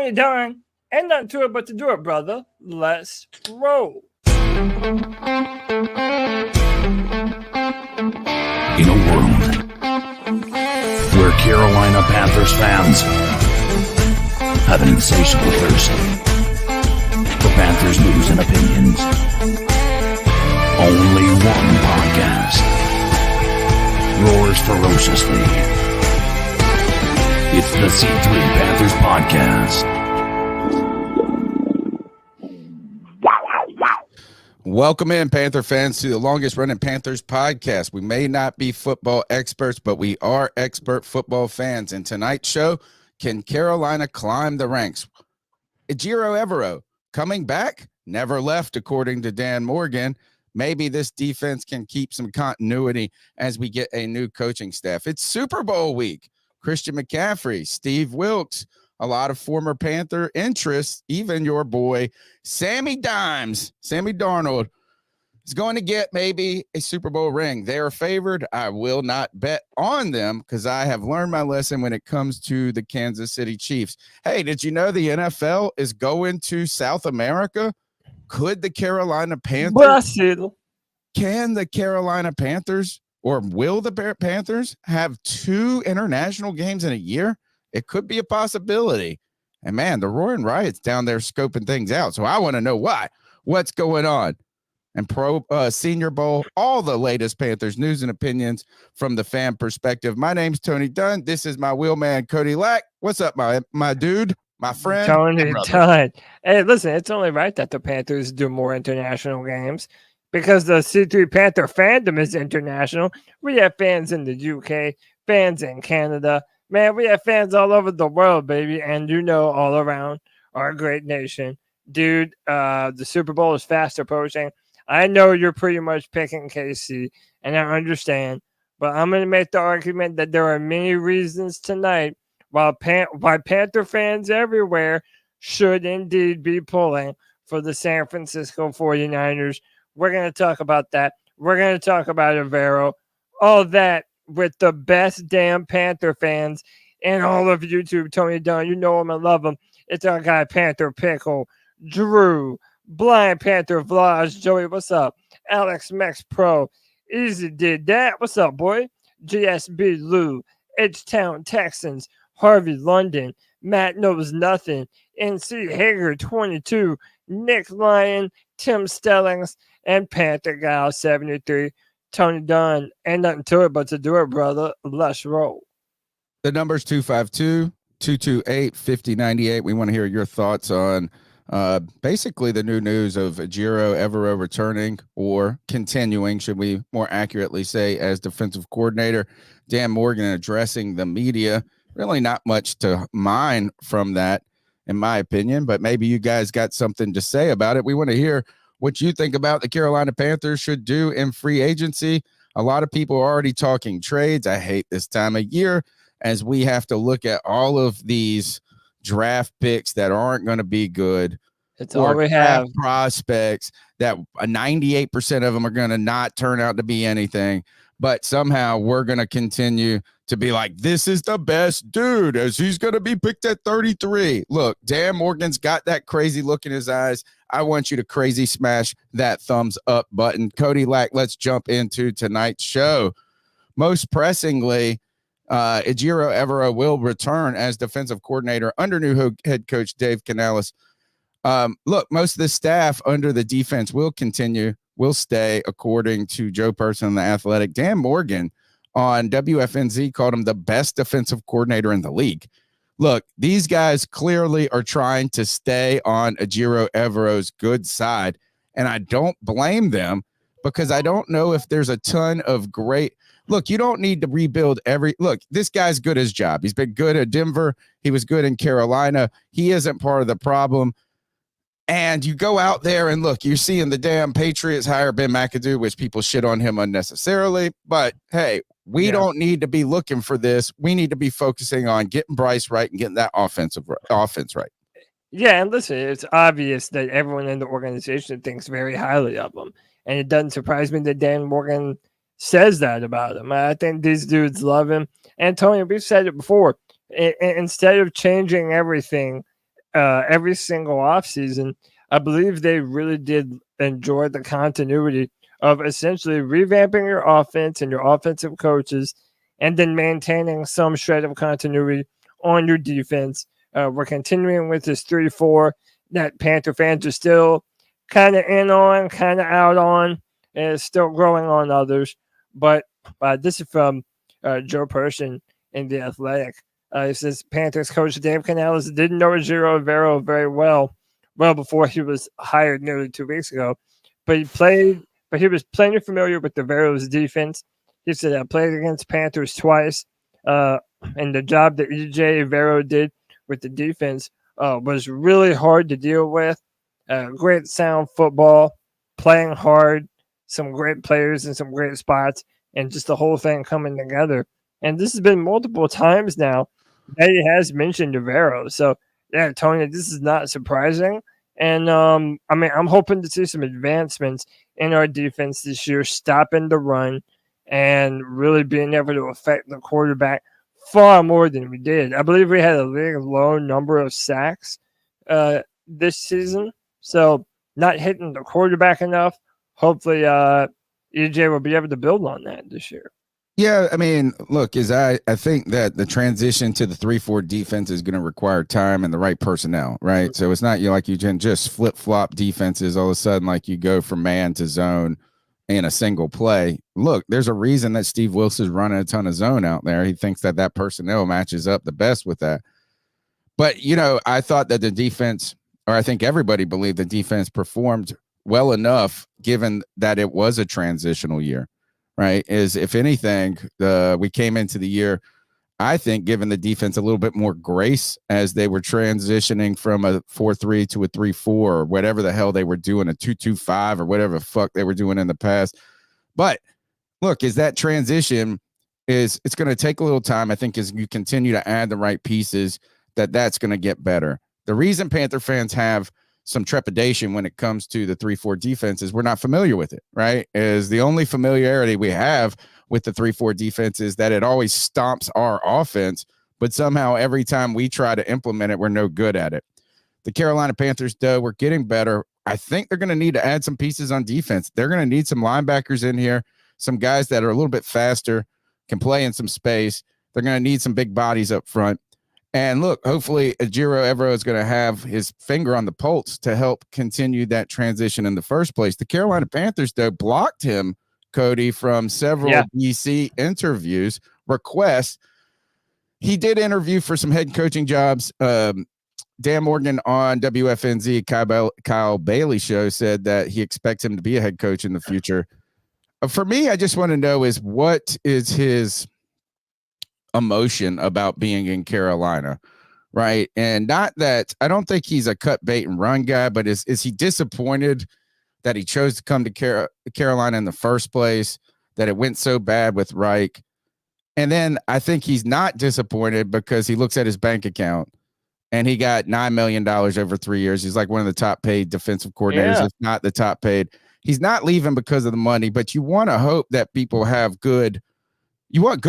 Tony Dunn. Ain't nothing to it but to do it, brother. Let's roll. In a world where Carolina Panthers fans have an insatiable thirst for Panthers news and opinions, only one podcast roars ferociously. It's the C3 Panthers Podcast. Welcome in, Panther fans, to the longest-running Panthers podcast. We may not be football experts, but we are expert football fans. And tonight's show, can Carolina climb the ranks? Ejiro Evero coming back, never left, according to Dan Morgan. Maybe this defense can keep some continuity as we get a new coaching staff. It's Super Bowl week. Christian McCaffrey, Steve Wilkes, a lot of former Panther interests, even your boy Sammy Darnold is going to get maybe a Super Bowl ring. They are favored. I will not bet on them because I have learned my lesson when it comes to the Kansas City Chiefs. Hey, did you know the NFL is going to South America? Could the Carolina Panthers, can the Carolina Panthers, or will the Panthers have 2 international games in a year? It could be a possibility. And man, the Roaring Riot's down there scoping things out. So I want to know what's going on. And Senior Bowl, all the latest Panthers news and opinions from the fan perspective. My name's Tony Dunn. This is my wheelman, Cody Lack. What's up, my dude, my friend? Tony Dunn. Hey, listen, it's only right that the Panthers do more international games because the C3 Panther fandom is international. We have fans in the UK, fans in Canada. Man, we have fans all over the world, baby, and all around our great nation. Dude, the Super Bowl is fast approaching. I know you're pretty much picking KC, and I understand, but I'm going to make the argument that there are many reasons tonight why Panther fans everywhere should indeed be pulling for the San Francisco 49ers. We're going to talk about that. We're going to talk about Everos, all that, with the best damn Panther fans in all of YouTube. Tony Dunn, you know him and love him. It's our guy Panther Pickle, Drew, Blind Panther Vlogs, Joey, what's up? Alex Max Pro, Easy did that. What's up, boy? GSB Lou, H-Town Texans, Harvey London, Matt Knows Nothing, NC Hager 22, Nick Lyon, Tim Stellings, and Panther Gal 73. Tony Dunn, ain't nothing to it but to do it, brother. Let's roll. The number's 252-228-5098. We want to hear your thoughts on basically the new news of Ejiro Evero returning or continuing, should we more accurately say, as defensive coordinator. Dan Morgan addressing the media. Really not much to mine from that, in my opinion, but maybe you guys got something to say about it. We want to hear what you think about the Carolina Panthers should do in free agency. A lot of people are already talking trades. I hate this time of year as we have to look at all of these draft picks that aren't going to be good. It's all we have. Prospects that 98% of them are going to not turn out to be anything. But somehow we're going to continue to be like, this is the best dude, as he's going to be picked at 33. Look, Dan Morgan's got that crazy look in his eyes. I want you to crazy smash that thumbs up button. Cody Lack, let's jump into tonight's show. Most pressingly, Ejiro Evero will return as defensive coordinator under new head coach Dave Canales. Look, most of the staff under the defense will stay, according to Joe Person and The Athletic. Dan Morgan on WFNZ called him the best defensive coordinator in the league. Look, these guys clearly are trying to stay on Ejiro Evero's good side, and I don't blame them because I don't know if there's a ton of great – look, you don't need to rebuild look, this guy's good at his job. He's been good at Denver. He was good in Carolina. He isn't part of the problem. And you go out there and look, you're seeing the damn Patriots hire Ben McAdoo, which people shit on him unnecessarily. But, hey, we don't need to be looking for this. We need to be focusing on getting Bryce right and getting that offense right. Yeah, and listen, it's obvious that everyone in the organization thinks very highly of him. And it doesn't surprise me that Dan Morgan says that about him. I think these dudes love him. And Tony, we've said it before. Instead of changing everything every single offseason, I believe they really did enjoy the continuity of essentially revamping your offense and your offensive coaches, and then maintaining some shred of continuity on your defense. We're continuing with this 3-4 that Panther fans are still kind of in on, kind of out on, and still growing on others. But this is from Joe Person in The Athletic. He says Panthers coach Dave Canales didn't know Ejiro Evero very well before he was hired nearly 2 weeks ago, but he was plenty familiar with the Everos defense. He said I played against Panthers twice, and the job that EJ Evero did with the defense was really hard to deal with. Great sound football, playing hard, some great players in some great spots, and just the whole thing coming together. And this has been multiple times now that he has mentioned Evero. So, yeah, Tony, this is not surprising. And, I'm hoping to see some advancements in our defense this year, stopping the run and really being able to affect the quarterback far more than we did. I believe we had a league low number of sacks this season. So, not hitting the quarterback enough. Hopefully, EJ will be able to build on that this year. Yeah, I mean, look, I think that the transition to the 3-4 defense is going to require time and the right personnel, right? Mm-hmm. So it's not you can just flip-flop defenses all of a sudden like you go from man to zone in a single play. Look, there's a reason that Steve Wilson's running a ton of zone out there. He thinks that personnel matches up the best with that. But, I thought that the defense, or I think everybody believed the defense performed well enough given that it was a transitional year. Right, is if anything, we came into the year, I think, giving the defense a little bit more grace as they were transitioning from a 4-3 to a 3-4 or whatever the hell they were doing, a 2-2-5 or whatever the fuck they were doing in the past. But look, is that transition it's going to take a little time. I think as you continue to add the right pieces, that's going to get better. The reason Panther fans have some trepidation when it comes to the 3-4 defense is we're not familiar with it, right? Is the only familiarity we have with the 3-4 defense is that it always stomps our offense, but somehow every time we try to implement it, we're no good at it. The Carolina Panthers, though, we're getting better. I think they're going to need to add some pieces on defense. They're going to need some linebackers in here, some guys that are a little bit faster, can play in some space. They're going to need some big bodies up front. And look, hopefully Ejiro Evero is going to have his finger on the pulse to help continue that transition in the first place. The Carolina Panthers, though, blocked him, Cody, from several DC interviews, requests. He did interview for some head coaching jobs. Dan Morgan on WFNZ, Kyle Bailey show said that he expects him to be a head coach in the future. For me, I just want to know is what is his emotion about being in Carolina, right? And not that I don't think he's a cut bait and run guy, but is he disappointed that he chose to come to Carolina in the first place, that it went so bad with Reich? And then I think he's not disappointed because he looks at his bank account and he got $9 million over 3 years. He's like one of the top paid defensive coordinators, if not the top paid. He's not leaving because of the money, but you want to hope that people have good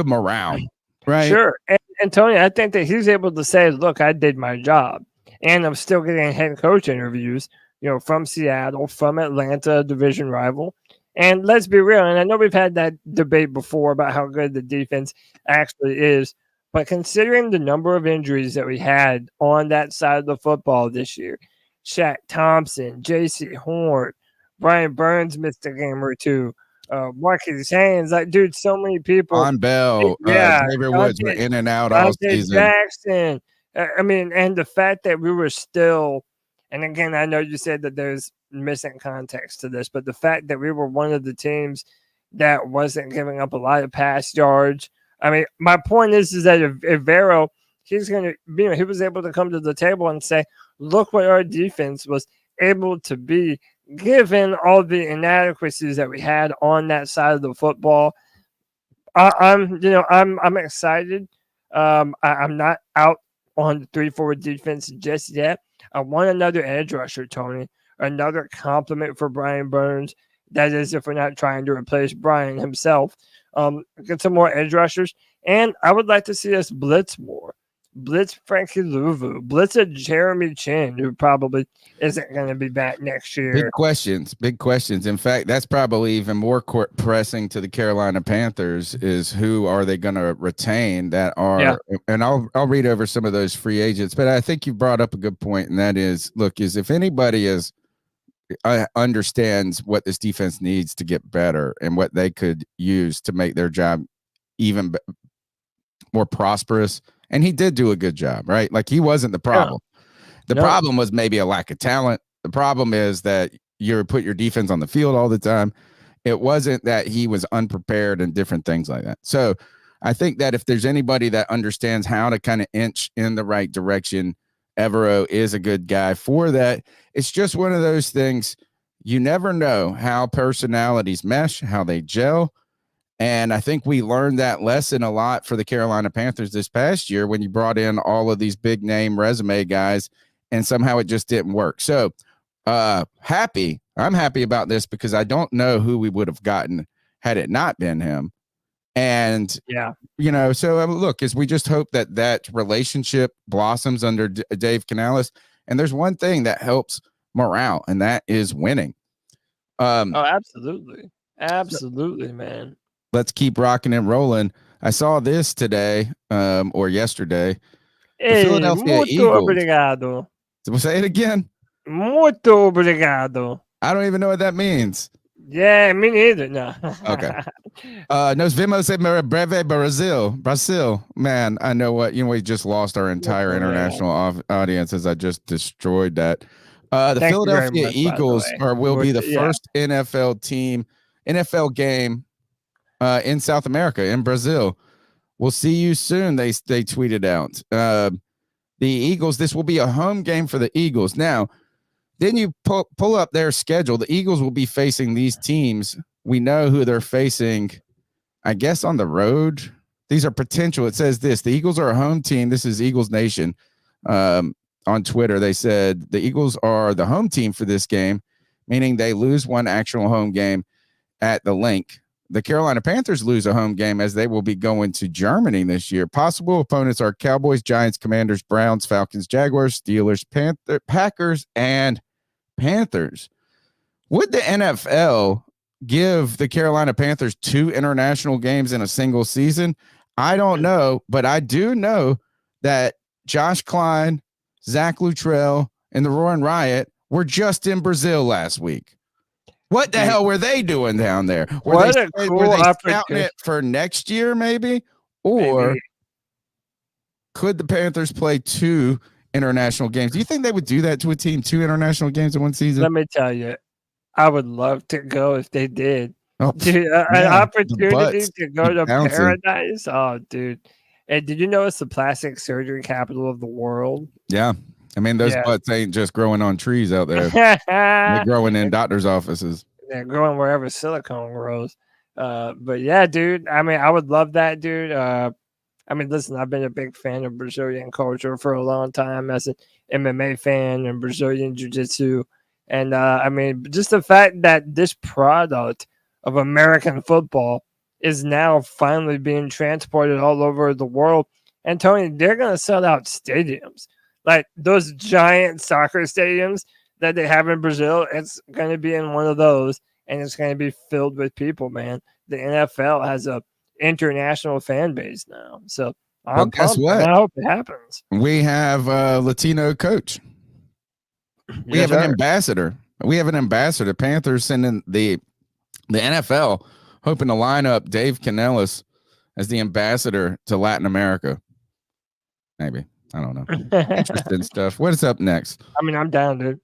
morale. Right. Sure. And Tony, I think that he's able to say, look, I did my job. And I'm still getting head coach interviews, from Seattle, from Atlanta, division rival. And let's be real. And I know we've had that debate before about how good the defense actually is. But considering the number of injuries that we had on that side of the football this year, Shaq Thompson, J.C. Horn, Brian Burns missed a game or two. Marcus Haynes, dude, so many people. On Bell, Xavier Woods were in and out all season. Jackson. And the fact that we were still, and again, I know you said that there's missing context to this, but the fact that we were one of the teams that wasn't giving up a lot of pass yards. I mean, my point is that if Evero, he's going to, he was able to come to the table and say, look what our defense was able to be, given all the inadequacies that we had on that side of the football. I'm excited. I'm not out on the 3-4 defense just yet. I want another edge rusher, Tony, another compliment for Brian Burns. That is, if we're not trying to replace Brian himself. Get some more edge rushers. And I would like to see us blitz more. blitz Frankie Luvu, blitz a Jeremy Chinn, who probably isn't going to be back next year. Big questions. In fact, that's probably even more pressing to the Carolina Panthers is who are they going to retain that are, and I'll read over some of those free agents, but I think you brought up a good point, and that is, look, is if anybody understands what this defense needs to get better and what they could use to make their job even more prosperous. And he did do a good job, right? Like, he wasn't the problem. The problem was maybe a lack of talent. The problem is that you put your defense on the field all the time. It wasn't that he was unprepared and different things like that. So I think that if there's anybody that understands how to kind of inch in the right direction, Evero is a good guy for that. It's just one of those things. You never know how personalities mesh, how they gel. And I think we learned that lesson a lot for the Carolina Panthers this past year when you brought in all of these big name resume guys and somehow it just didn't work. So I'm happy about this because I don't know who we would have gotten had it not been him. And, so look, as we just hope that relationship blossoms under Dave Canales. And there's one thing that helps morale, and that is winning. Absolutely. Absolutely, man. Let's keep rocking and rolling. I saw this today or yesterday. The Philadelphia Eagles. Obrigado. Say it again. Muito obrigado. I don't even know what that means. Yeah, me neither. No. Okay. Nos vemos en breve, Brazil. Man, I know what. We just lost our entire international audience as I just destroyed that. The Philadelphia Eagles will be the first NFL game in South America, in Brazil. We'll see you soon. They tweeted out. The Eagles, this will be a home game for the Eagles. Now, then you pull up their schedule. The Eagles will be facing these teams. We know who they're facing, I guess, on the road. These are potential. It says this. The Eagles are a home team. This is Eagles Nation. On Twitter, they said the Eagles are the home team for this game, meaning they lose one actual home game at the link. The Carolina Panthers lose a home game as they will be going to Germany this year. Possible opponents are Cowboys, Giants, Commanders, Browns, Falcons, Jaguars, Steelers, Packers, and Panthers. Would the NFL give the Carolina Panthers 2 international games in a single season? I don't know, but I do know that Josh Klein, Zach Luttrell, and the Roaring Riot were just in Brazil last week. What the hell were they doing down there? Were they scouting it for next year, maybe? Or could the Panthers play 2 international games? Do you think they would do that to a team, 2 international games in one season? Let me tell you, I would love to go if they did. Oh, dude, an opportunity to go to paradise. Oh, dude. And did you know it's the plastic surgery capital of the world? Yeah. I mean, those butts ain't just growing on trees out there. They're growing in doctors' offices. They're growing wherever silicone grows. But yeah, dude. I mean, I would love that, dude. I mean, listen, I've been a big fan of Brazilian culture for a long time as an MMA fan and Brazilian jiu-jitsu. And I mean, just the fact that this product of American football is now finally being transported all over the world. And Tony, they're going to sell out stadiums. Like those giant soccer stadiums that they have in Brazil, it's going to be in one of those, and it's going to be filled with people, man. The NFL has a international fan base now. So I'm guess what? I hope it happens. We have a Latino coach. We have an ambassador. We have an ambassador. The Panthers sending the NFL hoping to line up Dave Canales as the ambassador to Latin America. Maybe. I don't know. Interesting stuff. What is up next? I mean, I'm down, dude.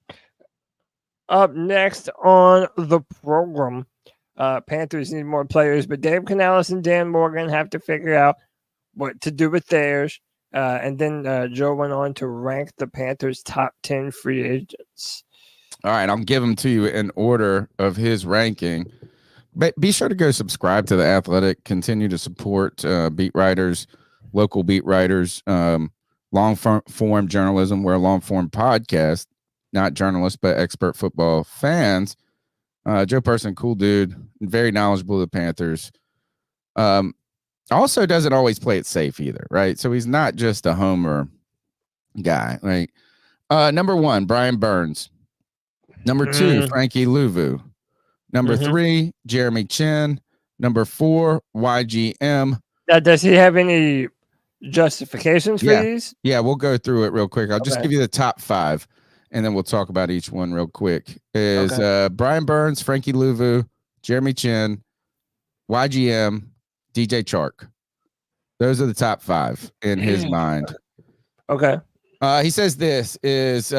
Up next on the program, Panthers need more players, but Dave Canales and Dan Morgan have to figure out what to do with theirs. And then Joe went on to rank the Panthers' top 10 free agents. All right, I'll give them to you in order of his ranking. But be sure to go subscribe to The Athletic. Continue to support beat writers, local beat writers, long-form journalism. We're a long-form podcast, not journalists, but expert football fans. Joe Person, cool dude, very knowledgeable of the Panthers. Also doesn't always play it safe either, right? So he's not just a homer guy. Right. Number 1, Brian Burns. Number 2, Frankie Luvu. Number 3, Jeremy Chinn. Number 4, YGM. Now, does he have any justifications for these? Yeah, we'll go through it real quick. I'll just give you the top 5, and then we'll talk about each one real quick. Is Brian Burns, Frankie Luvu, Jeremy Chinn, YGM, DJ Chark. Those are the top 5 in his mind. Okay. He says this is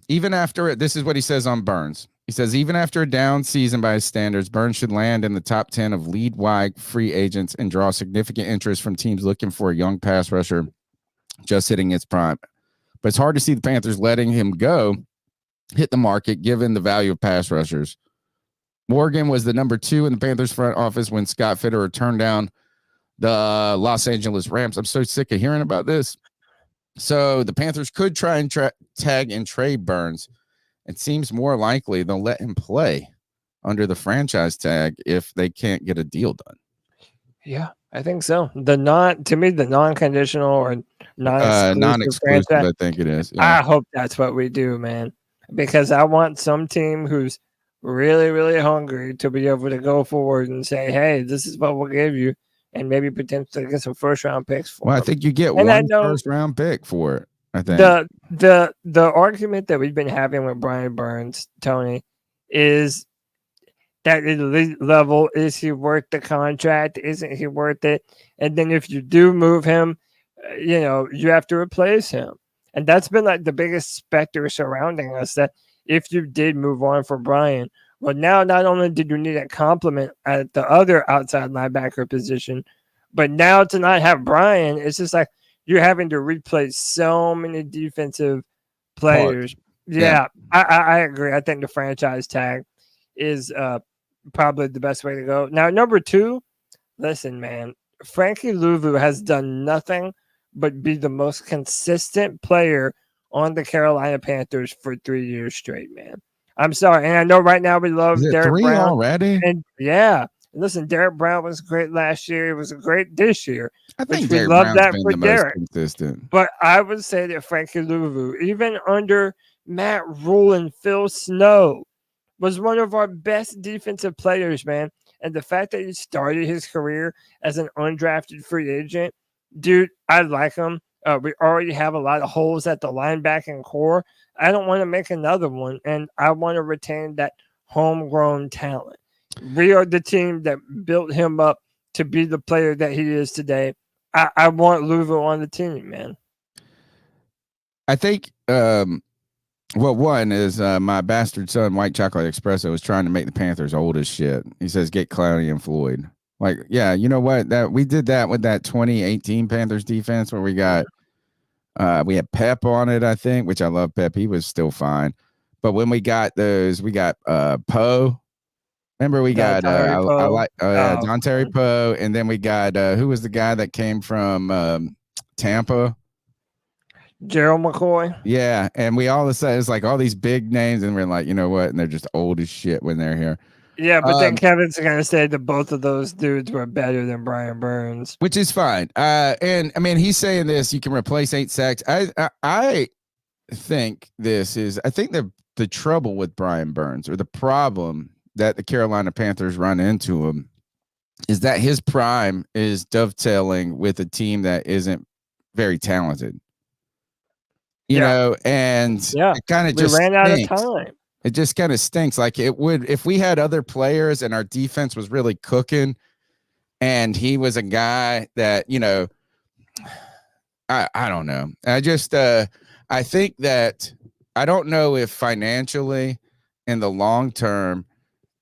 even after it. This is what he says on Burns. He says, even after a down season by his standards, Burns should land in the top 10 of league-wide free agents and draw significant interest from teams looking for a young pass rusher just hitting its prime. But it's hard to see the Panthers letting him go, hit the market, given the value of pass rushers. Morgan was the number 2 in the Panthers front office when Scott Fitterer turned down the Los Angeles Rams. I'm so sick of hearing about this. So the Panthers could try and tag and trade Burns. It seems more likely they'll let him play under the franchise tag if they can't get a deal done. Yeah, I think so. The non-conditional or non-exclusive, I think it is. Yeah. I hope that's what we do, man, because I want some team who's really, really hungry to be able to go forward and say, hey, this is what we'll give you, and maybe potentially get some first-round picks for Well, I think you get one first-round pick for it. I think the argument that we've been having with Brian Burns, Tony, is that elite level, is he worth the contract? Isn't he worth it? And then if you do move him, you have to replace him. And that's been like the biggest specter surrounding us, that if you did move on for Brian, well, now not only did you need a complement at the other outside linebacker position, but now to not have Brian, it's just like you're having to replace so many defensive players. Yeah. I agree. I think the franchise tag is probably the best way to go. Now, number 2, listen, man, Frankie Luvu has done nothing but be the most consistent player on the Carolina Panthers for 3 years straight, man. I'm sorry. And I know right now we love Derek Brown already. And listen, Derek Brown was great last year. It was great this year. I think we love that for Derek. Consistent. But I would say that Frankie Luvu, even under Matt Rule and Phil Snow, was one of our best defensive players, man. And the fact that he started his career as an undrafted free agent, dude, I like him. We already have a lot of holes at the linebacking core. I don't want to make another one, and I want to retain that homegrown talent. We are the team that built him up to be the player that he is today. I want Luvu on the team, man. I think, one is my bastard son, White Chocolate Espresso, was trying to make the Panthers old as shit. He says, get Clowney and Floyd. Like, yeah, you know what? That we did that with that 2018 Panthers defense where we got we had Pep on it, I think, which I love Pep. He was still fine. But when we got those, we got Poe. Remember, we got Don Terry Poe, and then we got who was the guy that came from Tampa? Gerald McCoy. Yeah, and we all of a sudden it's like all these big names, and we're like, you know what? And they're just old as shit when they're here. Yeah, but then Kevin's gonna say that both of those dudes were better than Brian Burns, which is fine. And I mean, he's saying this: you can replace 8 sacks. I think this is. I think the trouble with Brian Burns, or the problem that the Carolina Panthers run into him, is that his prime is dovetailing with a team that isn't very talented. You know, and it kind of just ran out of time. It just kind of stinks. Like it would if we had other players and our defense was really cooking, and he was a guy that, you know, I don't know. I just I think that I don't know if financially in the long term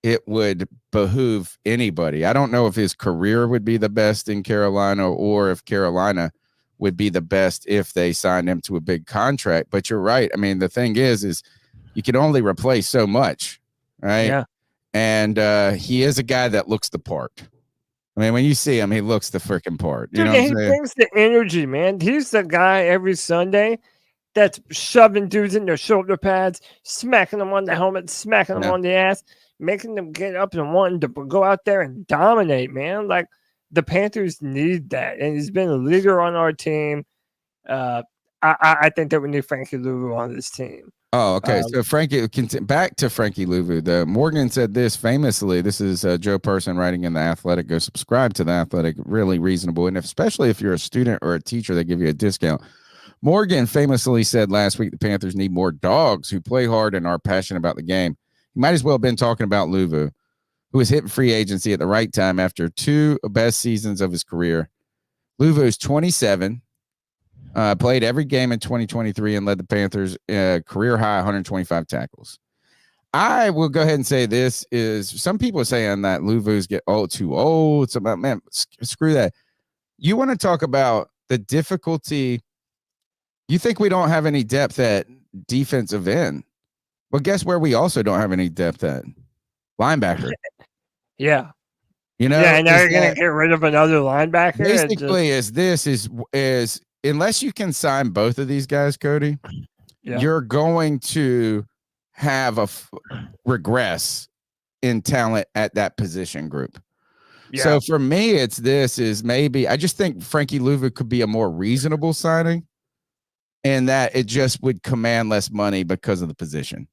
it would behoove anybody. I don't know if his career would be the best in Carolina, or if Carolina would be the best if they signed him to a big contract. But you're right. I mean, the thing is you can only replace so much, right? Yeah. And he is a guy that looks the part. I mean, when you see him, he looks the freaking part. You know what I'm saying? He brings the energy, man. He's the guy every Sunday that's shoving dudes in their shoulder pads, smacking them on the helmet, smacking them on the ass, making them get up and wanting to go out there and dominate, man. Like, the Panthers need that, and he's been a leader on our team. I think that we need Frankie Luvu on this team. Oh, okay. So Frankie, back to Frankie Luvu. Morgan said this famously. This is Joe Person writing in The Athletic. Go subscribe to The Athletic. Really reasonable, and especially if you're a student or a teacher, they give you a discount. Morgan famously said last week the Panthers need more dogs who play hard and are passionate about the game. He might as well have been talking about Luvu, who was hitting free agency at the right time after 2 best seasons of his career. Luvu's 27. Played every game in 2023 and led the Panthers career high 125 tackles. I will go ahead and say this is some people are saying that Luvu's get too old. It's about, man, screw that. You want to talk about the difficulty. You think we don't have any depth at defensive end. Well, guess where we also don't have any depth at? Linebacker. Yeah. You know, yeah, and now you're going to get rid of another linebacker. Basically, is unless you can sign both of these guys, Cody, you're going to have a regress in talent at that position group. Yeah. So for me, maybe I just think Frankie Luvu could be a more reasonable signing, and that it just would command less money because of the position.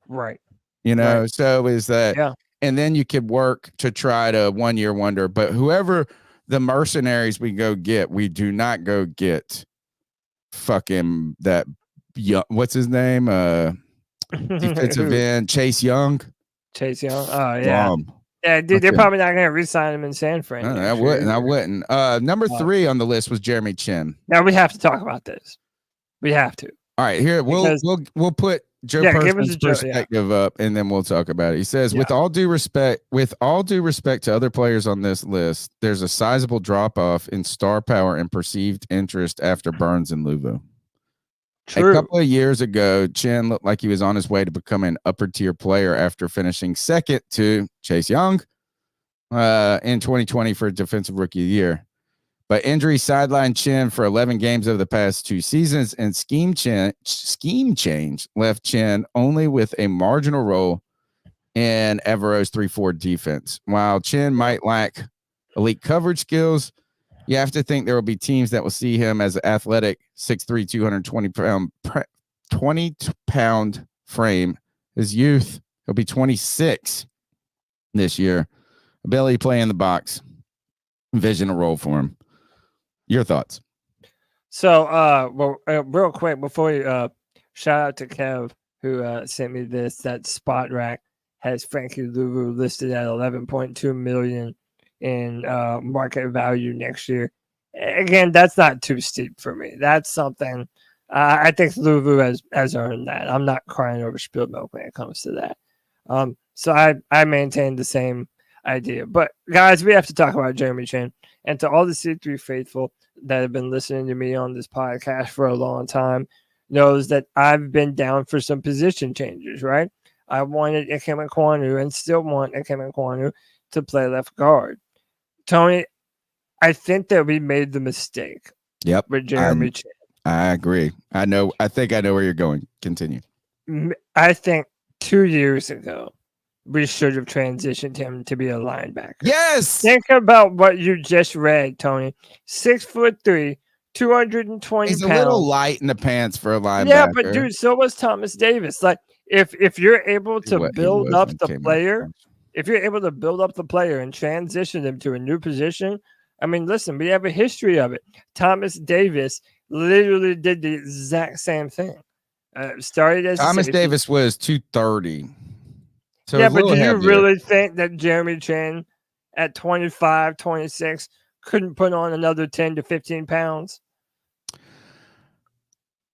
Right. You know, so is that, and then you could work to try to 1 year wonder, but whoever the mercenaries we go get, we do not go get fucking that. What's his name? Defensive end, Chase Young. Chase Young. Oh yeah. Yeah, dude, they're probably not going to re-sign him in San Fran. I wouldn't. Number 3 on the list was Jeremy Chinn. Now we have to talk about this. We have to. All right, here we'll put Joe Person's perspective up, and then we'll talk about it. He says, with all due respect to other players on this list, there's a sizable drop-off in star power and perceived interest after Burns and Luvu. True. A couple of years ago, Chinn looked like he was on his way to become an upper-tier player after finishing second to Chase Young in 2020 for Defensive Rookie of the Year. But injury sidelined Chinn for 11 games over the past 2 seasons, and scheme change left Chinn only with a marginal role in Everos 3-4 defense. While Chinn might lack elite coverage skills, you have to think there will be teams that will see him as an athletic 6'3", 20-pound frame. His youth, he'll be 26 this year. Ability to play in the box. Envision a role for him. Your thoughts? So, real quick before you shout out to Kev who sent me this. That Spot Rack has Frankie Luvu listed at $11.2 million in market value next year. Again, that's not too steep for me. That's something I think Luvu has earned that. I'm not crying over spilled milk when it comes to that. So I maintain the same idea. But guys, we have to talk about Jeremy Chinn. And to all the C3 faithful that have been listening to me on this podcast for a long time, knows that I've been down for some position changes, right? I wanted Ikem Ekwonu and still want Ikem Ekwonu to play left guard. Tony, I think that we made the mistake with Jeremy Chinn. I agree. I think I know where you're going. Continue. I think 2 years ago, we should have transitioned him to be a linebacker. Yes. Think about what you just read, Tony. 6'3", 220 He's pounds. A little light in the pants for a linebacker. Yeah, but dude, so was Thomas Davis. Like, if you're able to build up the player, if you're able to build up the player and transition him to a new position, I mean, listen, we have a history of it. Thomas Davis literally did the exact same thing. Started as Thomas Davis was 230. So yeah, but do you really think that Jeremy Chinn at 25, 26 couldn't put on another 10 to 15 pounds?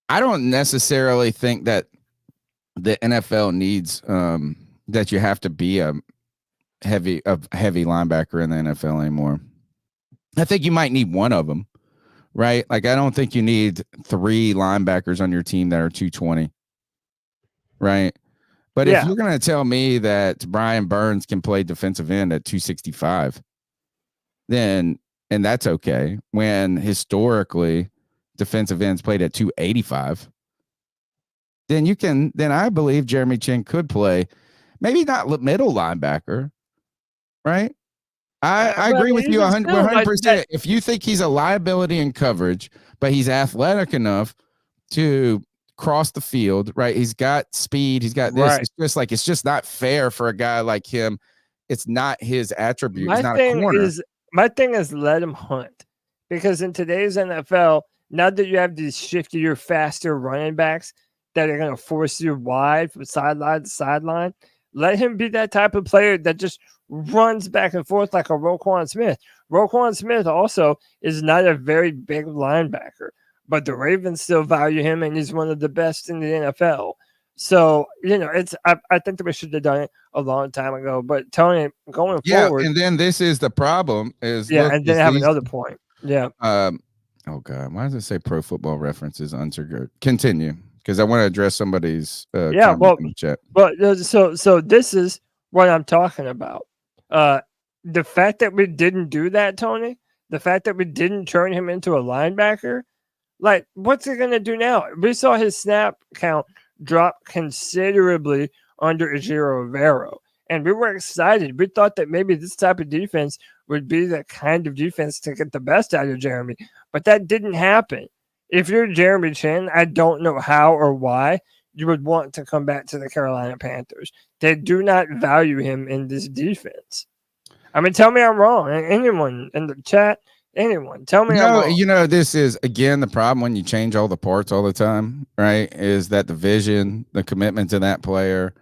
I don't necessarily think that the NFL needs that you have to be a heavy linebacker in the NFL anymore. I think you might need one of them, right? Like, I don't think you need 3 linebackers on your team that are 220, right? But if you're going to tell me that Brian Burns can play defensive end at 265, then, and that's okay, when historically defensive ends played at 285, then I believe Jeremy Chinn could play, maybe not middle linebacker, right? I agree with you 100%. Like if you think he's a liability in coverage, but he's athletic enough to cross the field, right? He's got speed. He's got this. Right. It's just not fair for a guy like him. It's not his attribute. My He's not a corner. My thing is let him hunt, because in today's NFL, now that you have these shiftier, faster running backs that are going to force you wide from sideline to sideline, let him be that type of player that just runs back and forth like a Roquan Smith. Roquan Smith also is not a very big linebacker, but the Ravens still value him, and he's one of the best in the NFL. So, I think that we should have done it a long time ago. But Tony, going forward. And then this is the problem is. Yeah, and then have another point. Yeah. Oh, God. Why does it say Pro Football References undergird? Continue, because I want to address somebody's comment in the chat. But so this is what I'm talking about. The fact that we didn't do that, Tony, the fact that we didn't turn him into a linebacker, like, what's he going to do now? We saw his snap count drop considerably under Ejiro Evero, and we were excited. We thought that maybe this type of defense would be the kind of defense to get the best out of Jeremy, but that didn't happen. If you're Jeremy Chinn, I don't know how or why you would want to come back to the Carolina Panthers. They do not value him in this defense. I mean, tell me I'm wrong. Anyone in the chat, anyone, tell me I'm wrong. This is, again, the problem when you change all the parts all the time, right? Is that the vision, the commitment to that player.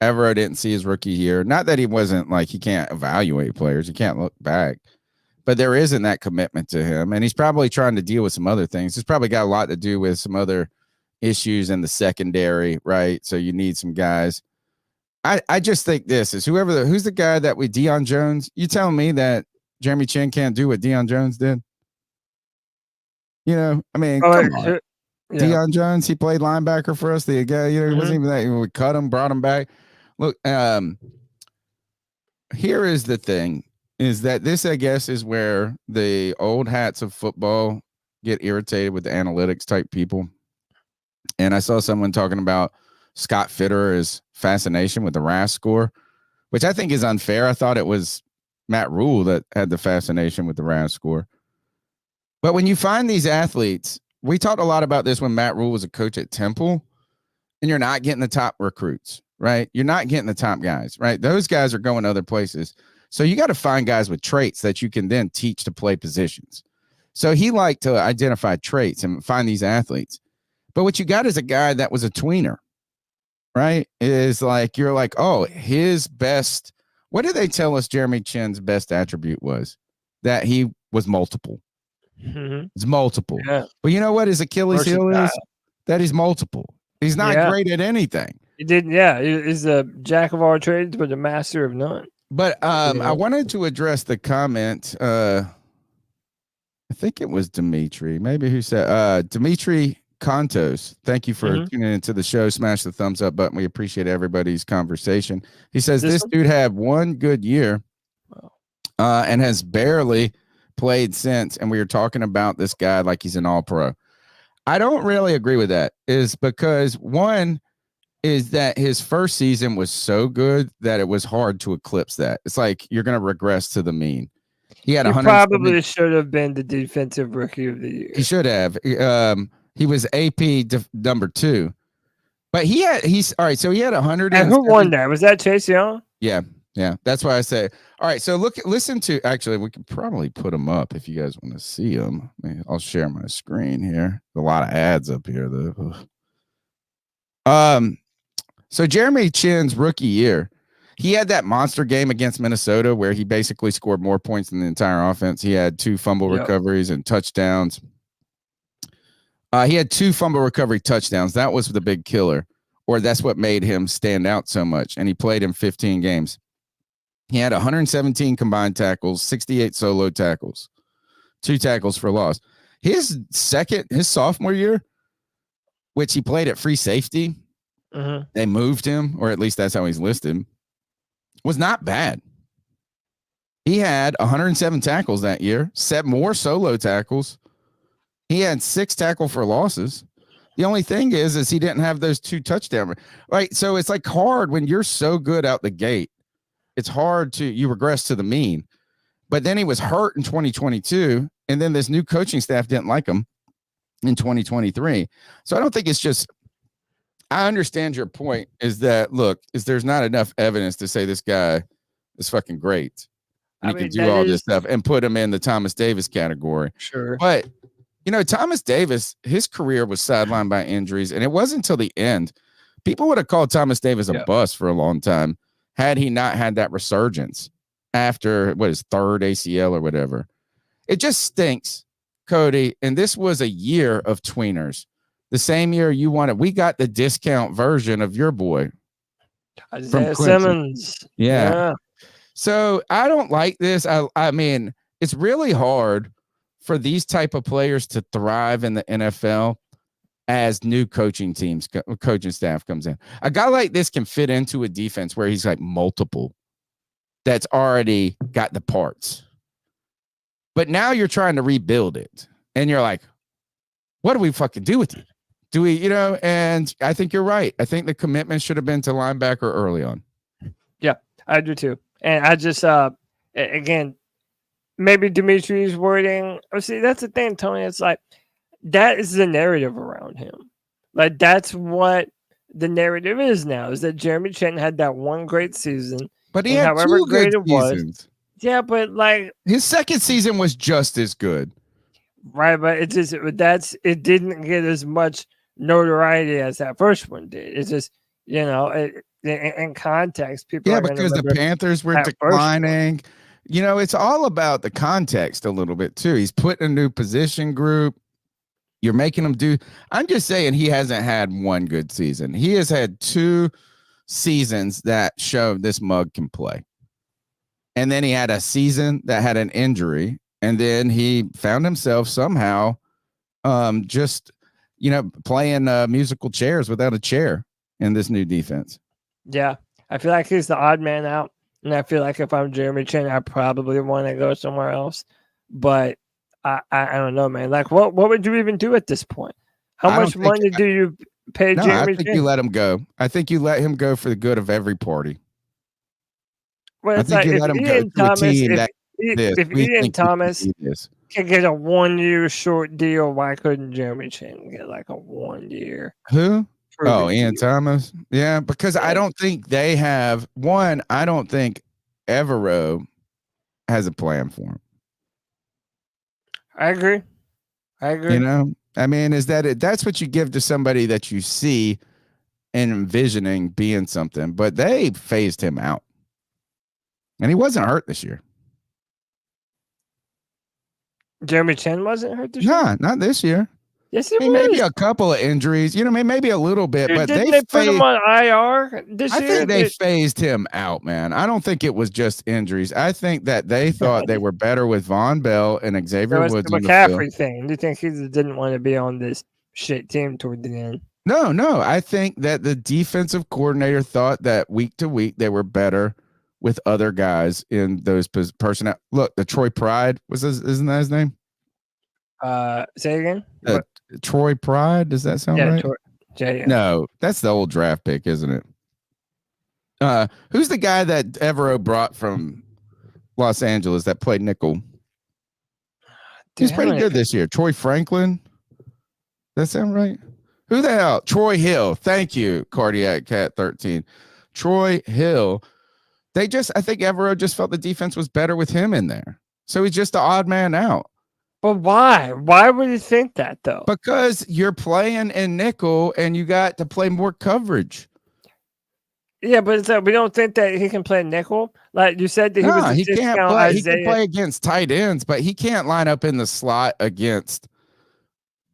Evero didn't see his rookie year. Not that he wasn't like he can't evaluate players. He can't look back. But there isn't that commitment to him. And he's probably trying to deal with some other things. It's probably got a lot to do with some other issues in the secondary, right? So you need some guys. I just think this is who's the guy that we Deion Jones. You telling me that Jeremy Chinn can't do what Deion Jones did? Come on. Yeah. Deion Jones, he played linebacker for us. The guy, it wasn't even that. We cut him, brought him back. Look, here is the thing, is that this, I guess, is where the old hats of football get irritated with the analytics type people. And I saw someone talking about Scott Fitterer's fascination with the RAS score, which I think is unfair. I thought it was Matt Rule that had the fascination with the RAS score. But when you find these athletes, we talked a lot about this when Matt Rule was a coach at Temple, and you're not getting the top recruits, right? You're not getting the top guys, right? Those guys are going other places. So you got to find guys with traits that you can then teach to play positions. So he liked to identify traits and find these athletes. But what you got is a guy that was a tweener, right? Is like, you're like, oh, his best. What did they tell us Jeremy Chinn's best attribute was? That he was multiple. Mm-hmm. It's multiple. Yeah. But you know what his Achilles heel is? That he's multiple. He's not great at anything. He didn't. Yeah, he's a jack of all trades, but a master of none. But I wanted to address the comment. I think it was Dimitri. Maybe who said Dimitri Contos. Thank you for tuning into the show. Smash the thumbs up button. We appreciate everybody's conversation. He says this dude had one good year and has barely played since. And we were talking about this guy like he's an all-pro. I don't really agree with that. Is because one is that his first season was so good that it was hard to eclipse that. It's like you're going to regress to the mean. He had probably should have been the defensive rookie of the year. He should have. He was AP number 2, but he's all right. So he had 100. And who won that? Was that Chase Young? Yeah. That's why I say. All right. So listen to. Actually, we could probably put them up if you guys want to see them. I'll share my screen here. A lot of ads up here, though. So Jeremy Chinn's rookie year, he had that monster game against Minnesota where he basically scored more points than the entire offense. He had 2 fumble recoveries and touchdowns. He had 2 fumble recovery touchdowns. That was the big killer, or that's what made him stand out so much. And he played in 15 games. He had 117 combined tackles, 68 solo tackles, 2 tackles for loss. His sophomore year, which he played at free safety, they moved him, or at least that's how he's listed, was not bad. He had 107 tackles that year, 7 more solo tackles. He had 6 tackle for losses. The only thing is he didn't have those 2 touchdowns. Right. So it's like hard when you're so good out the gate. It's hard you regress to the mean. But then he was hurt in 2022, and then this new coaching staff didn't like him in 2023. So I don't think it's just. I understand your point. Is that there's not enough evidence to say this guy is fucking great, and he can do all this stuff and put him in the Thomas Davis category. Sure, but Thomas Davis, his career was sidelined by injuries, and it wasn't until the end. People would have called Thomas Davis a bust for a long time had he not had that resurgence after his third ACL or whatever. It just stinks, Cody. And this was a year of tweeners. The same year you wanted, we got the discount version of your boy. Isaiah Simmons. Yeah. So I don't like this. I mean, it's really hard for these type of players to thrive in the NFL as new coaching staff comes in. A guy like this can fit into a defense where he's like multiple that's already got the parts. But now you're trying to rebuild it. And you're like, what do we fucking do with it? Do we, and I think you're right. I think the commitment should have been to linebacker early on. Yeah, I do too. And I just, again, maybe Dimitri's wording. See, that's the thing, Tony. It's like, that is the narrative around him. Like, that's what the narrative is now, is that Jeremy Chinn had that one great season. But he had however two great seasons. Yeah, but like his second season was just as good. Right, but it didn't get as much notoriety as that first one did. It's just, in context, people. Yeah, because the Panthers were declining. It's all about the context a little bit too. He's put in a new position group. You're making him do. I'm just saying he hasn't had one good season. He has had 2 seasons that show this mug can play. And then he had a season that had an injury. And then he found himself somehow playing musical chairs without a chair in this new defense. Yeah. I feel like he's the odd man out. And I feel like if I'm Jeremy Chinn, I probably want to go somewhere else. But I don't know, man. Like, what would you even do at this point? How much money do you pay Jeremy Chinn? I think you let him go. I think you let him go for the good of every party. Well, it's like, if Ian Thomas can get a 1-year short deal, why couldn't Jeremy Chinn get like a 1 year? Who? Ian Thomas. Yeah, because I don't think they have one. I don't think Everos has a plan for him. I agree. I mean, is that it? That's what you give to somebody that you see and envisioning being something, but they phased him out. And he wasn't hurt this year. Jeremy Chinn wasn't hurt this year? No, not this year. Yes, he was. Maybe a couple of injuries, maybe a little bit, but they put him on IR this year. I think they phased him out, man. I don't think it was just injuries. I think that they thought they were better with Von Bell and Xavier Woods. The McCaffrey thing. Do you think he didn't want to be on this shit team toward the end? No. I think that the defensive coordinator thought that week to week they were better with other guys in those personnel. Look, the Troy Pride isn't that his name? Say again. Troy Pride. Does that sound right? Yeah. No, that's the old draft pick, isn't it? Who's the guy that Everos brought from Los Angeles that played nickel? He's pretty good this year. Troy Franklin. Does that sound right? Who the hell? Troy Hill. Thank you, Cardiac Cat 13. Troy Hill. I think Everos just felt the defense was better with him in there. So he's just the odd man out. But why? Why would you think that, though? Because you're playing in nickel and you got to play more coverage. Yeah, but it's like, we don't think that he can play nickel. Like you said, that he can't play. He can play against tight ends, but he can't line up in the slot against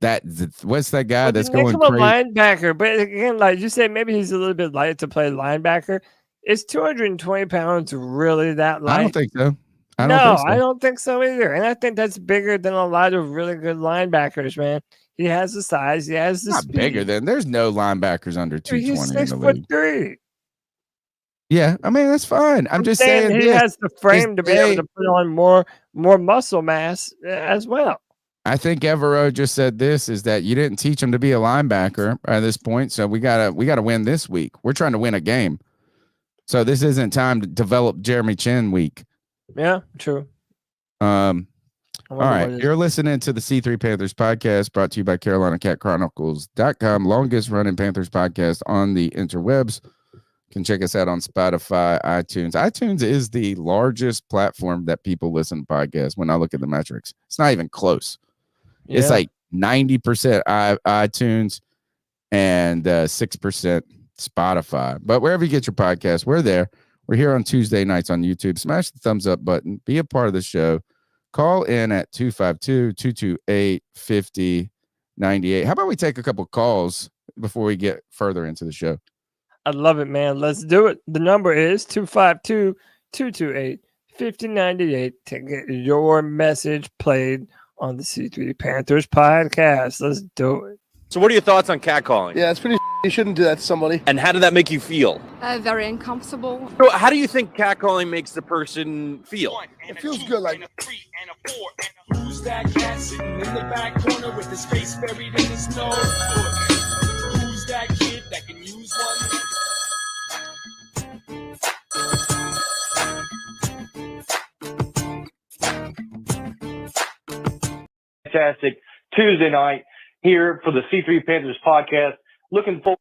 that. What's that guy that's going crazy? Linebacker, but again, like you said, maybe he's a little bit light to play linebacker. Is 220 pounds really that light? I don't think so. I don't think so either. And I think that's bigger than a lot of really good linebackers, man. He has the size. He has the speed. Bigger than. There's no linebackers under 220 He's in the league. 6'3". Yeah, I mean, that's fine. I'm just saying he has the frame to be able to put on more muscle mass as well. I think Everos just said this, is that you didn't teach him to be a linebacker at this point, so we gotta win this week. We're trying to win a game. So this isn't time to develop Jeremy Chinn week. Yeah, true. All right. You're listening to the C3 Panthers podcast brought to you by CarolinaCatChronicles.com, longest running Panthers podcast on the interwebs. You can check us out on Spotify, iTunes. iTunes is the largest platform that people listen to podcasts when I look at the metrics. It's not even close. Yeah. It's like 90% iTunes and 6% Spotify. But wherever you get your podcast, we're there. We're here on Tuesday nights on YouTube. Smash the thumbs up button. Be a part of the show. Call in at 252-228-5098. How about we take a couple calls before we get further into the show? I love it, man. Let's do it. The number is 252-228-5098 to get your message played on the C3 Panthers podcast. Let's do it. So what are your thoughts on catcalling? Yeah, it's pretty. You shouldn't do that to somebody. And how did that make you feel? Very uncomfortable. So how do you think catcalling makes the person feel? It feels good, like. Who's that cat sitting in the back corner with his face buried in his nose? Who's that kid that can use one? Fantastic Tuesday night here for the C3 Panthers podcast. Looking forward.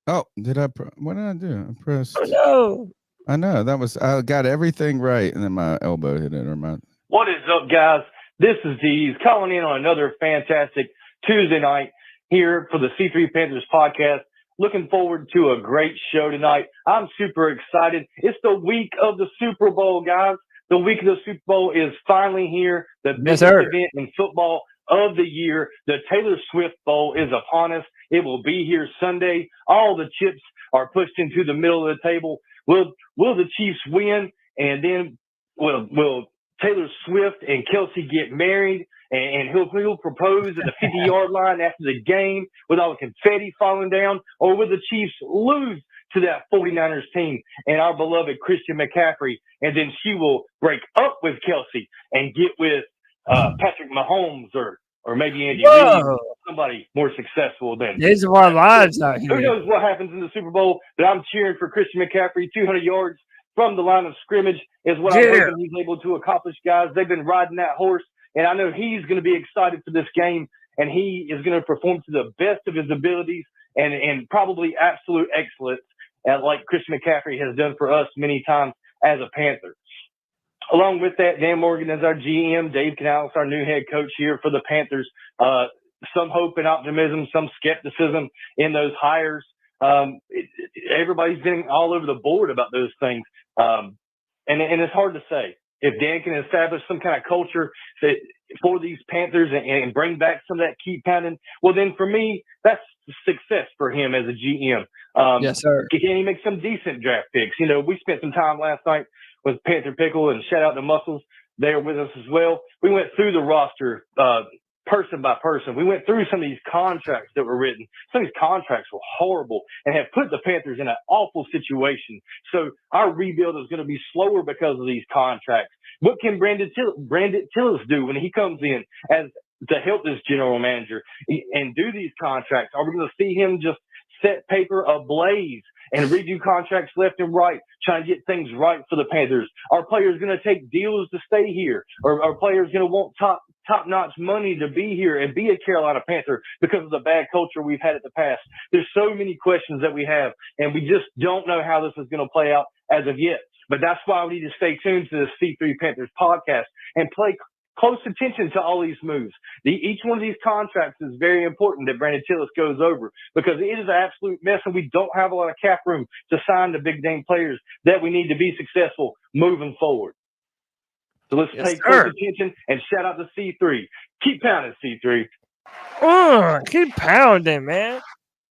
Oh, what did I do? I pressed. Oh, no. I know I got everything right, and then my elbow hit it. Or my. What is up, guys? This is Deez calling in on another fantastic Tuesday night here for the C3 Panthers podcast. Looking forward to a great show tonight. I'm super excited. It's the week of the Super Bowl, guys. The week of the Super Bowl is finally here. The biggest event in football of the year. The Taylor Swift Bowl is upon us. It will be here Sunday. All the chips are pushed into the middle of the table. Will the Chiefs win? And then will Taylor Swift and Kelsey get married? And he'll propose at the 50-yard line after the game with all the confetti falling down? Or will the Chiefs lose to that 49ers team and our beloved Christian McCaffrey? And then she will break up with Kelsey and get with Patrick Mahomes or maybe Andy Reid, somebody more successful than. These are our lives out here. Who knows what happens in the Super Bowl? But I'm cheering for Christian McCaffrey. 200 yards from the line of scrimmage is what I'm hoping he's able to accomplish, guys. They've been riding that horse, and I know he's going to be excited for this game, and he is going to perform to the best of his abilities and probably absolute excellence, like Christian McCaffrey has done for us many times as a Panther. Along with that, Dan Morgan is our GM. Dave Canales, our new head coach here for the Panthers. Some hope and optimism, some skepticism in those hires. Everybody's been all over the board about those things. And it's hard to say. If Dan can establish some kind of culture for these Panthers and bring back some of that keep pounding, well, then for me, that's success for him as a GM. Yes, sir. Can he make some decent draft picks? You know, we spent some time last night with Panther Pickle, and shout out to Muscles. They're with us as well. We went through the roster person by person. We went through some of these contracts that were written. Some of these contracts were horrible and have put the Panthers in an awful situation. So our rebuild is going to be slower because of these contracts. What can Brandon Tillis do when he comes in as to help this general manager and do these contracts? Are we going to see him just set paper ablaze and redo contracts left and right, trying to get things right for the Panthers? Are players going to take deals to stay here? Or are players going to want top-notch money to be here and be a Carolina Panther because of the bad culture we've had in the past? There's so many questions that we have, and we just don't know how this is going to play out as of yet. But that's why we need to stay tuned to the C3 Panthers podcast and play close attention to all these moves. Each one of these contracts is very important that Brandon Tillis goes over because it is an absolute mess, and we don't have a lot of cap room to sign the big name players that we need to be successful moving forward. So let's pay close attention and shout out to C3. Keep pounding, C3. Keep pounding, man.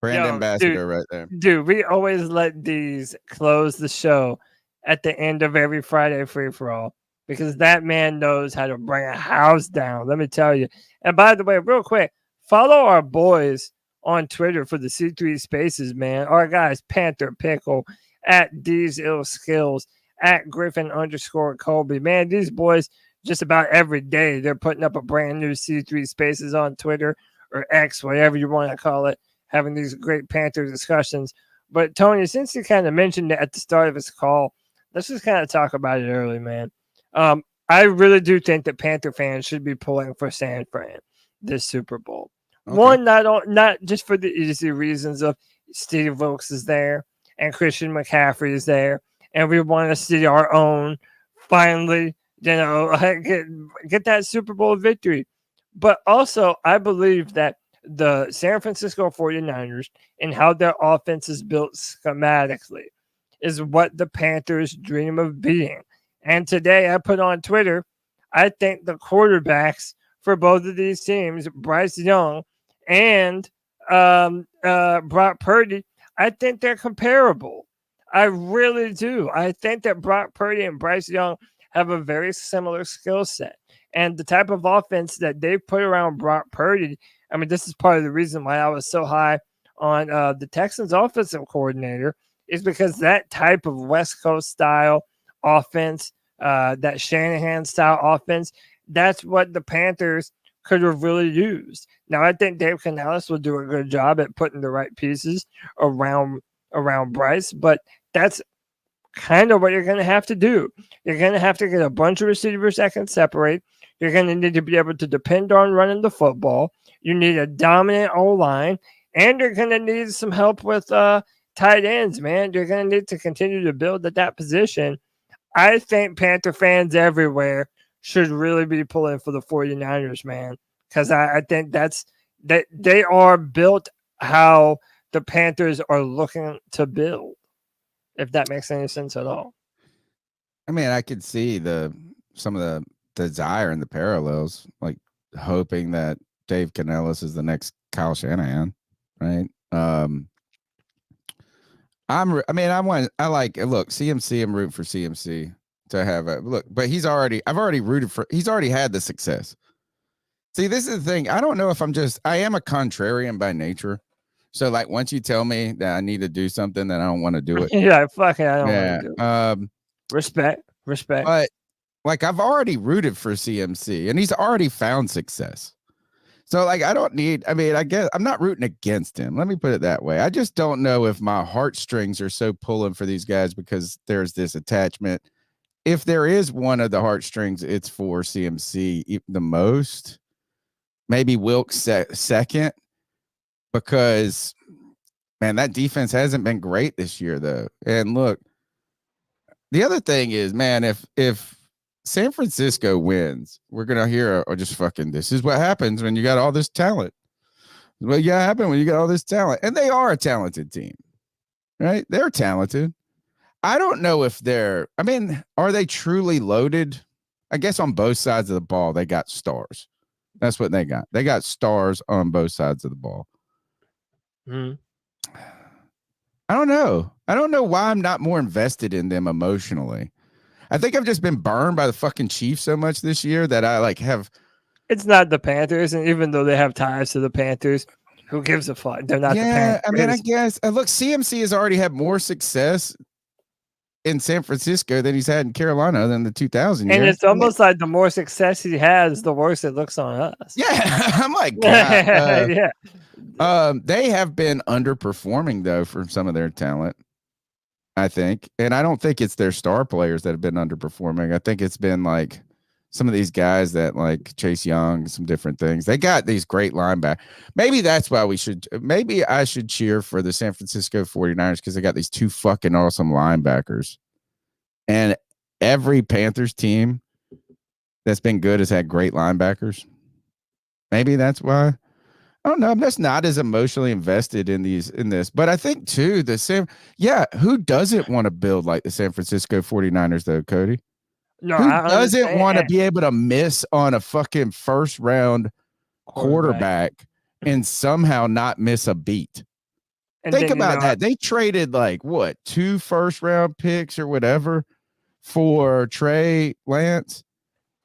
Brand ambassador right there. Dude, we always let these close the show at the end of every Friday free-for-all. Because that man knows how to bring a house down. Let me tell you. And by the way, real quick, follow our boys on Twitter for the C3 Spaces, man. Our guys, Panther Pickle, at D's Ill Skills, at Griffin_Colby. Man, these boys, just about every day, they're putting up a brand new C3 Spaces on Twitter or X, whatever you want to call it, having these great Panther discussions. But, Tony, since you kind of mentioned it at the start of this call, let's just kind of talk about it early, man. I I really do think that Panther fans should be pulling for San Fran this Super Bowl. Okay. One, not just for the easy reasons of Steve Wilkes is there and Christian McCaffrey is there, and we want to see our own finally, get that Super Bowl victory. But also, I believe that the San Francisco 49ers and how their offense is built schematically is what the Panthers dream of being. And today I put on Twitter, I think the quarterbacks for both of these teams, Bryce Young and Brock Purdy, I think they're comparable. I really do. I think that Brock Purdy and Bryce Young have a very similar skill set. And the type of offense that they've put around Brock Purdy, I mean, this is part of the reason why I was so high on the Texans offensive coordinator, is because that type of West Coast style offense, that Shanahan style offense, that's what the Panthers could have really used. Now, I think Dave Canales will do a good job at putting the right pieces around Bryce, but that's kind of what you're going to have to do. You're going to have to get a bunch of receivers that can separate. You're going to need to be able to depend on running the football. You need a dominant O-line, and you're going to need some help with tight ends, man. You're going to need to continue to build at that position. I think Panther fans everywhere should really be pulling for the 49ers, man, because I think that they are built how the Panthers are looking to build, if that makes any sense at all. I mean, I could see some of the desire and the parallels, like hoping that Dave Canales is the next Kyle Shanahan, right? I like CMC. I'm rooting for CMC to have a look, but he's already had the success. See, this is the thing. I don't know if I am a contrarian by nature. So like once you tell me that I need to do something, then I don't want to do it. Yeah, fucking I don't want to do it. Respect. But like I've already rooted for CMC and he's already found success. So like I guess I'm not rooting against him. Let me put it that way. I just don't know if my heartstrings are so pulling for these guys because there's this attachment. If there is one of the heartstrings, it's for CMC the most. Maybe Wilkes second, because man, that defense hasn't been great this year though. And look, the other thing is, man, if San Francisco wins, we're gonna hear just fucking this is what happens when you got all this talent. What happen when you got all this talent? And they are a talented team, right? They're talented. I don't know if are they truly loaded? I guess on both sides of the ball, they got stars. That's what they got. They got stars on both sides of the ball. Mm-hmm. I don't know. I don't know why I'm not more invested in them emotionally. I think I've just been burned by the fucking Chiefs so much this year that I like have. It's not the Panthers, and even though they have ties to the Panthers, who gives a fuck? They're not the Panthers. I mean, I guess. Look, CMC has already had more success in San Francisco than he's had in Carolina than the 2000 years. And it's almost like the more success he has, the worse it looks on us. Yeah, I'm like, God, yeah. They have been underperforming though for some of their talent, I think, and I don't think it's their star players that have been underperforming. I think it's been like some of these guys that like Chase Young, some different things. They got these great linebackers. Maybe that's why maybe I should cheer for the San Francisco 49ers because they got these two fucking awesome linebackers. And every Panthers team that's been good has had great linebackers. Maybe that's why. I don't know. I'm just not as emotionally invested in this. But I think too, who doesn't want to build like the San Francisco 49ers though, Cody? No, who doesn't want to be able to miss on a fucking first round quarterback and somehow not miss a beat? And think about that. They traded like what, 2 first round picks or whatever for Trey Lance.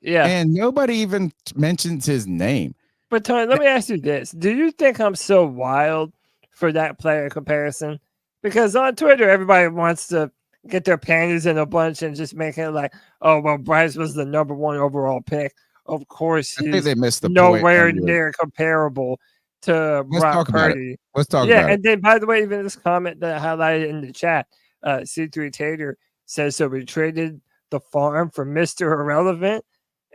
Yeah. And nobody even mentions his name. But Tony, let me ask you this. Do you think I'm so wild for that player comparison? Because on Twitter, everybody wants to get their panties in a bunch and just make it like, oh, well, Bryce was the number 1 overall pick. Of course, he's they missed the nowhere near comparable to Brock Purdy. Let's talk about it. And then, by the way, even this comment that I highlighted in the chat, C3 Tater says, so we traded the farm for Mr. Irrelevant.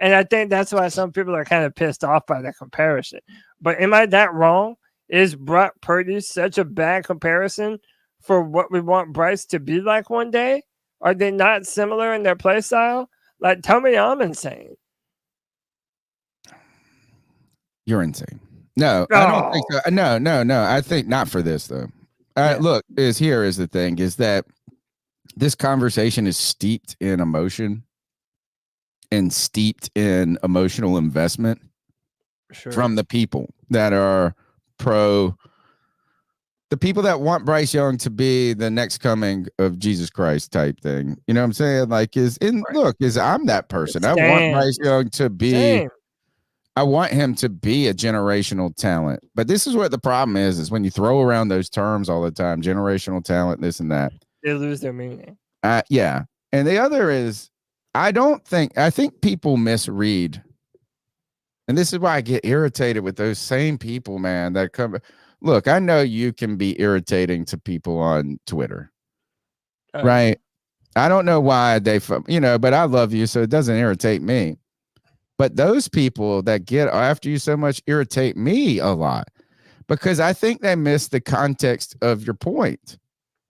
And I think that's why some people are kind of pissed off by the comparison. But am I that wrong? Is Brock Purdy such a bad comparison for what we want Bryce to be like one day? Are they not similar in their play style? Like, tell me I'm insane. You're insane. No, I don't think so. No. I think not for this though. Look, is the thing is that this conversation is steeped in emotion and steeped in emotional investment from the people that are the people that want Bryce Young to be the next coming of Jesus Christ type thing. You know what I'm saying? Like I'm that person. I want Bryce Young to be, I want him to be a generational talent. But this is what the problem is when you throw around those terms all the time, generational talent, this and that. They lose their meaning. Yeah. And the other is, I think people misread. And this is why I get irritated with those same people, man, that come. Look, I know you can be irritating to people on Twitter, right? I don't know why but I love you, so it doesn't irritate me. But those people that get after you so much irritate me a lot because I think they miss the context of your point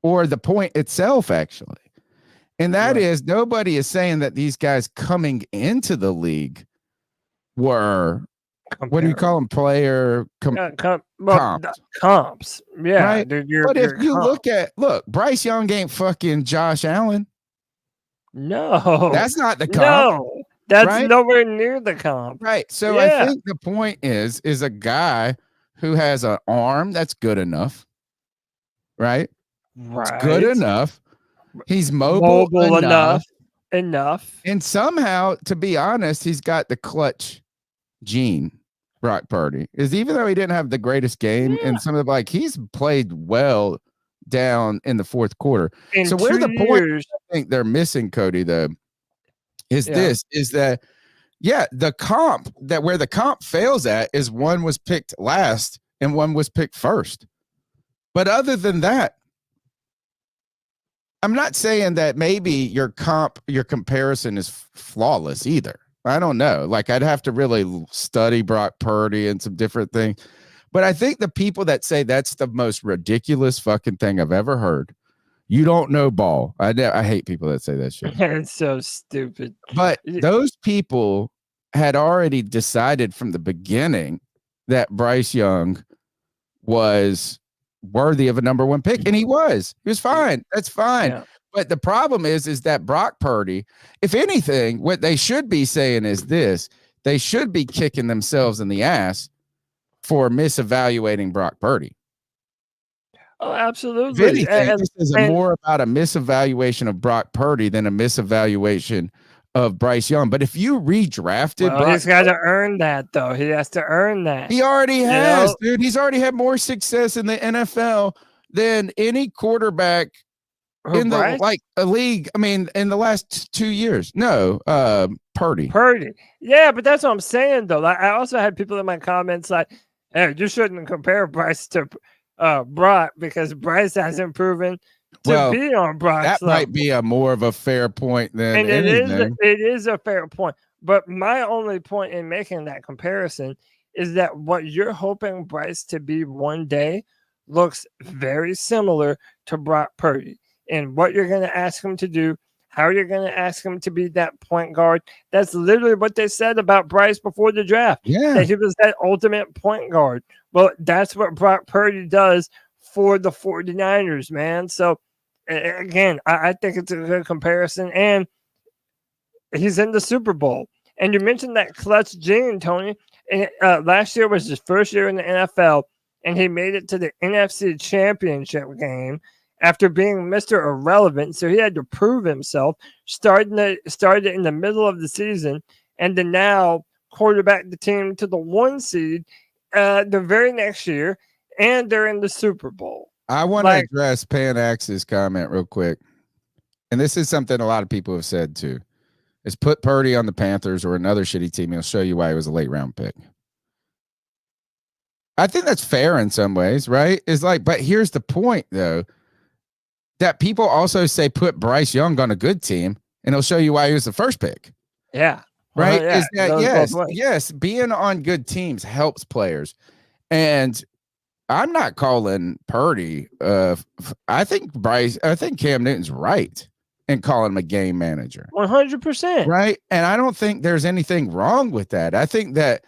or the point itself, actually. And that is nobody is saying that these guys coming into the league were what do you call them? Player comps. Yeah. Right? But if you look, Bryce Young ain't fucking Josh Allen. No. That's not the comp. No. That's nowhere near the comp. Right. So I think the point is a guy who has an arm that's good enough. Right? It's good enough. He's mobile enough. And somehow, to be honest, he's got the clutch gene. Brock Purdy is, even though he didn't have the greatest game and some of he's played well down in the fourth quarter. So where the point I think they're missing, Cody, though, is that the comp where the comp fails at is one was picked last and one was picked first. But other than that, I'm not saying that maybe your comparison is flawless either. I don't know. I'd have to really study Brock Purdy and some different things. But I think the people that say that's the most ridiculous fucking thing I've ever heard. You don't know ball. I hate people that say that shit. It's so stupid. But those people had already decided from the beginning that Bryce Young was worthy of a number one pick. And he was fine. That's fine. Yeah. But the problem is that Brock Purdy, if anything, what they should be saying is this: they should be kicking themselves in the ass for misevaluating Brock Purdy. Oh, absolutely. If anything, this is more about a misevaluation of Brock Purdy than a misevaluation of Bryce Young. But if you redrafted, he's got to earn that, though. He has to earn that. He already has, dude. He's already had more success in the NFL than any quarterback in the a league. I mean, in the last 2 years. No, Purdy. Yeah, but that's what I'm saying though. I also had people in my comments like, "Hey, you shouldn't compare Bryce to Brock because Bryce hasn't proven to be on Brock's level." Might be a more of a fair point than anything. It is a fair point. But my only point in making that comparison is that what you're hoping Bryce to be one day looks very similar to Brock Purdy. And what you're going to ask him to do, how you're going to ask him to be that point guard. That's literally what they said about Bryce before the draft. Yeah. That he was that ultimate point guard. Well, that's what Brock Purdy does for the 49ers, man. So, again, I think it's a good comparison. And he's in the Super Bowl. And you mentioned that clutch gene, Tony. And, last year was his first year in the NFL, and he made it to the NFC Championship game after being Mr. Irrelevant. So he had to prove himself, started in the middle of the season, and then now quarterback the team to the 1 seed the very next year, and they're in the Super Bowl. I want to address Panax's comment real quick. And this is something a lot of people have said too. Is put Purdy on the Panthers or another shitty team. He'll show you why he was a late round pick. I think that's fair in some ways, right? But here's the point though. That people also say put Bryce Young on a good team, and he'll show you why he was the first pick. Yeah. right? Yeah, Is that goes both ways. yes, being on good teams helps players. And I'm not calling Purdy. I think Cam Newton's right in calling him a game manager. 100%. Right. And I don't think there's anything wrong with that. I think that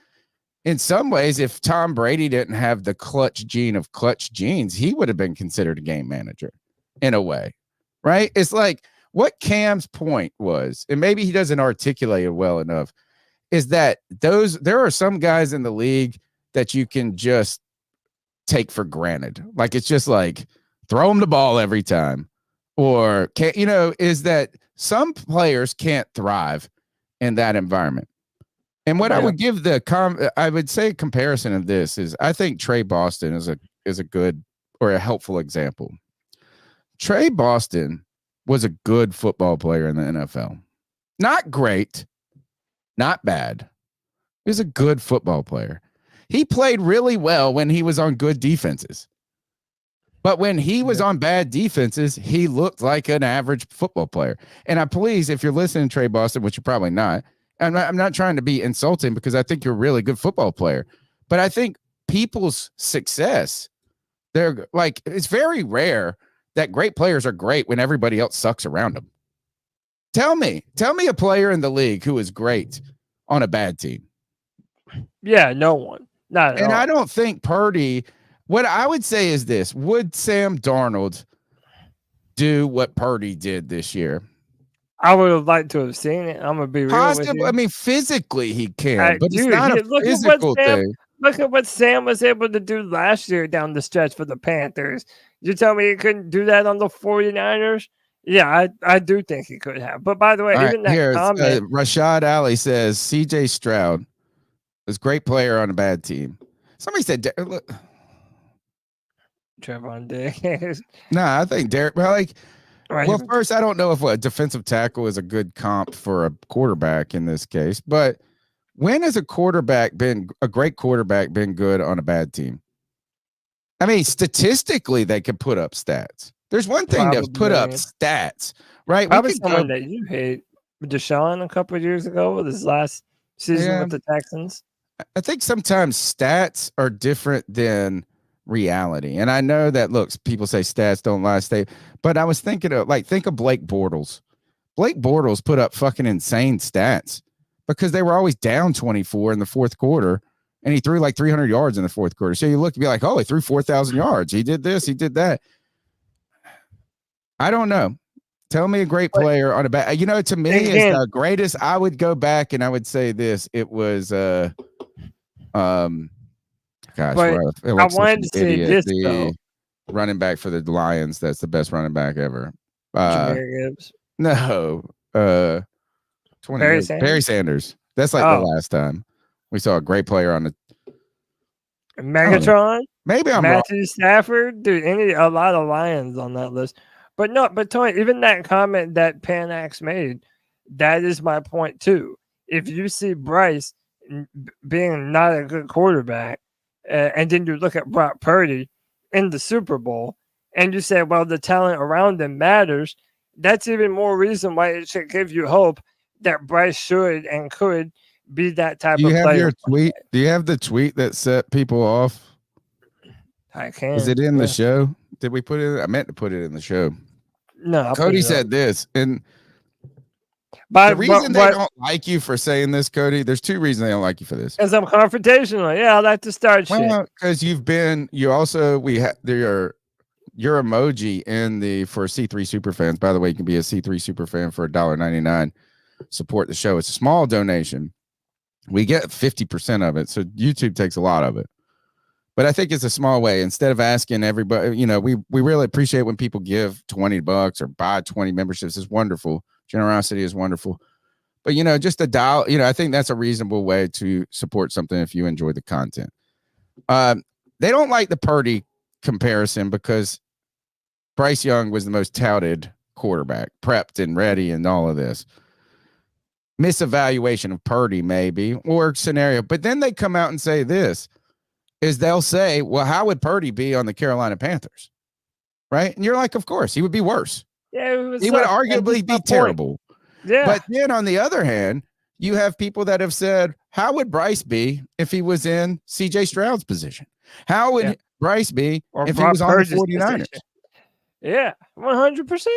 in some ways, if Tom Brady didn't have the clutch gene of clutch genes, he would have been considered a game manager in a way. Right. It's like what Cam's point was, and maybe he doesn't articulate it well enough, is that there are some guys in the league that you can just take for granted. Like it's just like throw them the ball every time. Or is that some players can't thrive in that environment. And what I would give I would say a comparison of this is I think Trey Boston is a good or a helpful example. Trey Boston was a good football player in the NFL. Not great, not bad. He was a good football player. He played really well when he was on good defenses. But when he was on bad defenses, he looked like an average football player. And please, if you're listening to Trey Boston, which you're probably not, I'm not trying to be insulting because I think you're a really good football player. But I think people's success, they're like, it's very rare that great players are great when everybody else sucks around them. Tell me a player in the league who is great on a bad team. Yeah, no one. Not at all. I don't think Purdy. What I would say is this: would Sam Darnold do what Purdy did this year? I would have liked to have seen it. I'm gonna be real with you. I mean, physically he can, but dude, it's not a physical thing. Look at what Sam was able to do last year down the stretch for the Panthers. You tell me he couldn't do that on the 49ers? Yeah, I do think he could have. But by the way, even that comment, Rashad Ali says CJ Stroud was a great player on a bad team. Somebody said, look. Trevon Diggs. Nah, I think Derek. Well, right. First, I don't know if a defensive tackle is a good comp for a quarterback in this case. But when has a great quarterback been good on a bad team? I mean, statistically, they could put up stats. There's one thing to put up stats, right? Probably someone that you hate, Deshaun, a couple of years ago with his last season with the Texans. I think sometimes stats are different than reality. And I know that, look, people say stats don't lie, but I was thinking of think of Blake Bortles. Blake Bortles put up fucking insane stats because they were always down 24 in the fourth quarter, and he threw like 300 yards in the fourth quarter. So you look and be like, oh, he threw 4,000 yards. He did this, he did that. I don't know. Tell me a great player on a bad. To me, is the greatest. I would go back and I would say this. It was gosh, I wanted to say this though. Running back for the Lions. That's the best running back ever. Jahmyr Gibbs. No. Barry Sanders. That's like the last time we saw a great player on the Megatron. Maybe I'm Matthew wrong. Stafford. Dude, a lot of Lions on that list. But Tony, even that comment that Panax made, that is my point too. If you see Bryce being not a good quarterback, and then you look at Brock Purdy in the Super Bowl, and you say, well, the talent around him matters, that's even more reason why it should give you hope that Bryce should and could be that type of player. Do you have your tweet? Do you have the tweet that set people off? I can. Is it in the show? Did we put it? I meant to put it in the show. No, Cody said this, and the reason they don't like you for saying this, Cody, there's two reasons they don't like you for this. Because I'm confrontational. Yeah, I like to start shit. Because your emoji for C3 super fans. By the way, you can be a C3 super fan for $1.99. Support the show. It's a small donation. We get 50% of it, so YouTube takes a lot of it. But I think it's a small way. Instead of asking everybody, we really appreciate when people give $20 or buy 20 memberships. It's wonderful. Generosity is wonderful. But, just a dial, I think that's a reasonable way to support something if you enjoy the content. They don't like the Purdy comparison because Bryce Young was the most touted quarterback, prepped and ready and all of this. Misevaluation of Purdy maybe, or scenario. But then they come out and say this. Is they'll say, well, how would Purdy be on the Carolina Panthers? Right? And you're like, of course, he would be worse. Yeah, he would arguably be terrible. Yeah. But then on the other hand, you have people that have said, how would Bryce be if he was in CJ Stroud's position? How would Bryce be if he was on the 49ers? Yeah, 100%.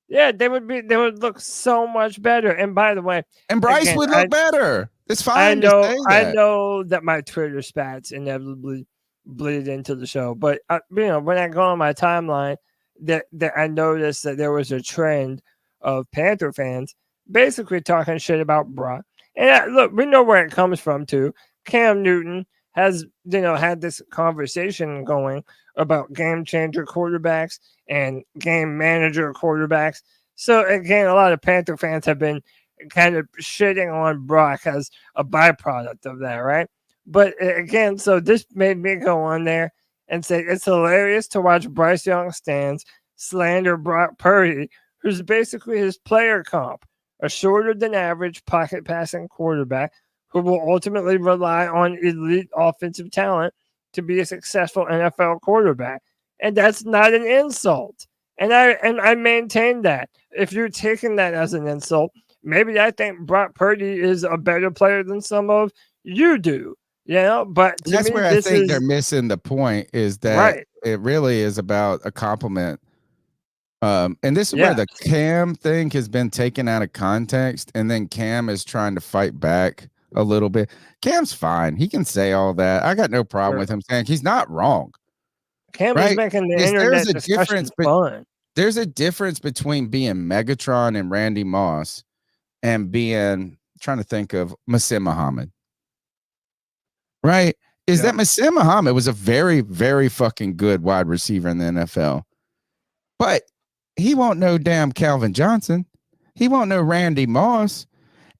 Yeah, they would look so much better. And by the way, and Bryce would look better. It's fine. I know that my Twitter spats inevitably bleed into the show, but when I go on my timeline, that I noticed that there was a trend of Panther fans basically talking shit about Brock. And look, we know where it comes from too. Cam Newton has had this conversation going about game changer quarterbacks and game manager quarterbacks. So again, a lot of Panther fans have been kind of shitting on Brock as a byproduct of that, right? But again, so this made me go on there and say it's hilarious to watch Bryce Young stands slander Brock Purdy, who's basically his player comp, a shorter than average pocket passing quarterback who will ultimately rely on elite offensive talent to be a successful NFL quarterback. And that's not an insult. And I maintain that. If you're taking that as an insult, maybe I think Brock Purdy is a better player than some of you do. But that's where I think they're missing the point, is that it really is about a compliment. And this is where the Cam thing has been taken out of context, and then Cam is trying to fight back a little bit. Cam's fine. He can say all that. I got no problem with him saying he's not wrong. Cam is making the internet discussion fun. There's a difference between being Megatron and Randy Moss and being, trying to think of Masih Muhammad. Right? Is that Masih Muhammad was a very, very fucking good wide receiver in the NFL. But he won't know damn Calvin Johnson. He won't know Randy Moss.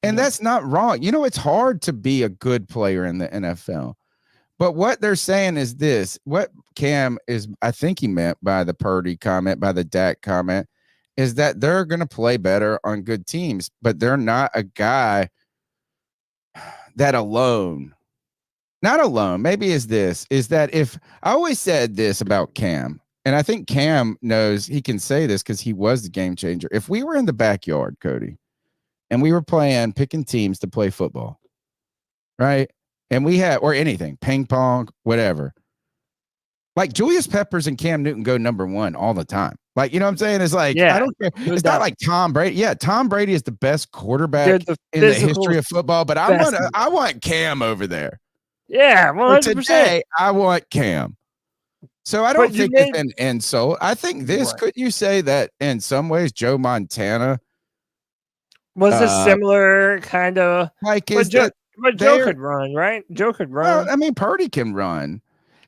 And that's not wrong. It's hard to be a good player in the NFL. But what they're saying is this. What Cam is, I think he meant by the Purdy comment, by the Dak comment, is that they're going to play better on good teams. But they're not a guy that alone. Not alone. Maybe is that if I always said this about Cam, and I think Cam knows he can say this because he was the game changer. If we were in the backyard, Cody, and we were picking teams to play football, right? And we had, or anything, ping pong, whatever. Like Julius Peppers and Cam Newton go number one all the time. Like, you know what I'm saying? It's like, I don't care. It's not like Tom Brady. Yeah, Tom Brady is the best quarterback in the history of football, but I want Cam over there. Yeah, 100%. Today, I want Cam. So I don't think it's an insult. I think this, could you say that in some ways Joe Montana was a similar kind of like Joe could run, right? Joe could run. Well, I mean, Purdy can run.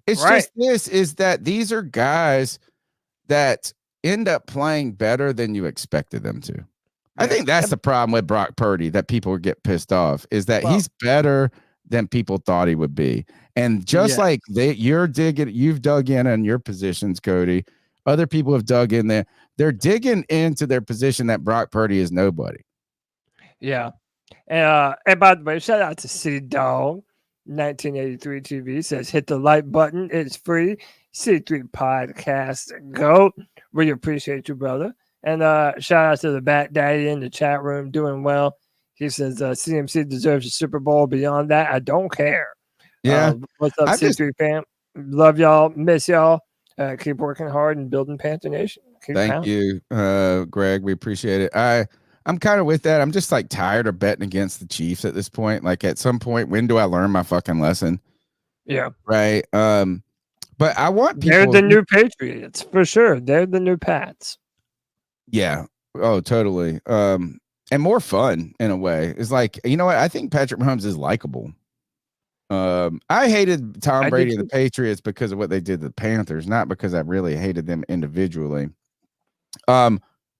It's just this is that these are guys that end up playing better than you expected them to. I think that's the problem with Brock Purdy that people get pissed off, is that he's better than people thought he would be. And just like you've dug in your positions, Cody, other people have dug in there. They're digging into their position that Brock Purdy is nobody. Yeah. And by the way, shout out to City Dog 1983 TV says, hit the like button. It's free. C3 Podcast. Go. We appreciate you, brother. And shout out to the Bat Daddy in the chat room, doing well. He says CMC deserves a Super Bowl. Beyond that, I don't care. Yeah. What's up, C3 fam? Love y'all. Miss y'all. Keep working hard and building Panther Nation. Thank you, Greg. We appreciate it. I'm kind of with that. I'm just like tired of betting against the Chiefs at this point. Like at some point, when do I learn my fucking lesson? Yeah. Right. But I want people. They're the new Patriots for sure. They're the new Pats. Yeah. Oh, totally. And more fun in a way. It's like, you know what? I think Patrick Mahomes is likable. I hated Tom Brady and the Patriots because of what they did to the Panthers, not because I really hated them individually.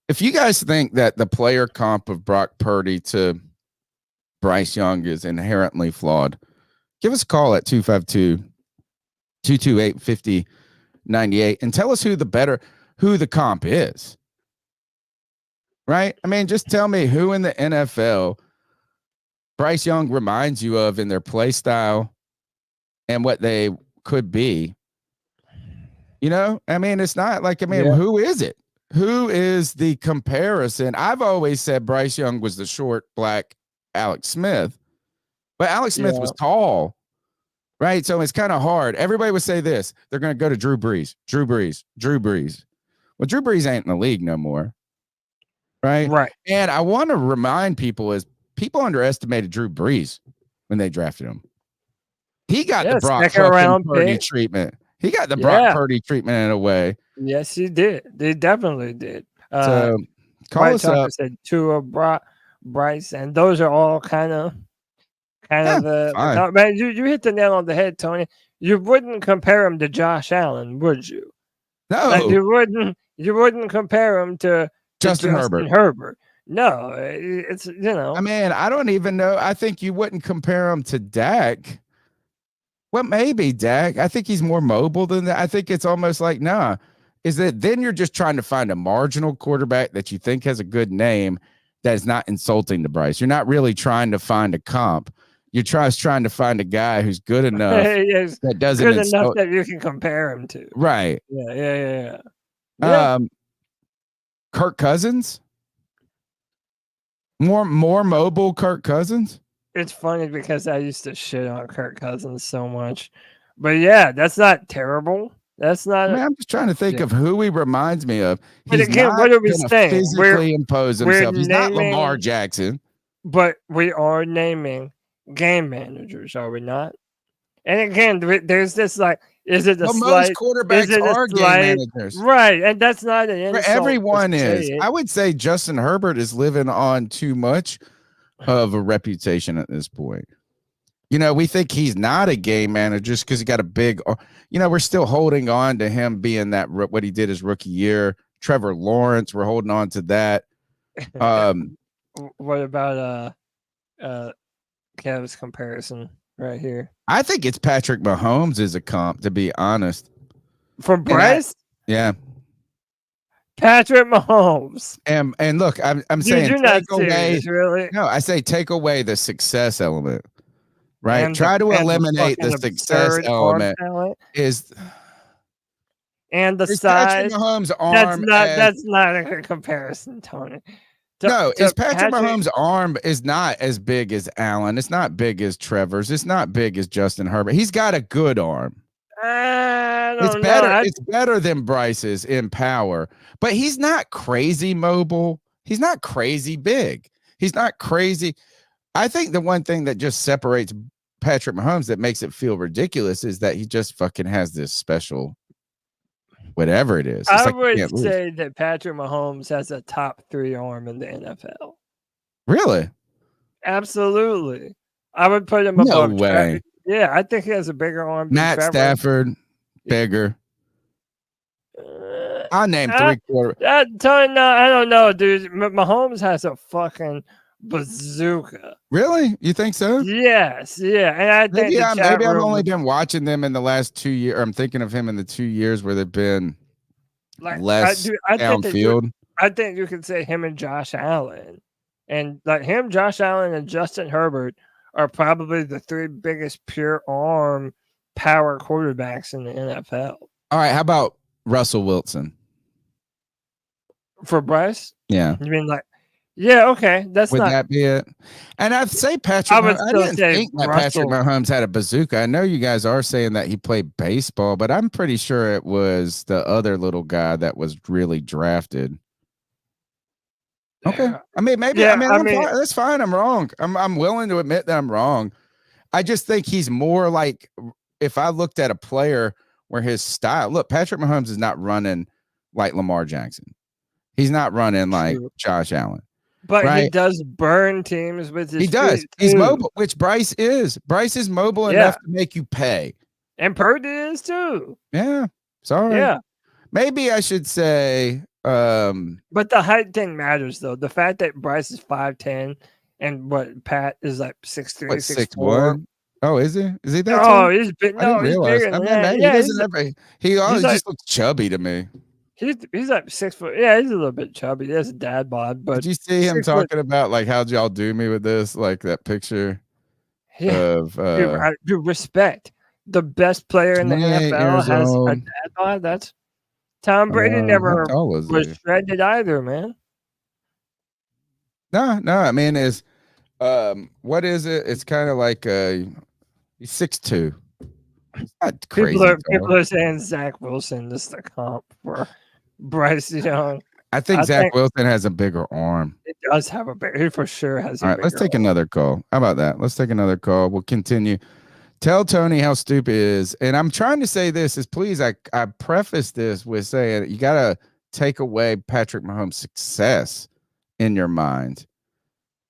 If you guys think that the player comp of Brock Purdy to Bryce Young is inherently flawed, give us a call at 252-228-5098 and tell us who the comp is. Right? I mean, just tell me who in the NFL Bryce Young reminds you of in their play style and what they could be. You know, I mean, it's not like, who is it? Who is the comparison? I've always said Bryce Young was the short, black, Alex Smith, but Alex Smith was tall, right? So it's kind of hard. Everybody would say this. They're going to go to Drew Brees. Well, Drew Brees ain't in the league no more, right? Right. And I want to remind people is people underestimated Drew Brees when they drafted him. He got the Brock Purdy treatment. He got the Brock Purdy treatment in a way. Yes, he did. They definitely did. So call White us up. Said Tua, Bryce, and those are all kind of man. You hit the nail on the head, Tony. You wouldn't compare him to Josh Allen, would you? No, like you wouldn't compare him to Justin Herbert. No, it's I mean, I don't even know. I think you wouldn't compare him to Dak. Well, maybe Dak. I think he's more mobile than that. I think it's almost like, nah, is that then you're just trying to find a marginal quarterback that you think has a good name that is not insulting to Bryce. You're not really trying to find a comp. You're trying to find a guy who's good enough that doesn't good enough that you can compare him to. Right. Yeah. Kirk Cousins? More mobile Kirk Cousins? It's funny because I used to shit on Kirk Cousins so much. But yeah, that's not terrible. That's not. I'm just trying to think of who he reminds me of. But again, what are we saying? Physically impose himself. He's not Lamar Jackson. But we are naming game managers, are we not? And again, there's this like, is it a slight? Most quarterbacks are game managers, right? And that's not an insult. Everyone is. I would say Justin Herbert is living on too much of a reputation at this point. We think he's not a game manager just because he got a big. We're still holding on to him being that what he did his rookie year. Trevor Lawrence, we're holding on to that. What about Kev's comparison right here? I think it's Patrick Mahomes as a comp, to be honest. For Bryce? Yeah. Patrick Mahomes. And look, I'm saying you're not serious, really? No, I say take away the success element. Right? Try to eliminate the success element. And the size. Patrick Mahomes' arm. That's not a good comparison, Tony. Patrick Mahomes' arm is not as big as Allen. It's not big as Trevor's. It's not big as Justin Herbert. He's got a good arm. It's better than Bryce's in power, but he's not crazy mobile. He's not crazy big. He's not crazy. I think the one thing that just separates Patrick Mahomes that makes it feel ridiculous is that he just fucking has this special whatever it is. I would say that Patrick Mahomes has a top 3 arm in the NFL. Really? Absolutely. I would put him above. No way. Yeah, I think he has a bigger arm. Matt Stafford, bigger. I'll name 3 quarterbacks. No, I don't know, dude. Mahomes has a fucking bazooka. Really? You think so? Yes, yeah. And I think maybe I've only been watching them in the last 2 years. I'm thinking of him in the 2 years where they've been less downfield. I think you could say him and Josh Allen. And like him, Josh Allen, and Justin Herbert are probably the 3 biggest pure arm power quarterbacks in the NFL. All right, how about Russell Wilson? For Bryce? Yeah. You mean like, yeah, okay. Would that be it? And I'd say Patrick Mahomes had a bazooka. I know you guys are saying that he played baseball, but I'm pretty sure it was the other little guy that was really drafted. Okay. I mean, maybe. Yeah, that's fine. I'm wrong. I'm willing to admit that I'm wrong. I just think he's more like, if I looked at a player where his style, look, Patrick Mahomes is not running like Lamar Jackson. He's not running like Josh Allen. But he does burn teams with his. He does. He's mobile, which Bryce is. Bryce is mobile enough to make you pay. And Purdy is too. Yeah. Sorry. Yeah. Maybe I should say. But the height thing matters, though. The fact that Bryce is 5'10" and Pat is like 6'3", 6'4". Oh, is he? Is he that? Oh, he's big. No, he's bigger than that. He always just looks chubby to me. He's like 6 foot. Yeah, he's a little bit chubby. He has a dad bod. But did you see him talking about like how'd y'all do me with this? Like that picture of dude, respect. The best player in the NFL has a dad bod. That's Tom Brady never was shredded either, man. No. I mean, What is it? It's kind of like he's 6'2". Not crazy. People are saying Zach Wilson is the comp for Bryce Young. I think Zach Wilson has a bigger arm. It does have a bigger. He for sure has. All right, let's take another call. How about that? Let's take another call. We'll continue. Tell Tony how stupid it is. And I'm trying to say this is please. I preface this with saying you gotta take away Patrick Mahomes' success in your mind.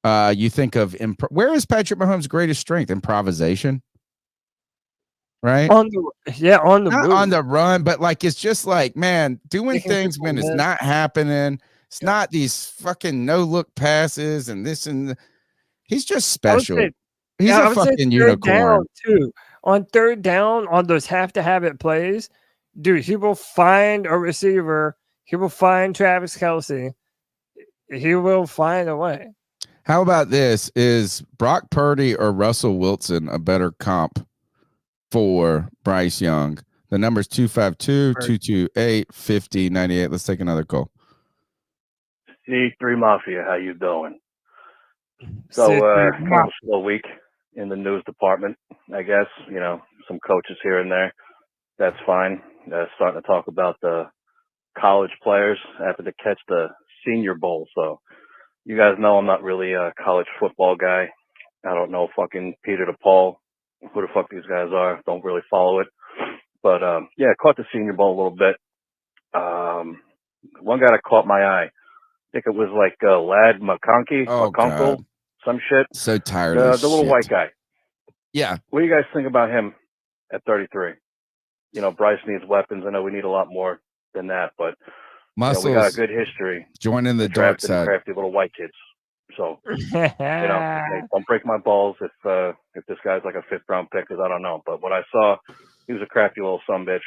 You think of where is Patrick Mahomes' greatest strength? Improvisation. Right on the run, but like it's just like, man, doing things when it's not happening. It's not these fucking no look passes and this and he's just special. He's a fucking unicorn too. On third down, on those have to have it plays, dude, he will find a receiver. He will find Travis Kelce. He will find a way. How about this? Is Brock Purdy or Russell Wilson a better comp for Bryce Young? The number's 252-228-5098. Let's take another call. C3 Mafia, how you doing? So, kind of a slow week in the news department, I guess. You know, some coaches here and there. That's fine. Starting to talk about the college players after to catch the Senior Bowl. So, you guys know I'm not really a college football guy. I don't know fucking Peter to Paul, who the fuck these guys are. Don't really follow it. But, yeah, I caught the Senior Bowl a little bit. One guy that caught my eye, I think it was like Lad McConkey, some shit. So tired of the little shit. white guy. Yeah. What do you guys think about him at 33? You know, Bryce needs weapons. I know we need a lot more than that, but Muscles, we got a good history. Joining the dark side. Crafty little white kids. So, you know, hey, don't break my balls if this guy's like a 5th round pick, because I don't know. But what I saw, he was a crafty little sumbitch.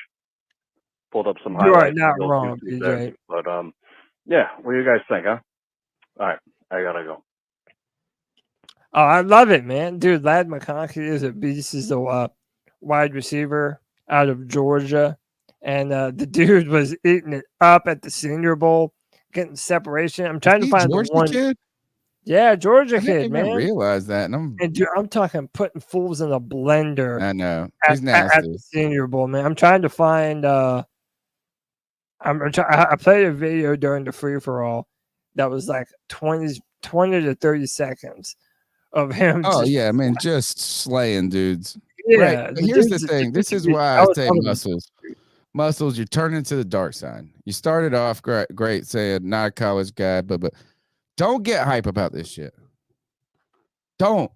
Pulled up some highlights. You are not wrong, DJ. But yeah, what do you guys think, huh? All right, I gotta go. Oh, I love it, man. Dude, Lad McConkey is a beast. He's the wide receiver out of Georgia. And the dude was eating it up at the Senior Bowl, getting separation. I'm trying to find Georgia the one. Kid? Yeah, Georgia I didn't kid, even man. realize that. And dude, I'm talking putting fools in a blender. I know. At He's nasty. the Senior Bowl, man. I'm trying to find. I played a video during the free for all that was like 20 to 30 seconds of him. Oh yeah, I mean, just slaying dudes. Yeah. Right. But here's the thing. This is why I say muscles. You're turning to the dark side. You started off great saying not a college guy, but don't get hype about this shit. Don't.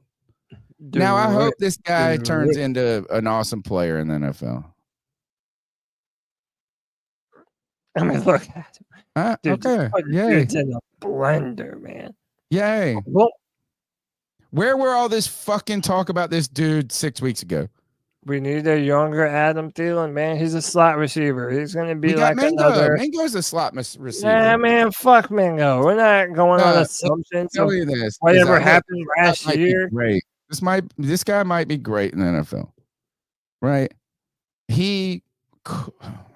Now I hope this guy turns into an awesome player in the NFL. I mean, look at him. Dude, okay. Yay. It's in a blender, man. Yay. Well, where were all this fucking talk about this dude 6 weeks ago? We need a younger Adam Thielen, man. He's a slot receiver. He's going to be like Mingo. another. Mingo's a slot receiver. Yeah, man, fuck Mingo. We're not going on assumptions of whatever happened last year. Great. This guy might be great in the NFL, right?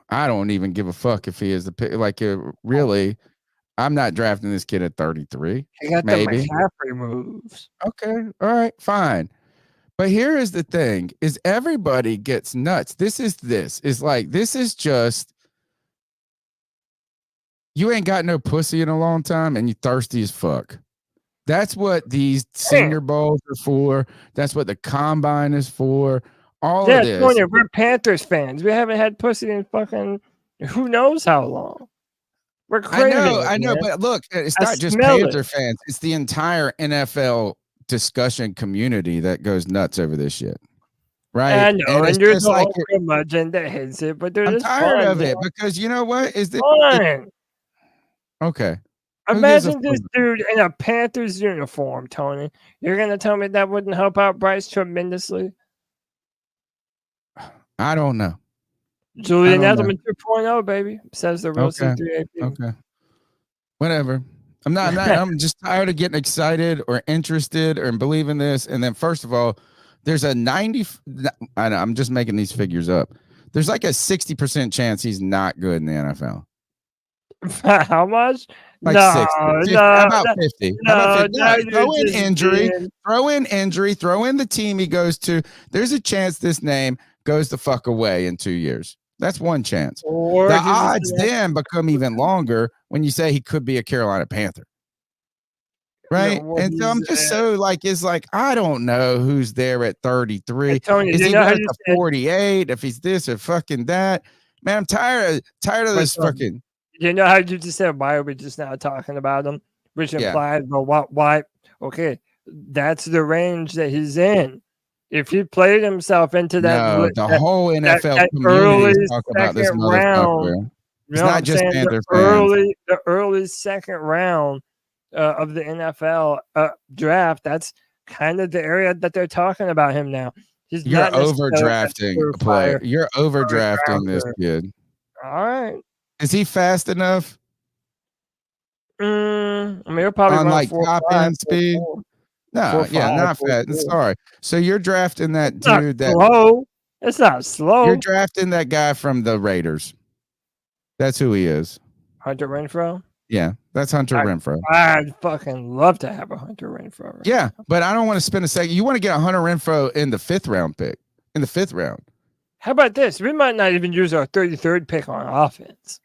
I don't even give a fuck if he is the pick. Like, really, I'm not drafting this kid at 33. He got maybe. the McCaffrey moves. Okay, all right, fine. But here is the thing: is everybody gets nuts. This is just you ain't got no pussy in a long time, and you thirsty as fuck. That's what these Senior Bowls are for. That's what the combine is for. All of this. Tony, we're Panthers fans. We haven't had pussy in fucking who knows how long. We're crazy. I know, but look, it's not just Panther fans. It's the entire NFL discussion community that goes nuts over this shit. Right? I know, and you're the like curmudgeon that hates it, but I'm tired of it because you know what? Okay. Imagine this dude in a Panthers uniform, Tony. You're gonna tell me that wouldn't help out Bryce tremendously? I don't know. Julian Edelman 2.0, baby, says the real C3 AP. Okay. Whatever. I'm not I'm just tired of getting excited or interested or believing this. And then first of all, there's a 90 I know, I'm just making these figures up. There's like a 60% chance he's not good in the NFL. How much? Like No, 60, 50, no, how about no, 50? How about 50? no, Throw you're in just injury, being- throw in the team he goes to. There's a chance this name goes the fuck away in 2 years. That's one chance. Or The he's just odds gonna- then become even longer when you say he could be a Carolina Panther. Right. well, And so I'm he's, just so like, it's like, I don't know who's there at 33. Tony, Is you he know how goes you to said- 48? If he's this or fucking that, man, I'm tired of But, this fucking. You know how you just said why are we just now talking about him, which Yeah. implies, well, why? Okay, that's the range that he's in. If he played himself into that, No, the whole NFL that community early is talking about this second motherfucker. round, It's not I'm just saying Panther the early second round of the NFL draft. That's kind of the area that they're talking about him now. He's You're not necessarily overdrafting a player. You're overdrafting this kid. All right. Is he fast enough I mean, he'll probably on run like 4.5, top end speed? 4.4. No, yeah, 4.5, not fast. 4.4. Sorry. So you're drafting that It's not dude that slow. It's not slow. you're drafting that guy from the Raiders. That's who he is. Hunter Renfrow. Yeah, that's Hunter Renfrow. I'd fucking love to have a Hunter Renfrow. Right Yeah, but I don't want to spend a second. You want to get a Hunter Renfrow in the 5th round pick. In the 5th round. How about this? We might not even use our 33rd pick on offense.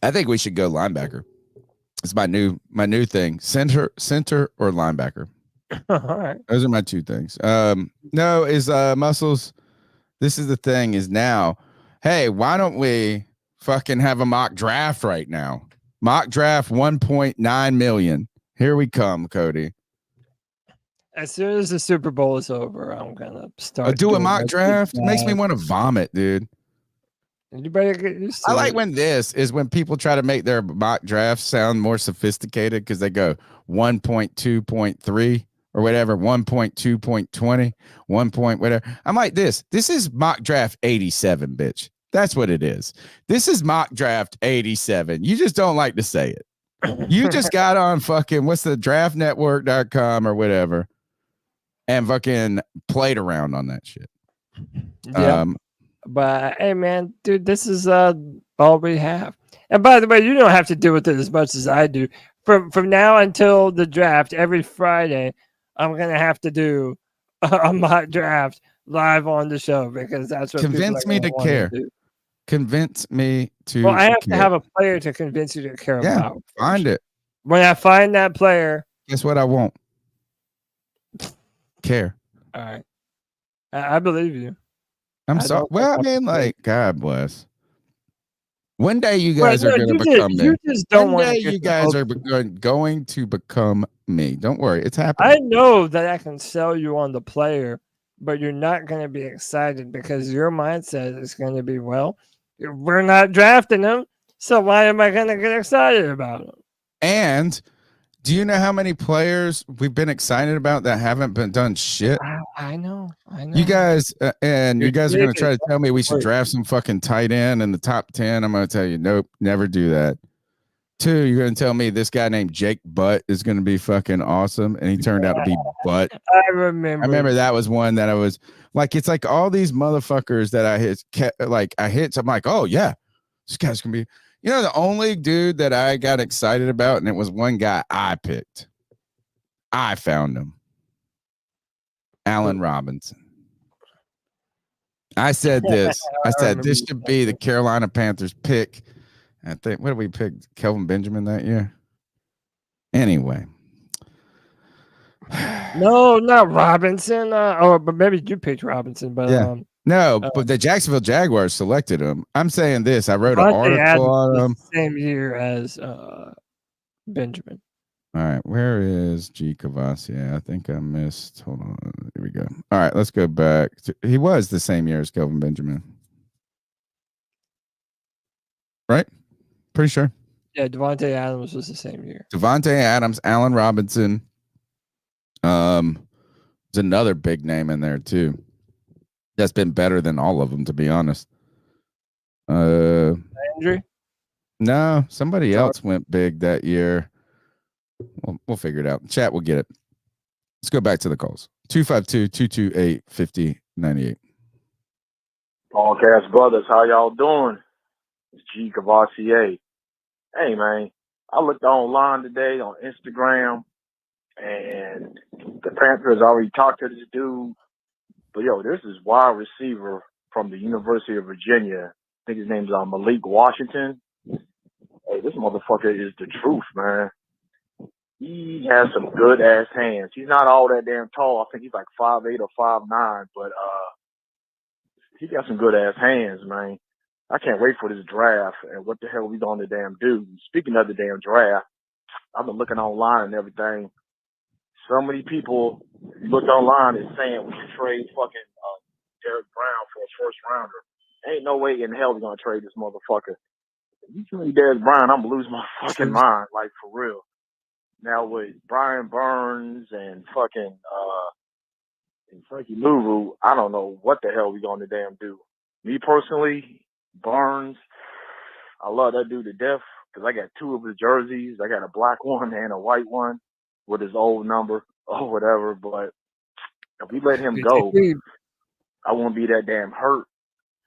I think we should go linebacker. It's my new thing. Center or linebacker. All right. Those are my two things. No, is Muscles. This is the thing is now, hey, why don't we fucking have a mock draft right now? Mock draft 1.9 million. Here we come, Cody. As soon as the Super Bowl is over, I'm gonna start Do a doing mock my draft. deep It makes me dive. want to vomit, dude. You better get used to I like it. when this is when people try to make their mock drafts sound more sophisticated because they go 1.2.3 or whatever, 1.2.20, 1 point whatever. I'm like this. This is mock draft 87, bitch. That's what it is. This is mock draft 87. You just don't like to say it. You just got on fucking what's the draftnetwork.com or whatever and fucking played around on that shit. Yeah. But hey, man, dude, this is all we have. And by the way, you don't have to deal with it as much as I do. From now until the draft, every Friday, I'm gonna have to do a mock draft live on the show because that's what Convince me to care. Convince me to. Well, I have to care. have a player to convince you to care Yeah, about. find it. When I find that player, Guess what I want? Care. all right, I believe you. I'm I sorry. don't Well, I think mean, I'll like, God bless. One day you guys Well, are no, going to you become just- me. you just don't One wanna day get you the guys hopes are going to become me. Don't worry. It's happening. I know that I can sell you on the player, but you're not going to be excited because your mindset is going to be, well, we're not drafting him, so why am I going to get excited about him? And do you know how many players we've been excited about that haven't been done shit? I know. You guys, and you Your guys are going to take try is to tell me we should great. draft some fucking tight end in the top 10. I'm going to tell you, nope, never do that. 2, you're going to tell me this guy named Jake Butt is going to be fucking awesome. And he turned out to be Butt. I remember that was one that I was like, it's like all these motherfuckers that I hit, so I'm like, oh yeah, this guy's going to be, you know, the only dude that I got excited about, and it was one guy I picked. I found him. Allen Robinson. I said this. I said this should be the Carolina Panthers pick. I think, what did we pick? Kelvin Benjamin that year? Anyway. No, not Robinson. But maybe you picked Robinson. But Yeah. No, but the Jacksonville Jaguars selected him. I'm saying this. I wrote an Devontae Adams article on was him. the same year as Benjamin. All right, where is G. Cavassier? I think I missed. Hold on. Here we go. All right, let's go back. He was the same year as Kelvin Benjamin. Right? Pretty sure. Yeah, Devontae Adams was the same year. Devontae Adams, Allen Robinson. There's another big name in there too. That's been better than all of them, to be honest. Andrew? No, somebody else went big that year. We'll figure it out. Chat will get it. Let's go back to the calls. 252-228-5098. Podcast brothers, how y'all doing? It's G. Cavassier. Hey, man, I looked online today on Instagram, and the Panthers already talked to this dude. But, yo, this is wide receiver from the University of Virginia. I think his name's Malik Washington. Hey, this motherfucker is the truth, man. He has some good-ass hands. He's not all that damn tall. I think he's like 5'8" or 5'9", but he got some good-ass hands, man. I can't wait for this draft and what the hell we going to damn do. Speaking of the damn draft, I've been looking online and everything. So many people look online and saying we should trade fucking Derek Brown for a first rounder. Ain't no way in hell we're going to trade this motherfucker. If you trade Derek Brown, I'm going to lose my fucking mind, like for real. Now with Brian Burns and fucking and Frankie Luvu, I don't know what the hell we going to damn do. Me personally, Burns, I love that dude to death because I got two of his jerseys. I got a black one and a white one with his old number or whatever. But if we let him go, I won't be that damn hurt.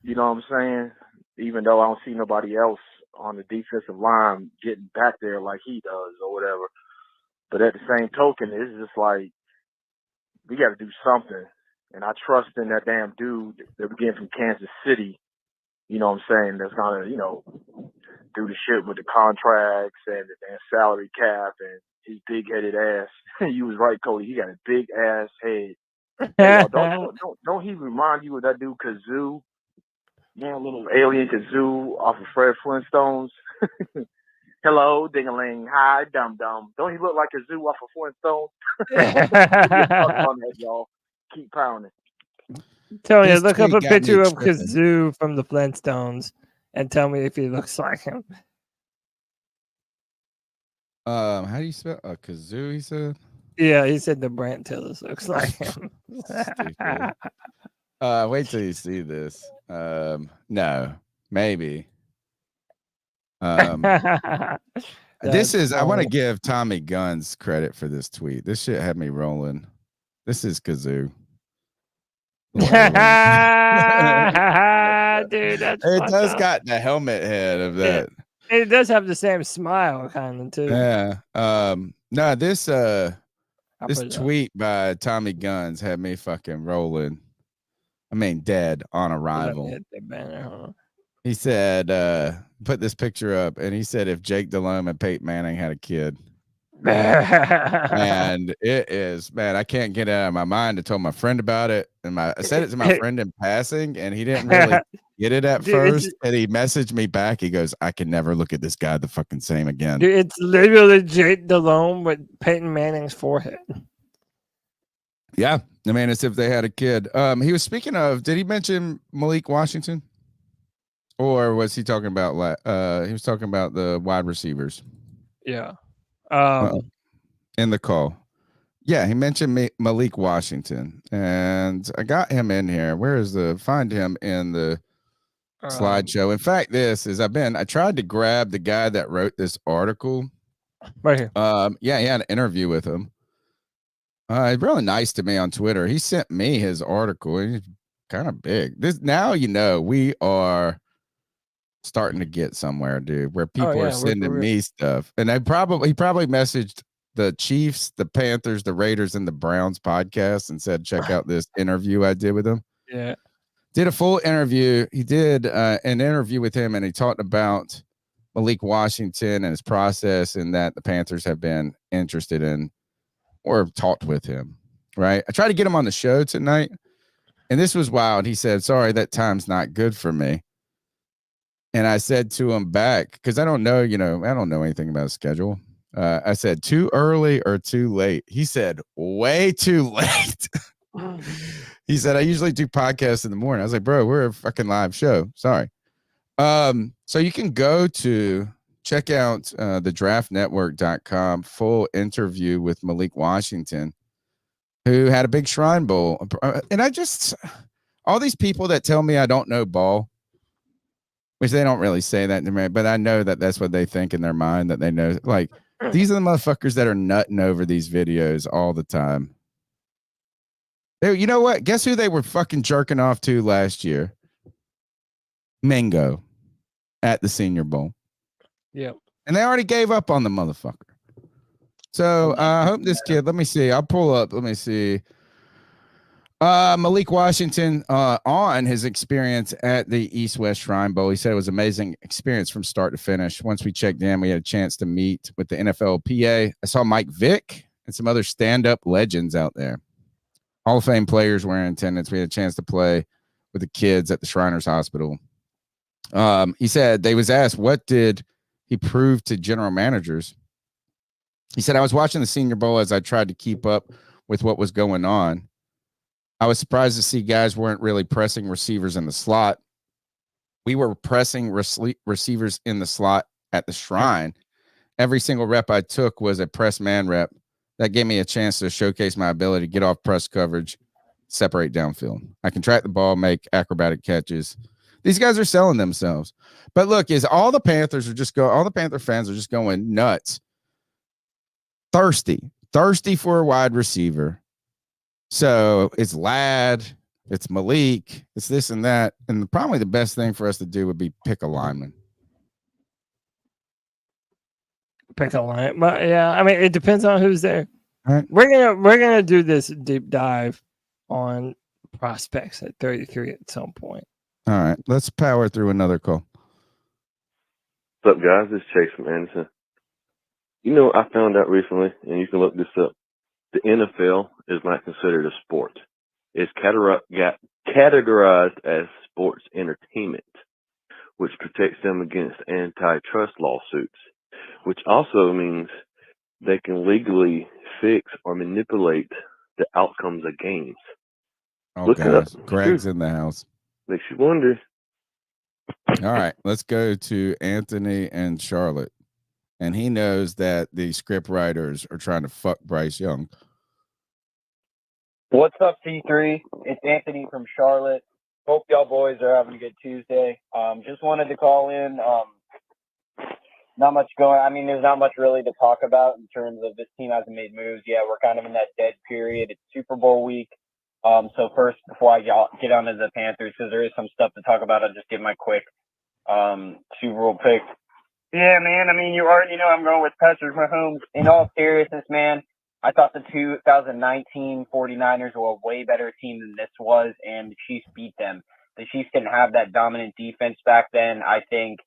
You know what I'm saying? Even though I don't see nobody else on the defensive line getting back there like he does or whatever. But at the same token, it's just like we got to do something. And I trust in that damn dude that we get from Kansas City. You know what I'm saying? That's going to, do the shit with the contracts and the damn salary cap and his big-headed ass. You was right, Cody. He got a big-ass head. Hey, don't he remind you of that dude Kazoo? Yeah, little alien Kazoo off of Fred Flintstones. Hello, ding-a-ling. Hi, dum-dum. Don't he look like Kazoo off of Flintstones? On that, y'all. Keep pounding. Tell you, look up a picture of Kazoo from the Flintstones and tell me if he looks like him. How do you spell Kazoo? He said. Yeah, he said the Brant Tillis looks like him. Wait till you see this. No, maybe. This is. I want to give Tommy Guns credit for this tweet. This shit had me rolling. This is Kazoo. Dude, that's it does up. Got the helmet head of that. It does have the same smile kind of too. Yeah. No, this tweet by Tommy Guns had me fucking rolling. I mean, dead on arrival. He said, put this picture up, and he said if Jake Delhomme and Peyton Manning had a kid. And it is, man, I can't get it out of my mind. I told my friend about it, and I said it to my friend in passing, and he didn't really get it at first. And he messaged me back. He goes, I can never look at this guy the fucking same again. Dude, it's literally Jake Delhomme with Peyton Manning's forehead. Yeah, I mean, it's if they had a kid. He was speaking of. Did he mention Malik Washington, or was he talking about? He was talking about the wide receivers. Yeah. In the call. Yeah, he mentioned Malik Washington, and I got him in here. Where is find him in the slideshow? In fact, I tried to grab the guy that wrote this article right here. Yeah, he had an interview with him. He's really nice to me on Twitter. He sent me his article. He's kind of big. Now we are starting to get somewhere, dude, where people are sending me stuff. And he probably messaged the Chiefs, the Panthers, the Raiders, and the Browns podcast and said, check out this interview I did with him. Yeah. Did a full interview. He did an interview with him, and he talked about Malik Washington and his process, and that the Panthers have been interested in or talked with him, right? I tried to get him on the show tonight, and this was wild. He said, sorry, that time's not good for me. And I said to him back, because I don't know anything about his schedule. I said, too early or too late? He said, way too late. He said, I usually do podcasts in the morning. I was like, bro, we're a fucking live show. Sorry. So you can go to check out the draftnetwork.com full interview with Malik Washington, who had a big Shrine Bowl. And all these people that tell me I don't know ball, which they don't really say that to me, but I know that that's what they think in their mind, that they know. Like, these are the motherfuckers that are nutting over these videos all the time. You know what? Guess who they were fucking jerking off to last year? Mingo at the Senior Bowl. Yep. And they already gave up on the motherfucker. So I hope this kid, let me see. I'll pull up. Let me see. Malik Washington on his experience at the East West Shrine Bowl. He said it was an amazing experience from start to finish. Once we checked in, we had a chance to meet with the NFLPA. I saw Mike Vick and some other stand-up legends out there. Hall of Fame players were in attendance. We had a chance to play with the kids at the Shriners Hospital. He said they was asked, what did he prove to general managers? He said, I was watching the Senior Bowl as I tried to keep up with what was going on. I was surprised to see guys weren't really pressing receivers in the slot. We were pressing receivers in the slot at the Shrine. Every single rep I took was a press man rep. That gave me a chance to showcase my ability to get off press coverage, separate downfield. I can track the ball, make acrobatic catches. These guys are selling themselves. But look, all the Panther fans are just going nuts. Thirsty for a wide receiver. So it's Ladd, it's Malik, it's this and that. And probably the best thing for us to do would be pick a lineman. Pick a line. But yeah, I mean, it depends on who's there. All right. We're gonna do this deep dive on prospects at 33 at some point. All right, let's power through another call. What's up, guys? This is Chase from Anderson. You know, I found out recently, and you can look this up, the NFL is not considered a sport. It's categorized as sports entertainment, which protects them against antitrust lawsuits, which also means they can legally fix or manipulate the outcomes of games. Oh, guys, Greg's in the house. Makes you wonder. All right, let's go to Anthony and Charlotte. And he knows that the script writers are trying to fuck Bryce Young. What's up, C3? It's Anthony from Charlotte. Hope y'all boys are having a good Tuesday. Just wanted to call in. Not much going. I mean, there's not much really to talk about in terms of this team hasn't made moves. Yeah, we're kind of in that dead period. It's Super Bowl week. So first, before I get on to the Panthers, because there is some stuff to talk about, I'll just give my quick Super Bowl pick. Yeah, man. I mean, you already know I'm going with Patrick Mahomes. In all seriousness, man, I thought the 2019 49ers were a way better team than this was, and the Chiefs beat them. The Chiefs didn't have that dominant defense back then. I think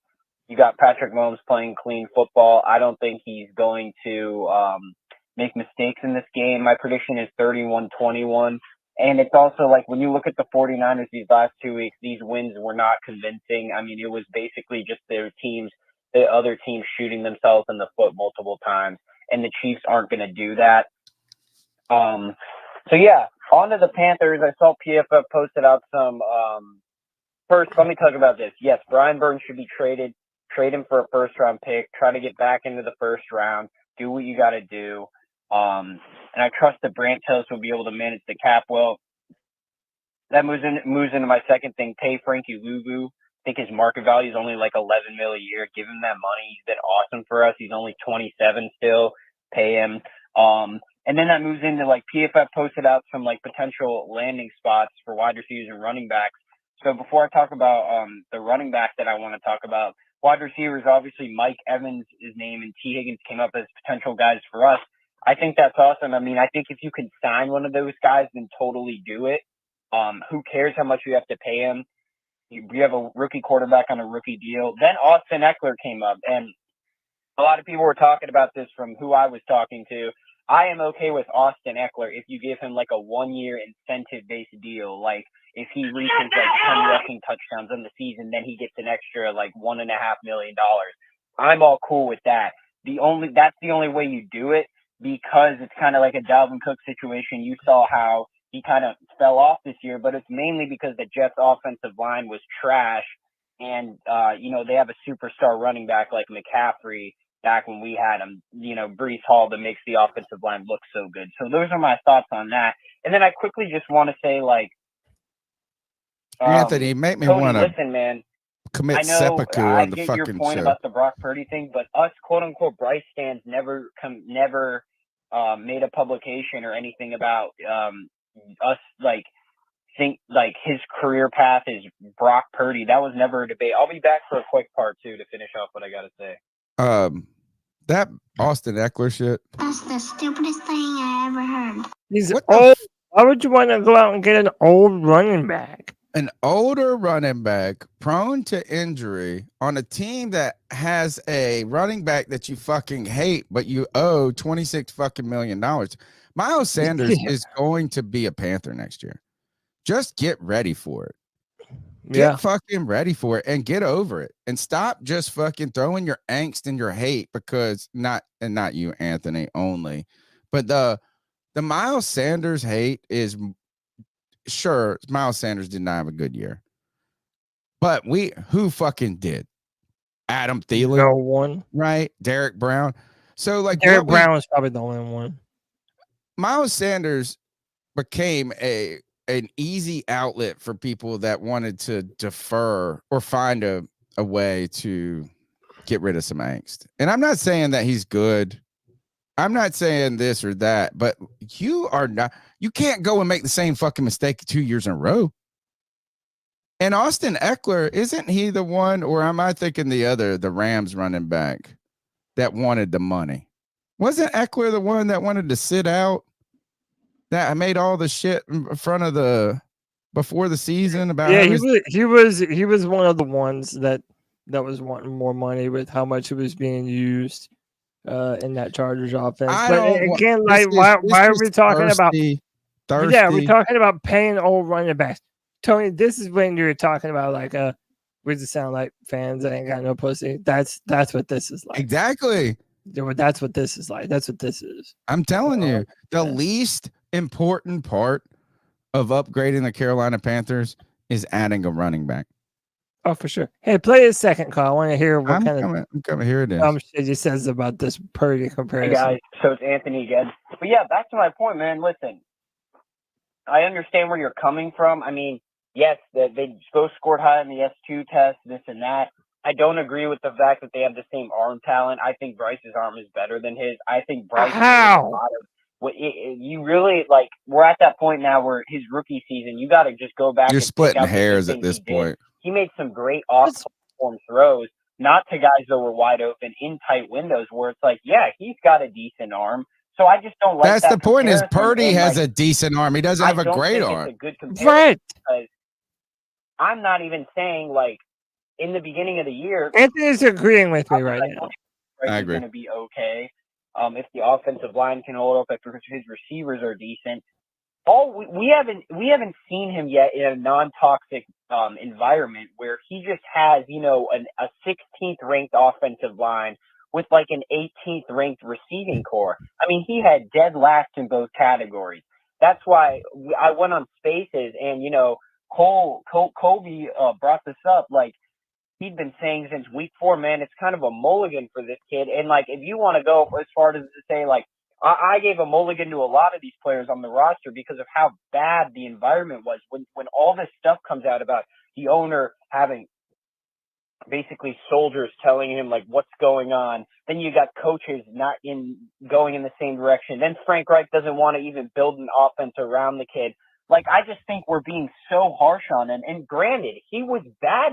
you got Patrick Mahomes playing clean football. I don't think he's going to make mistakes in this game. My prediction is 31-21. And it's also like when you look at the 49ers these last 2 weeks, these wins were not convincing. I mean, it was basically just the other teams shooting themselves in the foot multiple times. And the Chiefs aren't going to do that. So, yeah, on to the Panthers. I saw PFF posted out some first, let me talk about this. Yes, Brian Burns should be traded. Trade him for a first-round pick. Try to get back into the first round. Do what you got to do. And I trust that Brandt Hills will be able to manage the cap well. That moves into my second thing. Pay Frankie Luvu. I think his market value is only like $11 million a year. Give him that money. He's been awesome for us. He's only 27 still. Pay him. And then that moves into like PFF posted out some like potential landing spots for wide receivers and running backs. So before I talk about the running back that I want to talk about, wide receivers, obviously Mike Evans' name and T. Higgins came up as potential guys for us. I think that's awesome. I mean, I think if you can sign one of those guys, then totally do it. Who cares how much you have to pay him? We have a rookie quarterback on a rookie deal. Then Austin Eckler came up, and a lot of people were talking about this from who I was talking to. I am okay with Austin Eckler if you give him like a 1-year incentive-based deal. Like if he reaches like 10 rushing touchdowns in the season, then he gets an extra like $1.5 million. I'm all cool with that. That's the only way you do it. Because it's kind of like a Dalvin Cook situation. You saw how he kind of fell off this year, but it's mainly because the Jets' offensive line was trash. And, they have a superstar running back like McCaffrey back when we had him, Breece Hall that makes the offensive line look so good. So those are my thoughts on that. And then I quickly just want to say, like, Anthony, make me Cody, want to listen, man. commit seppuku on the fucking show. I get your point about the Brock Purdy thing, but us quote-unquote Bryce fans never made a publication or anything about us think like his career path is Brock Purdy. That was never a debate. I'll be back for a quick part 2 to finish off what I got to say. That Austin Eckler shit. That's the stupidest thing I ever heard. He's old. Why would you want to go out and get an old running back? An older running back prone to injury on a team that has a running back that you fucking hate, but you owe $26 fucking million. Miles Sanders is going to be a Panther next year. Just get ready for it. Get fucking ready for it and get over it and stop just fucking throwing your angst and your hate because not you, Anthony, only, but the Miles Sanders hate is sure. Miles Sanders did not have a good year, but who fucking did? Adam Thielen, no one, right? Derek Brown. So like Derek Brown was probably the only one. Miles Sanders became an easy outlet for people that wanted to defer or find a way to get rid of some angst. And I'm not saying that he's good. I'm not saying this or that, but you can't go and make the same fucking mistake 2 years in a row. And Austin Eckler, isn't he the one, or am I thinking the Rams running back that wanted the money? Wasn't Eckler the one that wanted to sit out? That I made all the shit in front of before the season about he was one of the ones that was wanting more money with how much it was being used in that Chargers offense. But again, why are we talking about? Thirsty. Yeah, we're talking about paying old running backs. Tony, this is when you're talking about like we just sound like fans that ain't got no pussy. That's what this is like. Exactly. That's what this is like. That's what this is. I'm telling you, the least important part of upgrading the Carolina Panthers is adding a running back. Oh, for sure. Hey, play his second call. I want to hear what I'm coming. Here it is. Shit he says about this Purdy comparison. Hey guys, so it's Anthony again. But yeah, back to my point, man. Listen, I understand where you're coming from. I mean, yes, they both scored high in the S2 test, this and that. I don't agree with the fact that they have the same arm talent. I think Bryce's arm is better than his. I think Bryce. How? You really like. We're at that point now where his rookie season, you got to just go back. You're splitting hairs at this point. He made some great off-platform throws, not to guys that were wide open in tight windows, where it's like, yeah, he's got a decent arm. So I just don't like. That's that the point. Is comparison. Purdy And, has like, a decent arm? He doesn't have a great arm. It's a good comparison, Right. because I'm not even saying like in the beginning of the year. Anthony's agreeing with me right now. I agree. Going to be okay. If the offensive line can hold up, if his receivers are decent. We haven't seen him yet in a non-toxic environment where he just has, a 16th ranked offensive line with like an 18th ranked receiving core. I mean, he had dead last in both categories. That's why I went on Spaces and, Colby brought this up. Like, he'd been saying since week 4, man, it's kind of a mulligan for this kid. And like, if you want to go as far as to say, like, I gave a mulligan to a lot of these players on the roster because of how bad the environment was. When all this stuff comes out about the owner having basically soldiers telling him like what's going on, then you got coaches not going in the same direction. Then Frank Reich doesn't want to even build an offense around the kid. Like, I just think we're being so harsh on him. And granted, he was bad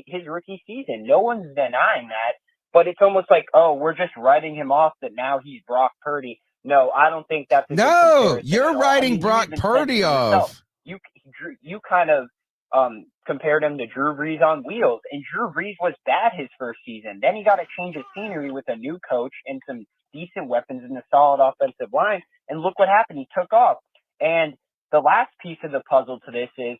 his rookie season. No one's denying that. But it's almost like, oh, we're just writing him off that now he's Brock Purdy. No, I don't think that's a good comparison you're at all. writing Brock Purdy off. You kind of compared him to Drew Brees on wheels. And Drew Brees was bad his first season. Then he got a change of scenery with a new coach and some decent weapons and a solid offensive line. And look what happened. He took off. And the last piece of the puzzle to this is,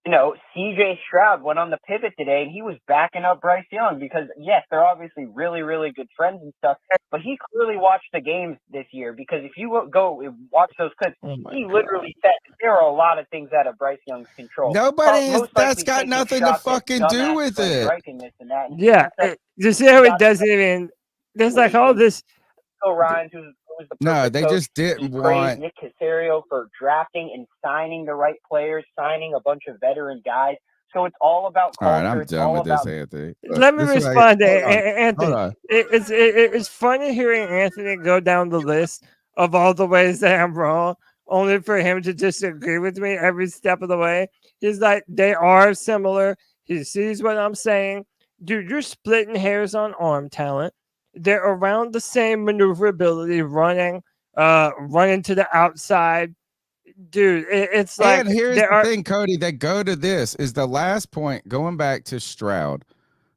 CJ Stroud went on the pivot today and he was backing up Bryce Young because, yes, they're obviously really, really good friends and stuff, but he clearly watched the games this year because if you go and watch those clips, he literally said there are a lot of things out of Bryce Young's control. That's got nothing to fucking do with it. Yeah. You see how it doesn't even, there's like all this. Ryan, who was the no, they coach. just didn't He want praised Nick Caserio for drafting and signing the right players, signing a bunch of veteran guys. So it's all about culture. All right, I'm done with this, Anthony. Let me respond to Anthony. It's funny hearing Anthony go down the list of all the ways that I'm wrong, only for him to disagree with me every step of the way. He's like, they are similar. He sees what I'm saying. dude, you're splitting hairs on arm talent. They're around the same maneuverability, running to the outside. Dude, it's like And here's there the are thing, Cody, that go to this is the last point going back to Stroud,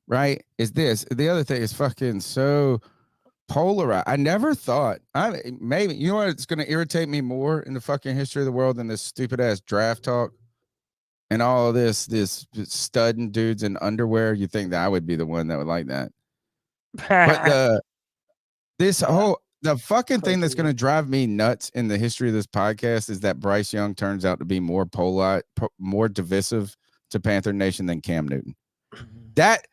right? Is this the other thing is fucking so polarized. I never thought maybe you know what it's gonna irritate me more in the fucking history of the world than this stupid ass draft talk and all of this studding dudes in underwear. You think that I would be the one that would like that. But the fucking thing that's going to drive me nuts in the history of this podcast is that Bryce Young turns out to be more more divisive to Panther Nation than Cam Newton. That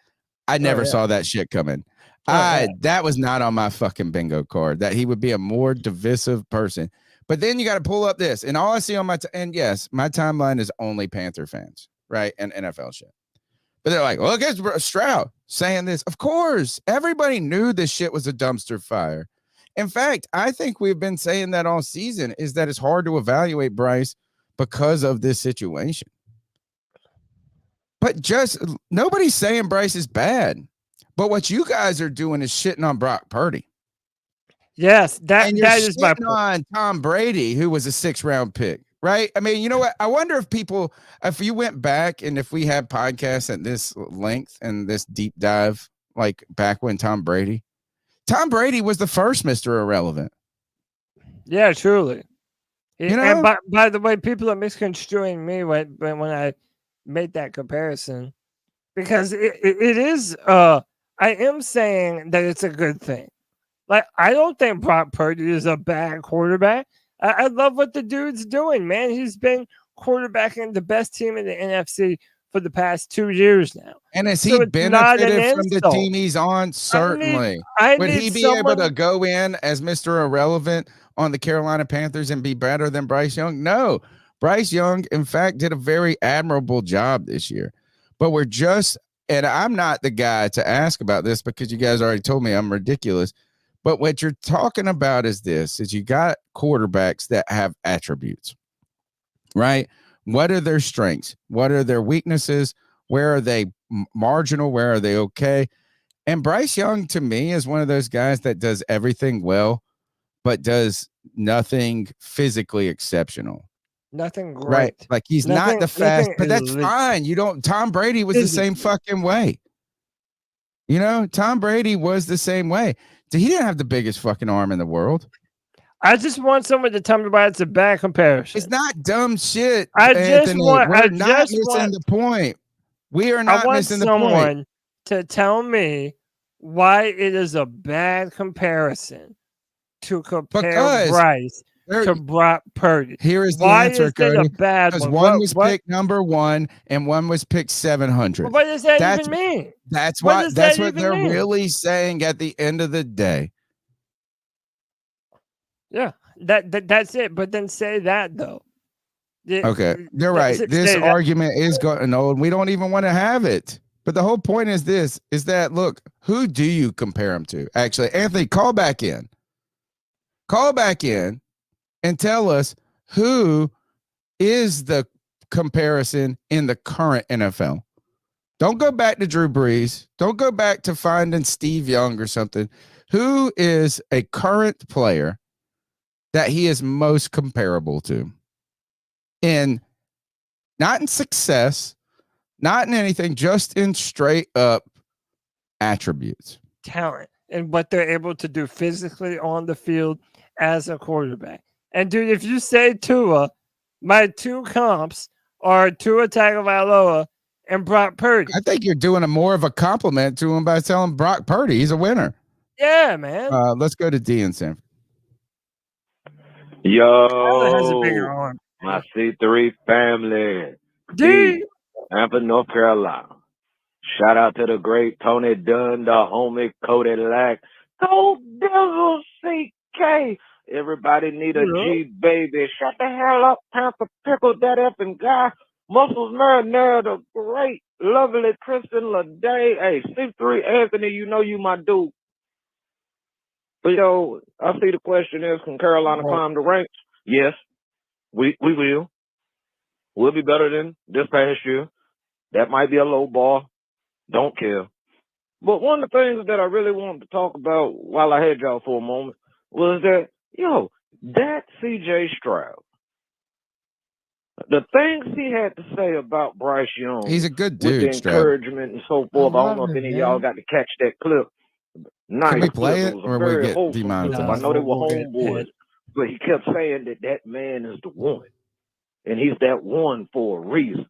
I never saw that shit coming. That was not on my fucking bingo card that he would be a more divisive person. But then you got to pull up this, and all I see on and yes, my timeline is only Panther fans, right, and NFL shit. But they're like, well, guess Stroud saying this. Of course, everybody knew this shit was a dumpster fire. In fact, I think we've been saying that all season is that it's hard to evaluate Bryce because of this situation. But just nobody's saying Bryce is bad. But what you guys are doing is shitting on Brock Purdy. Yes, that and you're is my shitting on Tom Brady, who was a 6th-round pick, right? I mean, you know what? I wonder if you went back and if we had podcasts at this length and this deep dive, like back when Tom Brady was the first Mr. Irrelevant. Yeah, truly. You know? And by the way, people are misconstruing me when I made that comparison because it is. I am saying that it's a good thing. Like, I don't think Brock Purdy is a bad quarterback. I love what the dude's doing, man. He's been quarterbacking the best team in the NFC for the past 2 years now. And has he benefited from the team he's on? Certainly. Would he be able to go in as Mr. Irrelevant on the Carolina Panthers and be better than Bryce Young? No. Bryce Young, in fact, did a very admirable job this year. But and I'm not the guy to ask about this because you guys already told me I'm ridiculous. But what you're talking about is you got quarterbacks that have attributes, right? What are their strengths? What are their weaknesses? Where are they marginal? Where are they okay? And Bryce Young, to me, is one of those guys that does everything well, but does nothing physically exceptional. Nothing great. Right? Like he's not the fast, but that's fine. Tom Brady was the same fucking way. You know, Tom Brady was the same way. He didn't have the biggest fucking arm in the world. I just want someone to tell me why it's a bad comparison. It's not dumb shit. We're not missing the point. We are not missing the point. I want someone to tell me why it is a bad comparison to compare Bryce to Brock Purdy. Here is the answer, Cody. Because one was picked number 1 and one was picked 700. What does that even mean? That's what they're really saying at the end of the day. Yeah, that's it. But then say that though. Okay, you're right. This argument is going old. We don't even want to have it. But the whole point is this: is that look, who do you compare him to? Actually, Anthony, call back in. Call back in. And tell us who is the comparison in the current NFL. Don't go back to Drew Brees. Don't go back to finding Steve Young or something. Who is a current player that he is most comparable to? Not in success, not in anything, just in straight up attributes. Talent and what they're able to do physically on the field as a quarterback. And dude, if you say Tua, my 2 comps are Tua Tagovailoa and Brock Purdy. I think you're doing more of a compliment to him by telling Brock Purdy he's a winner. Yeah, man. Let's go to D in San Francisco. Yo, my C3 family. D. I'm from North Carolina. Shout out to the great Tony Dunn, the homie Cody Lack. Go Devils CK. Everybody need a G, baby. Shut the hell up, Panther Pickle, that effing guy. Muscles Marinara, the great, lovely Kristen Lede. Hey, C3 Anthony, you know you my dude. But, yo, I see the question is, can Carolina climb the ranks? Yes, we will. We'll be better than this past year. That might be a low bar. Don't care. But one of the things that I really wanted to talk about while I had y'all for a moment was that, that CJ Stroud, the things he had to say about Bryce Young, he's a good with dude, the Stroud. encouragement and so forth. I don't know if any of y'all got to catch that clip. Nice Can we play clip. it, Was a or we very get wholesome clip. demonetized? I know they were We'll get homeboys, but he kept saying that man is the one, and he's that one for a reason.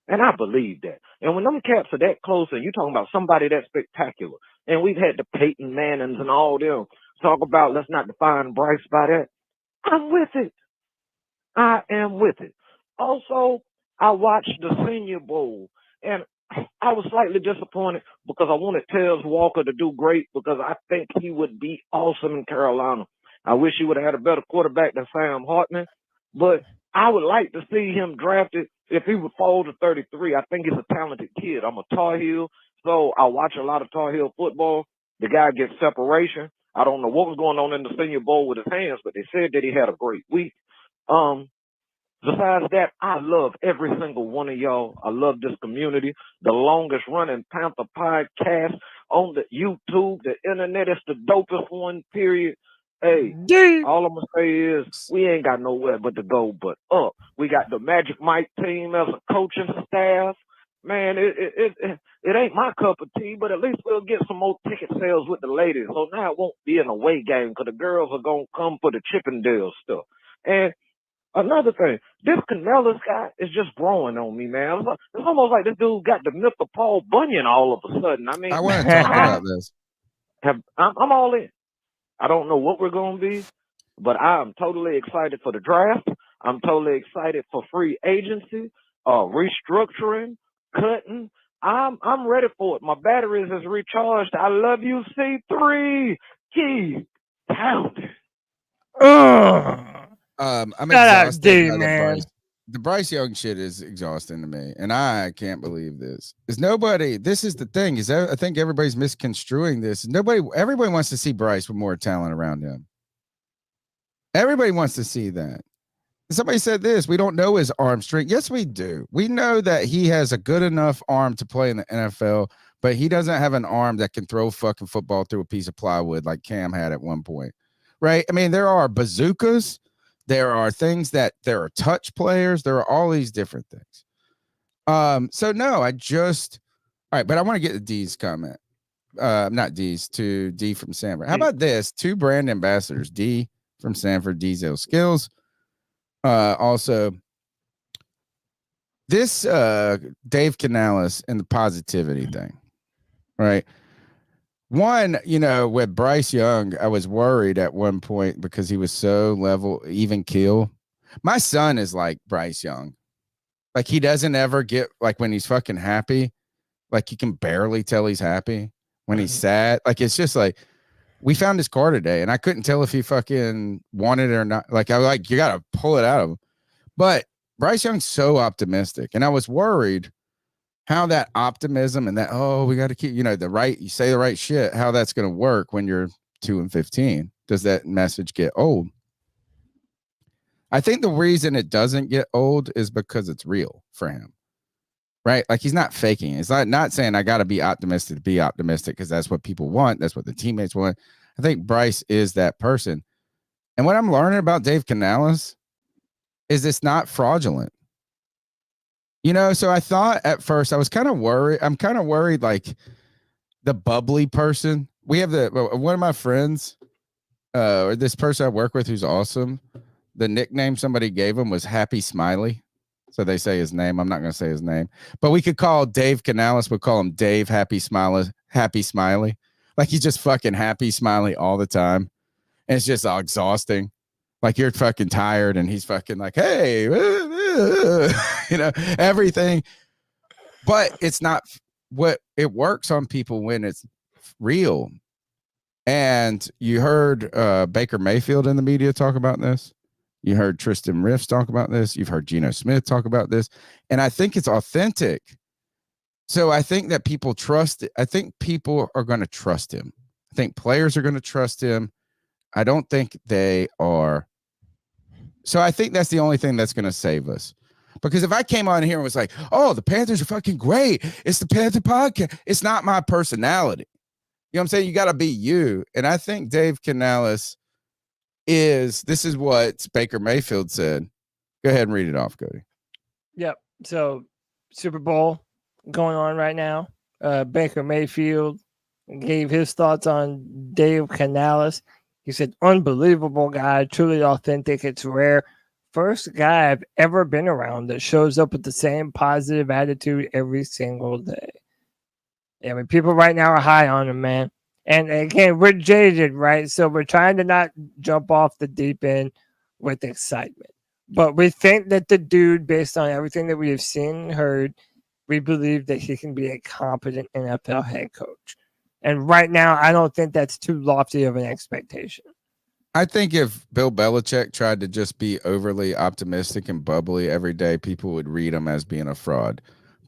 And I believe that. And when them cats are that close, and you're talking about somebody that spectacular, and we've had the Peyton Mannings and all them talk about, let's not define Bryce by that. I'm with it. I am with it. Also, I watched the Senior Bowl, and I was slightly disappointed because I wanted Tez Walker to do great because I think he would be awesome in Carolina. I wish he would have had a better quarterback than Sam Hartman, but I would like to see him drafted if he would fall to 33. I think he's a talented kid. I'm a Tar Heel, so I watch a lot of Tar Heel football. The guy gets separation. I don't know what was going on in the Senior Bowl with his hands, but they said that he had a great week. Besides that, I love every single one of y'all. I love this community. The longest running Panther podcast on the YouTube, the internet. It's the dopest one, period. Hey, all I'm going to say is we ain't got nowhere but to go but up. We got the Magic Mike team as a coaching staff. Man, it ain't my cup of tea, but at least we'll get some more ticket sales with the ladies. So now it won't be an away game because the girls are going to come for the Chippendale stuff. And another thing, this Canellis guy is just growing on me, man. It's almost like this dude got the myth of Paul Bunyan all of a sudden. I mean, I want to talk about this. I'm all in. I don't know what we're going to be, but I'm totally excited for the draft. I'm totally excited for free agency, restructuring, cutting. I'm ready for it. My batteries is recharged. I love you, C3. Keep pounding. I'm Shout out exhausted D, by man. the Bryce Young shit is exhausting to me, and I can't believe this. Is nobody? This is the thing. Is I think everybody's misconstruing this. Everybody wants to see Bryce with more talent around him. Everybody wants to see that. Somebody said this. We don't know his arm strength. Yes, we do. We know that he has a good enough arm to play in the NFL, but he doesn't have an arm that can throw fucking football through a piece of plywood like Cam had at one point, right? I mean, there are bazookas. There are things that there are touch players. There are all these different things. So no, all right, but I want to get to D's comment. Not D's, to D from Sanford. How about this? 2 brand ambassadors, D from Sanford, Diesel Skills. Also, this Dave Canales and the positivity thing, right? One, with Bryce Young, I was worried at one point because he was so even keel. My son is like Bryce Young. Like, he doesn't ever get, like, when he's fucking happy, like, you can barely tell he's happy. When he's sad, like, it's just like, we found his car today, and I couldn't tell if he fucking wanted it or not. Like, I was like, you got to pull it out of him. But Bryce Young's so optimistic, and I was worried how that optimism and that, we got to keep, you say the right shit, how that's going to work when you're 2-15. Does that message get old? I think the reason it doesn't get old is because it's real for him, right? Like, he's not faking it. It's not saying I got to be optimistic because that's what people want. That's what the teammates want. I think Bryce is that person. And what I'm learning about Dave Canales is it's not fraudulent. So I thought at first, I was kind of worried. I'm kind of worried, like, the bubbly person. We have one of my friends, or this person I work with who's awesome. The nickname somebody gave him was Happy Smiley. So they say his name. I'm not going to say his name, but we could call Dave Canales. We'll call him Dave Happy Smiley. Like, he's just fucking happy, smiley all the time. And it's just all exhausting. Like, you're fucking tired and he's fucking like, hey, everything. But it's not what it works on people when it's real. And you heard Baker Mayfield in the media talk about this. You heard Tristan Riffs talk about this. You've heard Geno Smith talk about this. And I think it's authentic. So I think that people trust it. I think people are going to trust him. I think players are going to trust him. I don't think they are. So I think that's the only thing that's going to save us. Because if I came on here and was like, the Panthers are fucking great, it's the Panther podcast, it's not my personality. know what I'm saying? You got to be you. And I think Dave Canales this is what Baker Mayfield said. Go ahead and read it off, Cody. Yep. So Super Bowl going on right now. Baker Mayfield gave his thoughts on Dave Canales. He said, unbelievable guy, truly authentic. It's rare. First guy I've ever been around that shows up with the same positive attitude every single day. I mean, people right now are high on him, man. And again, we're jaded, right? So we're trying to not jump off the deep end with excitement. But we think that the dude, based on everything that we have seen and heard, we believe that he can be a competent NFL head coach. And right now, I don't think that's too lofty of an expectation. I think if Bill Belichick tried to just be overly optimistic and bubbly every day, people would read him as being a fraud.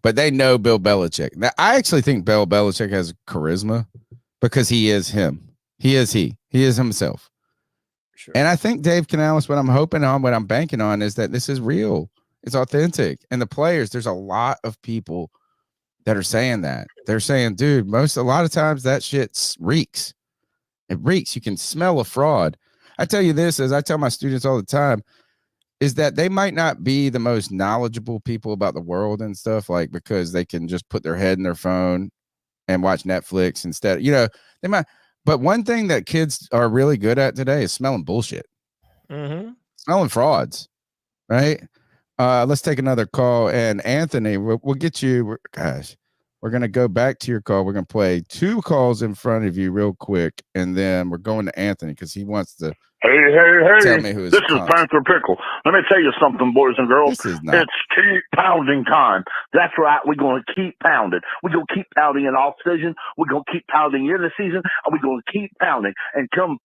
But they know Bill Belichick. Now, I actually think Bill Belichick has charisma because he is him. He is himself. Sure. And I think Dave Canales, what I'm hoping on, what I'm banking on is that this is real. It's authentic. And the players, there's a lot of people that are saying that. They're saying, dude, a lot of times that shit reeks. It reeks. You can smell a fraud. I tell you this, as I tell my students all the time, is that they might not be the most knowledgeable people about the world and stuff, like because they can just put their head in their phone and watch Netflix instead. They might. But one thing that kids are really good at today is smelling bullshit, smelling frauds, right? Let's take another call. And Anthony, we'll get you. Gosh, we're going to go back to your call. We're going to play 2 calls in front of you real quick. And then we're going to Anthony because he wants to tell me who is. This is Panther Pickle. Let me tell you something, boys and girls. It's keep pounding time. That's right. We're going to keep pounding. We're going to keep pounding in off season. We're going to keep pounding in the season. And we're going to keep pounding. And come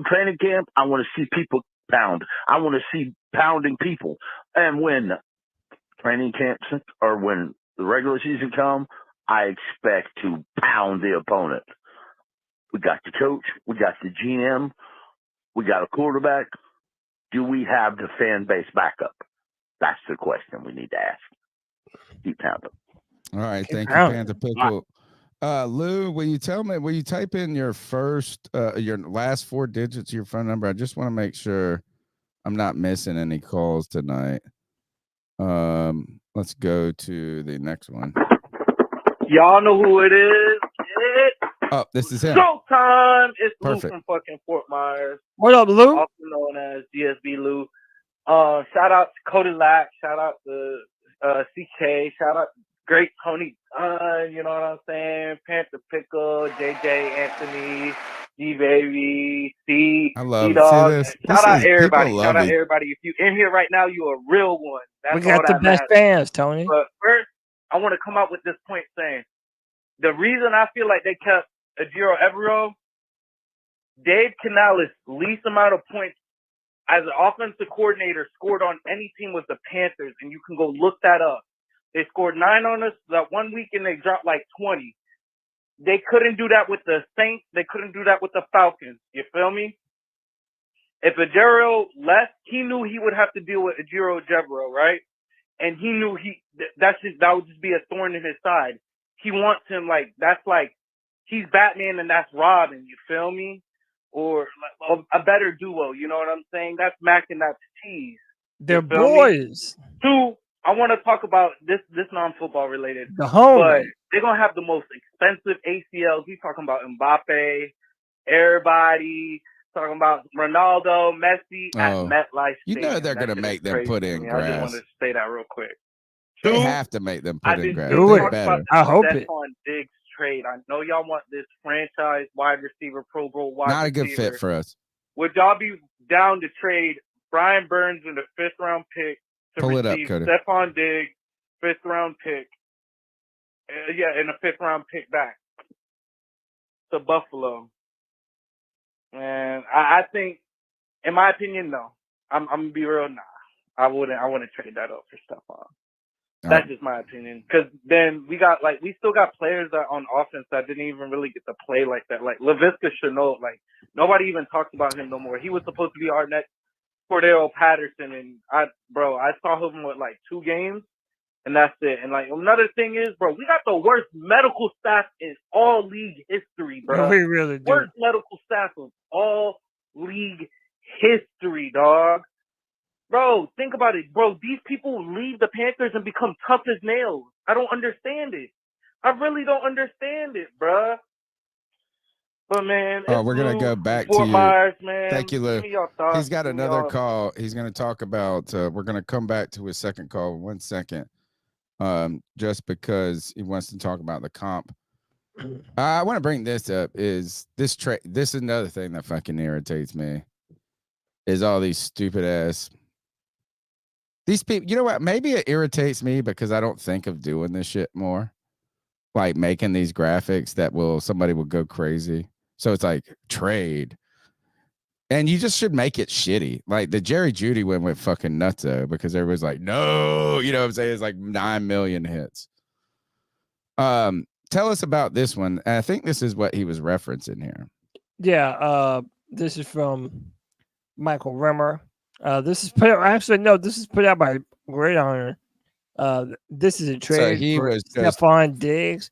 training camp, I want to see people pound. I want to see pounding people. And when training camps or when the regular season come, I expect to pound the opponent. We got the coach. We got the GM. We got a quarterback. Do we have the fan base backup? That's the question we need to ask. Keep pounding. All right. Thank you, Panther Pickle. Lou, will you type in your last 4 digits of your phone number? I just want to make sure I'm not missing any calls tonight. Let's go to the next one. Y'all know who it is. Oh, this is him. Showtime. It's Perfect. Lou from fucking Fort Myers. What up, Lou? Also known as GSB Lou. Shout out to Cody Lack. Shout out to CK. Shout out to great Tony. You know what I'm saying? Panther Pickle, JJ Anthony, G Baby, C. I love it. Shout out everybody. Shout out everybody. If you in here right now, you a real one. That's we got all the best fans, Tony. But first, I want to come out with this point saying the reason I feel like they kept Everos, Dave Canales' least amount of points as an offensive coordinator scored on any team was the Panthers, and you can go look that up. They scored 9 on us that 1 week, and they dropped like 20. They couldn't do that with the Saints. They couldn't do that with the Falcons. You feel me? If Ejiro left, he knew he would have to deal with Ejiro, right? And he knew that would just be a thorn in his side. He wants him that's like he's Batman and that's Robin. You feel me? Or a better duo. You know what I'm saying? That's Mac and that's Cheese. They're boys. Me? 2, I want to talk about this non-football related. The home. But they're going to have the most expensive ACLs. He's talking about Mbappe, everybody, talking about Ronaldo, Messi at MetLife Stadium. You know they're going to make them put in grass. I just wanted to say that real quick. They have to make them put in grass. I hope it. Diggs trade. I know y'all want this franchise wide receiver, Pro Bowl wide receiver. Not a good fit for us. Would y'all be down to trade Brian Burns in the 5th round pick to receive Stephon Diggs, 5th round pick? In a 5th round pick back to Buffalo. And I think, in my opinion, no. I'm gonna be real, nah. I wouldn't trade that up for Stephon. That's just my opinion. Because then we still got players that on offense that didn't even really get to play like that. Like Laviska Shenault, nobody even talks about him no more. He was supposed to be our next Cordero Patterson, and I saw him with 2 games, and that's it. And like another thing is, bro, we got the worst medical staff in all league history, bro. We really do. Worst medical staff of all league history, dog. Bro, think about it, bro. These people leave the Panthers and become tough as nails. I don't understand it. I really don't understand it, bro. But man, we're gonna go back to Fort you. Myers, man. Thank you, Lou. Give me your thoughts. He's got Give me another your- call. He's gonna talk about. We're gonna come back to his second call. 1 second. Just because he wants to talk about the comp. I want to bring this up. Is this trade? This is another thing that fucking irritates me. Is all these stupid ass. These people. You know what? Maybe it irritates me because I don't think of doing this shit more. Like making these graphics that somebody will go crazy. So it's like trade. And you just should make it shitty. Like the Jerry Jeudy one went fucking nutso because everybody's like, no, you know what I'm saying? It's like 9 million hits. Tell us about this one. And I think this is what he was referencing here. Yeah, this is from Michael Rimmer. This is put out by Great Honor. This is a trade for Stephon Diggs.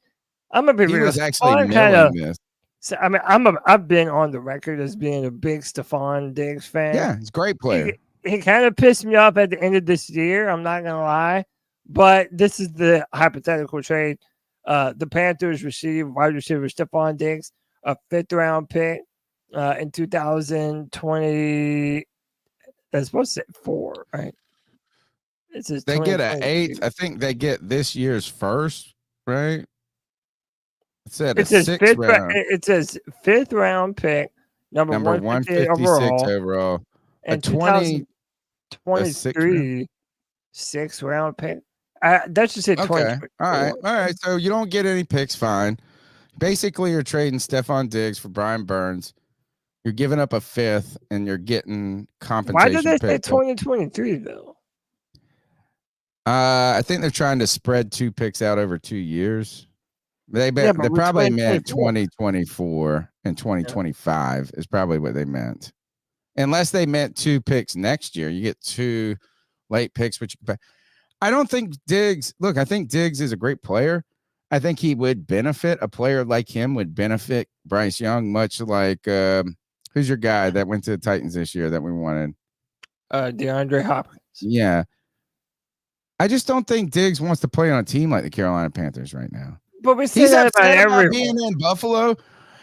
I'm gonna be real. He was actually milling this. So, I mean, I've been on the record as being a big Stephon Diggs fan. Yeah, he's a great player. He kind of pissed me off at the end of this year. I'm not gonna lie, but this is the hypothetical trade. The Panthers received wide receiver Stephon Diggs, a 5th-round pick in 2020. That's supposed to say 4, right? They get an 8th. I think they get this year's first, right? It says 6th round. It says 5th round pick, number 156 overall. And 2023 6th round pick. That should say 20. Okay. All right. So you don't get any picks, fine. Basically, you're trading Stephon Diggs for Brian Burns. You're giving up a 5th, and you're getting compensation. Why did they say 2023 though? I think they're trying to spread 2 picks out over 2 years. They probably meant 2024 and 2025 is probably what they meant. Unless they meant 2 picks next year. You get 2 late picks, which I don't think Diggs. Look, I think Diggs is a great player. I think he would benefit. A player like him would benefit Bryce Young, much like who's your guy that went to the Titans this year that we wanted? DeAndre Hopkins. Yeah. I just don't think Diggs wants to play on a team like the Carolina Panthers right now. But we say that about everyone. Being in Buffalo.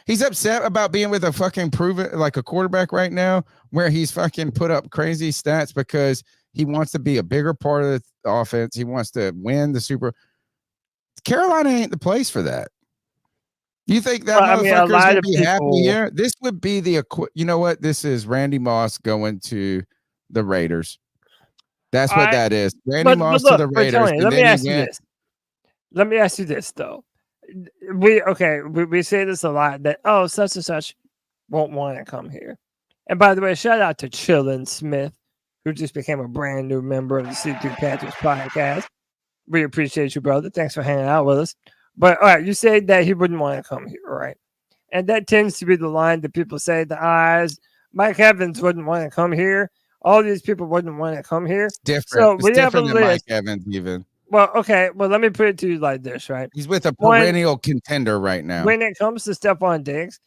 He's upset about being with a fucking a quarterback right now where he's fucking put up crazy stats because he wants to be a bigger part of the offense. He wants to win the Super. Carolina ain't the place for that. You think that motherfucker's going to be happy here? This would be you know what? This is Randy Moss going to the Raiders. That's what that is. Randy Moss to the Raiders. Tony, let me ask you this. Let me ask you this though. We say this a lot that such and such won't want to come here. And by the way, shout out to Chinn Smith, who just became a brand new member of the C3 Panthers Podcast. We appreciate you, brother. Thanks for hanging out with us. But all right, you said that he wouldn't want to come here, right? And that tends to be the line that people say. The eyes, Mike Evans wouldn't want to come here. All these people wouldn't want to come here. It's different. So it's different than Mike Evans, even. Well, okay. Well, let me put it to you like this, right? He's with a perennial contender right now. When it comes to Stephon Diggs,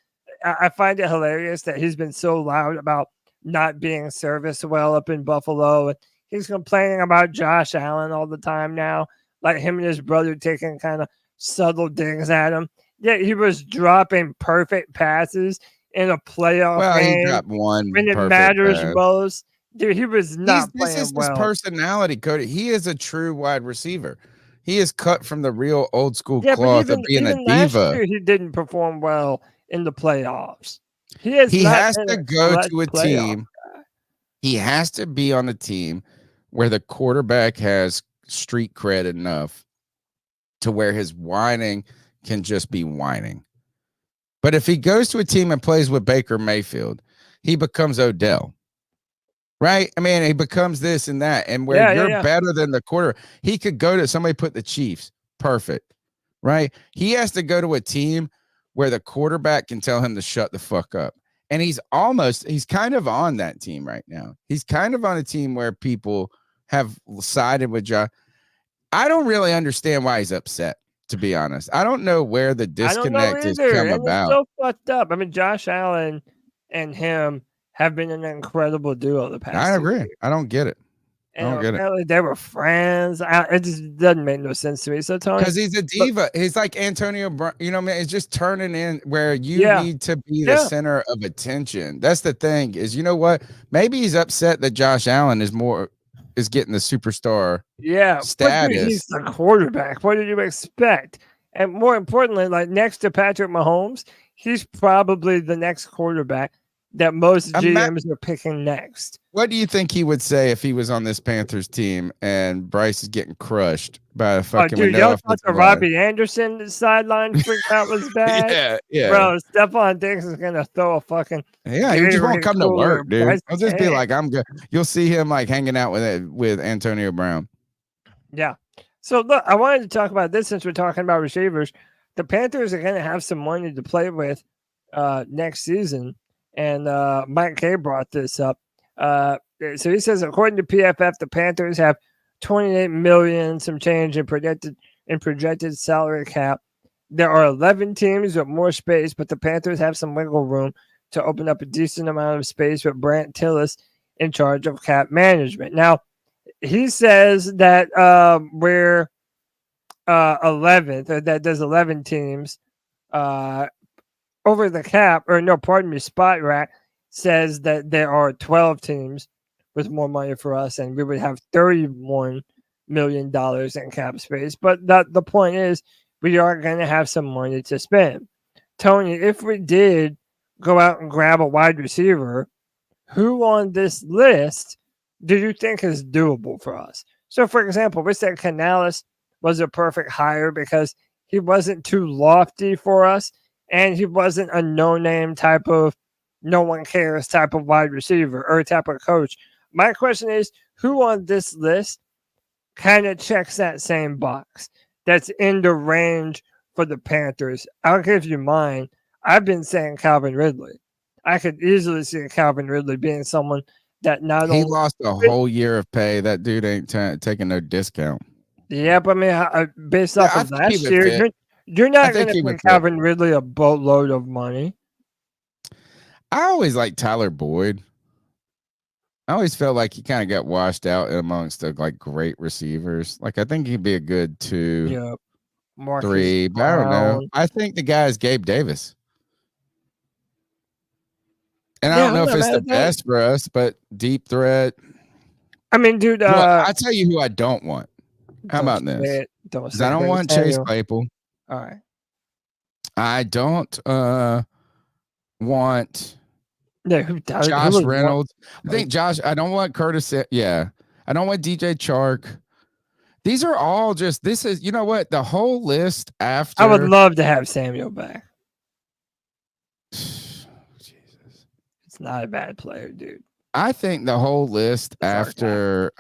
I find it hilarious that he's been so loud about not being serviced well up in Buffalo. And he's complaining about Josh Allen all the time now, like him and his brother taking kind of subtle digs at him. Yet he was dropping perfect passes in a playoff game. He dropped one when it matters most. Dude, he was not playing This is well. His personality, Cody. He is a true wide receiver. He is cut from the real old school cloth of being a diva. Year, he didn't perform well in the playoffs. He has to go to a team. He has to be on a team where the quarterback has street cred enough to where his whining can just be whining. But if he goes to a team and plays with Baker Mayfield, he becomes Odell. Right? I mean, he becomes this and that. And where you're better than the quarter, he could go to somebody put the Chiefs. Perfect. Right? He has to go to a team where the quarterback can tell him to shut the fuck up. And he's kind of on that team right now. He's kind of on a team where people have sided with Josh. I don't really understand why he's upset, to be honest. I don't know where the disconnect has come about. It's so fucked up. I mean, Josh Allen and him have been an incredible duo the past. I 2 agree. years. I don't get it. And I don't get it. apparently they were friends. It just doesn't make no sense to me. So Tony, Because he's a diva. He's like Antonio Brown. You know, man, it's just turning in where you need to be the center of attention. That's the thing. Is, you know what? Maybe he's upset that Josh Allen is getting the superstar status. But dude, he's the quarterback. What did you expect? And more importantly, like next to Patrick Mahomes, he's probably the next quarterback that most GMs are picking next. What do you think he would say if he was on this Panthers team and Bryce is getting crushed by a fucking y'all thought the Robbie Anderson sideline freak out was bad? yeah. Bro, Stephon Diggs is gonna throw a fucking he just won't come to work, dude. I'll just be like, I'm good. You'll see him like hanging out with Antonio Brown. Yeah. So look, I wanted to talk about this since we're talking about receivers. The Panthers are gonna have some money to play with next season. And Mike K brought this up. So he says, according to PFF, the Panthers have $28 million, some change in projected salary cap. There are 11 teams with more space, but the Panthers have some wiggle room to open up a decent amount of space with Brant Tillis in charge of cap management. Now, he says that we're 11th, or that there's 11 teams over the cap, or no, pardon me, Spot Rack says that there are 12 teams with more money for us, and we would have $31 million in cap space. But the point is, we are going to have some money to spend. Tony, if we did go out and grab a wide receiver, who on this list do you think is doable for us? So, for example, we said Canales was a perfect hire because he wasn't too lofty for us, and he wasn't a no-name type of no one cares type of wide receiver or type of coach. My question is, who on this list kind of checks that same box that's in the range for the Panthers? I'll give you mine. I've been saying Calvin Ridley. I could easily see Calvin Ridley being someone that not only... He lost a whole year of pay. That dude ain't taking no discount. Yeah, but I mean, based off of last year, you're not going to pay Calvin Ridley a boatload of money. I always liked Tyler Boyd. I always felt like he kind of got washed out amongst the like great receivers. Like I think he'd be a good 2, 3, but I don't know. I think the guy is Gabe Davis. And I don't know if it's the best for us, but deep threat. I mean, dude, I'll tell you who I don't want. How about this? I don't want Chase Claypool. All right. I don't want Josh Reynolds. I think Josh. I don't want Curtis. Yeah. I don't want DJ Chark. These are all just. This is. You know what? The whole list after. I would love to have Samuel back. Jesus. It's not a bad player, dude. I think the whole list after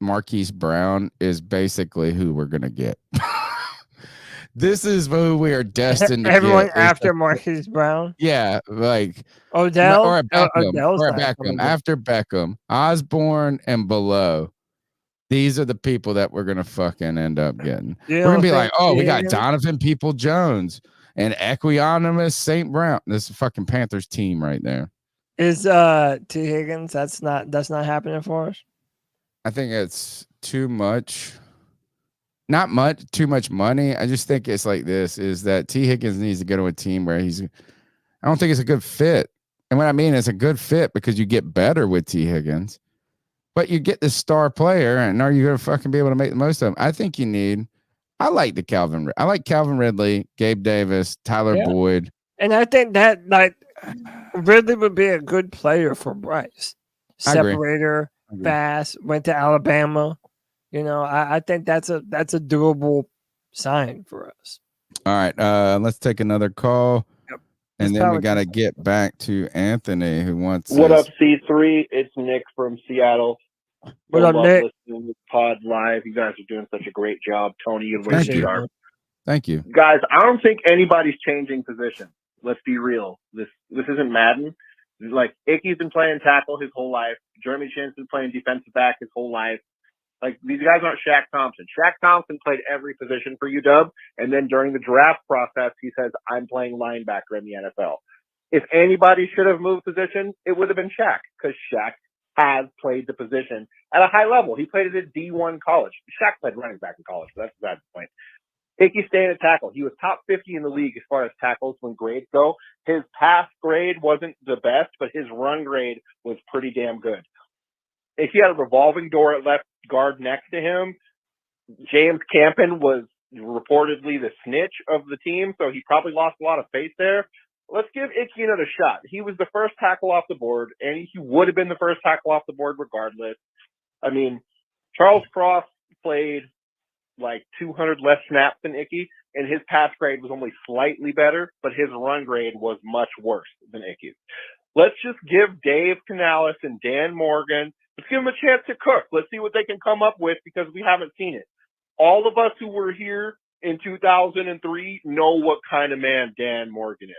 Marquise Brown is basically who we're gonna get. This is who we are destined to Everyone get. after Marquise Brown? Yeah, like Odell or Beckham. After Beckham, Osborne and below. These are the people that we're gonna fucking end up getting. We're gonna be like, oh, we got Donovan People-Jones and Equanimous St. Brown. This is fucking Panthers team right there. Is T. Higgins? That's not happening for us. I think it's too much. Not much, too much money. I just think it's like this: is that T. Higgins needs to go to a team where I don't think it's a good fit. And what I mean is a good fit because you get better with T. Higgins, but you get the star player, and are you going to fucking be able to make the most of him? I think you need. I like Calvin Ridley, Gabe Davis, Tyler Boyd, and I think that like Ridley would be a good player for Bryce. Separator, fast, went to Alabama. You know, I think that's a doable sign for us. All right, let's take another call, and then we got to get back to Anthony, who wants. What up, C3? It's Nick from Seattle. What up, Nick? Listening to Pod Live. You guys are doing such a great job, Tony. You're Thank you, guys. I don't think anybody's changing position. Let's be real. This isn't Madden. Like Icky's been playing tackle his whole life. Jeremy Chinn's been playing defensive back his whole life. Like, these guys aren't Shaq Thompson. Shaq Thompson played every position for UW, and then during the draft process, he says, I'm playing linebacker in the NFL. If anybody should have moved position, it would have been Shaq, because Shaq has played the position at a high level. He played it at D1 college. Shaq played running back in college, but that's a bad point. Ickey staying at tackle. He was top 50 in the league as far as tackles when grades go. His pass grade wasn't the best, but his run grade was pretty damn good. If he had a revolving door at left guard next to him, James Campen was reportedly the snitch of the team, so he probably lost a lot of faith there. Let's give Ickey another shot. He was the first tackle off the board, and he would have been the first tackle off the board regardless. I mean, Charles Cross played like 200 less snaps than Ickey, and his pass grade was only slightly better, but his run grade was much worse than Ickey's. Let's just give Dave Canales and Dan Morgan, let's give them a chance to cook. Let's see what they can come up with, because we haven't seen it. All of us who were here in 2003 know what kind of man Dan Morgan is.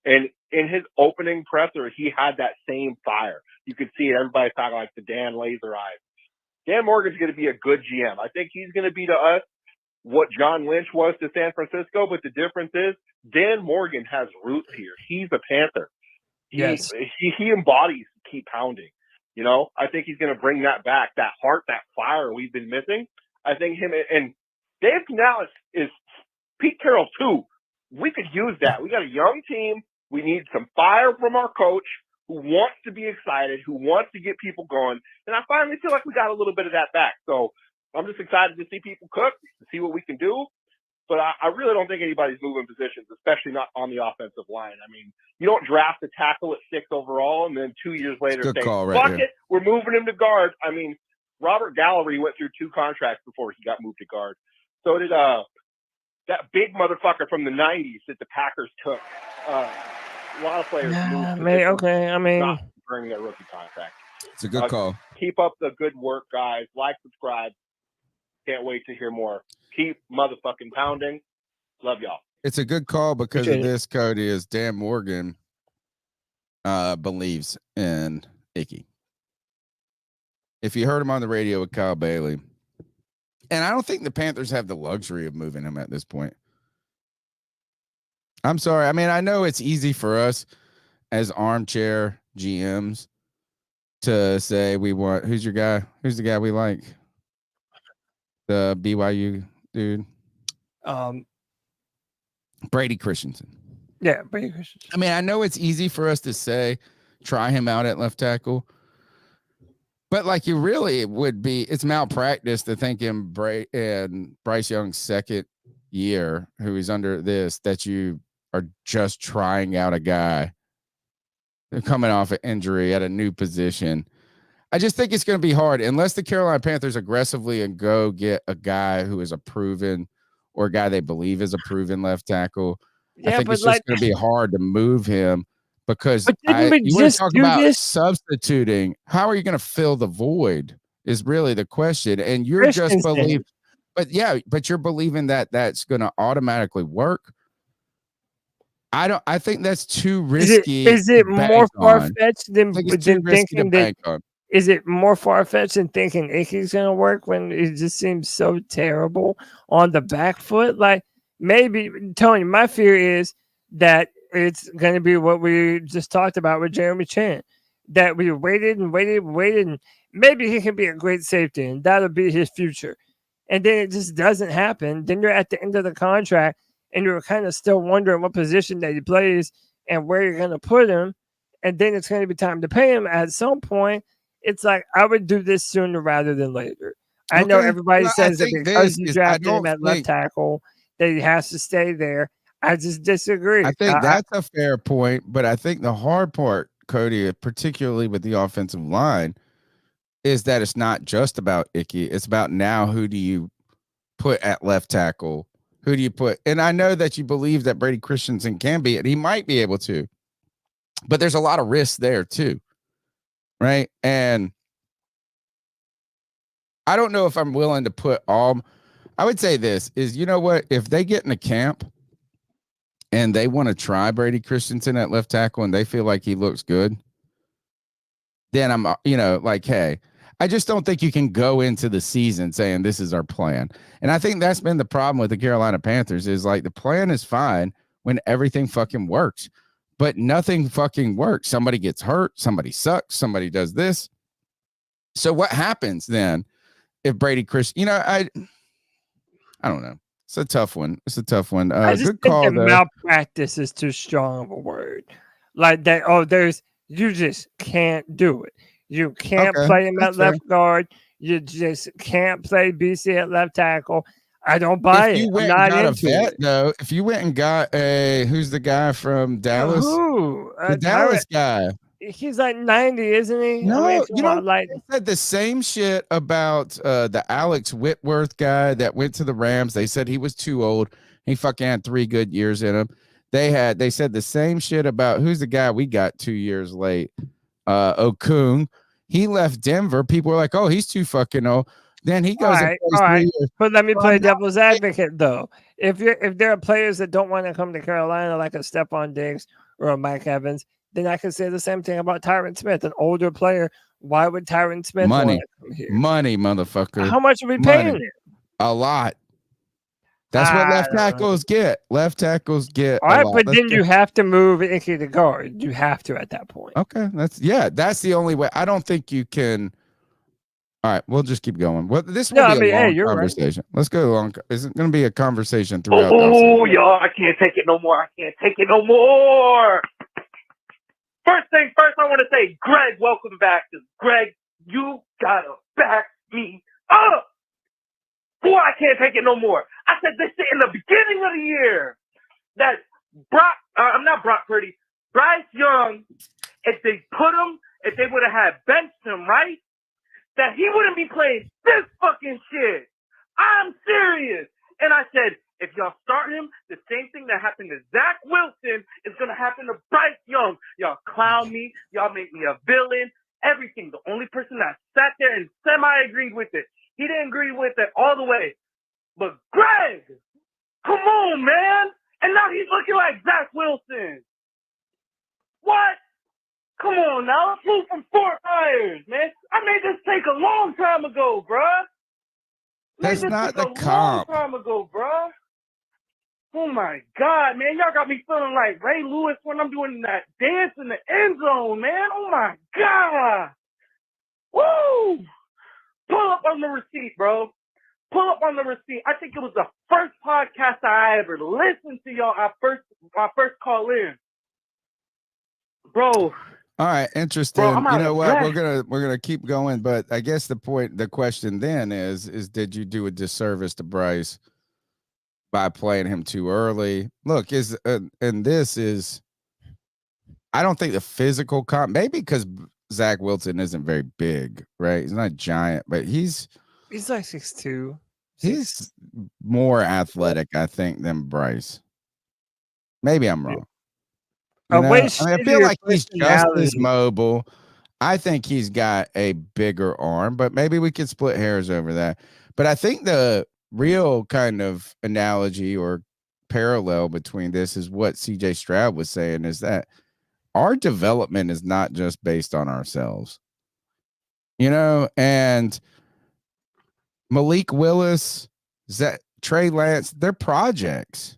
And in his opening presser, he had that same fire. You could see it. Everybody's talking like the Dan laser eyes. Dan Morgan's going to be a good GM. I think he's going to be to us what John Lynch was to San Francisco, but the difference is Dan Morgan has roots here. He's a Panther. Yes. He embodies keep pounding. You know, I think he's going to bring that back, that heart, that fire we've been missing. I think him and Dave Canales is Pete Carroll too. We could use that. We got a young team. We need some fire from our coach who wants to be excited, who wants to get people going. And I finally feel like we got a little bit of that back. So I'm just excited to see people cook, to see what we can do. But I really don't think anybody's moving positions, especially not on the offensive line. I mean, you don't draft a tackle at 6 overall and then 2 years later say, fuck it, we're moving him to guard. I mean, Robert Gallery went through 2 contracts before he got moved to guard. So did that big motherfucker from the 90s that the Packers took. A lot of players moved not during their rookie contract. It's a good call. Keep up the good work, guys. Like, subscribe. Can't wait to hear more. Keep motherfucking pounding. Love y'all. It's a good call because of this, Cody, is Dan Morgan believes in Ickey. If you heard him on the radio with Kyle Bailey, and I don't think the Panthers have the luxury of moving him at this point. I'm sorry. I mean, I know it's easy for us as armchair GMs to say we want, who's your guy? Who's the guy we like? The BYU dude. Brady Christensen. Yeah, Brady Christensen. I mean, I know it's easy for us to say, try him out at left tackle. But like you really would be, it's malpractice to think in Bryce Young's second year, who is under this, that you are just trying out a guy coming off an injury at a new position. I just think it's going to be hard unless the Carolina Panthers aggressively and go get a guy who is a proven or a guy they believe is a proven left tackle. I think it's just going to be hard to move him because you want to talk about substituting. How are you going to fill the void is really the question. And you're just believing, but you're believing that that's going to automatically work. I think that's too risky. Is it more far-fetched than thinking that? Is it more far-fetched than thinking Ickey's going to work when it just seems so terrible on the back foot? Like, maybe, Tony, my fear is that it's going to be what we just talked about with Jeremy Chinn, that we waited, and maybe he can be a great safety, and that'll be his future. And then it just doesn't happen. Then you're at the end of the contract, and you're kind of still wondering what position that he plays and where you're going to put him. And then it's going to be time to pay him at some point. It's like, I would do this sooner rather than later. I know everybody says that because you drafted him at left tackle, that he has to stay there. I just disagree. I think that's a fair point, but I think the hard part, Cody, particularly with the offensive line, is that it's not just about Ickey. It's about now who do you put at left tackle? Who do you put? And I know that you believe that Brady Christensen can be, and he might be able to, but there's a lot of risks there too. Right. And I don't know if I'm willing to put all. I would say this is, you know what? If they get in a camp and they want to try Brady Christensen at left tackle and they feel like he looks good, then I'm, like, hey, I just don't think you can go into the season saying this is our plan. And I think that's been the problem with the Carolina Panthers is like the plan is fine when everything fucking works, but nothing fucking works. Somebody gets hurt, somebody sucks, somebody does this. So what happens then if Brady Chris, I don't know. It's a tough one. I just Good think call that though. malpractice is too strong of a word. Like that. Oh, you just can't do it. You can't play him at left guard. You just can't play BC at left tackle. I don't buy If you it. went I'm not and got into a vet, it. though, if you went and got who's the guy from Dallas? Who? The Dallas guy. He's like 90, isn't he? No, I mean, you know, like they said the same shit about the Alex Whitworth guy that went to the Rams. They said he was too old. He fucking had 3 good years in him. They said the same shit about who's the guy we got 2 years late. Okung. He left Denver. People were like, "Oh, he's too fucking old." Then he goes and plays 3 years. But let me play devil's advocate though. If there are players that don't want to come to Carolina, like a Stephon Diggs or a Mike Evans, then I can say the same thing about Tyron Smith, an older player. Why would Tyron Smith want to come here? Money, motherfucker. How much are we paying him? A lot. That's what left tackles get. Left tackles get. All right, but then you have to move Icky to guard. You have to at that point. Okay, that's the only way. I don't think you can. All right, we'll just keep going. Well, this will be a long conversation. Right. Let's go along. It's going to be a conversation throughout. Oh, y'all, I can't take it no more. First thing first, I want to say, Greg, welcome back. Greg, you gotta back me up. Boy, I can't take it no more. I said this shit in the beginning of the year that Bryce Young, if they would have had benched him, right? That he wouldn't be playing this fucking shit. I'm serious. And I said, if y'all start him, the same thing that happened to Zach Wilson is going to happen to Bryce Young. Y'all clown me. Y'all make me a villain. Everything. The only person that sat there and semi-agreed with it. He didn't agree with it all the way. But Greg, come on, man. And now he's looking like Zach Wilson. What? Come on now. Let's move from Fort Myers, man. I made this take a long time ago, bruh. That's not the comp. Long time ago, bruh. Oh my God, man. Y'all got me feeling like Ray Lewis when I'm doing that dance in the end zone, man. Oh my God. Woo! Pull up on the receipt, bro. Pull up on the receipt. I think it was the first podcast I ever listened to y'all. My first call in. Bro. All right, interesting. Bro, you know what? We're gonna keep going, but I guess the question then is did you do a disservice to Bryce by playing him too early? Look, I don't think the physical comp, maybe because Zach Wilson isn't very big, right? He's not giant, but he's like 6'2". He's more athletic, I think, than Bryce. Maybe I'm wrong. I feel like he's just as mobile. I think he's got a bigger arm, but maybe we could split hairs over that. But I think the real kind of analogy or parallel between this is what CJ Stroud was saying, is that our development is not just based on ourselves, and Malik Willis, Trey Lance, they're projects.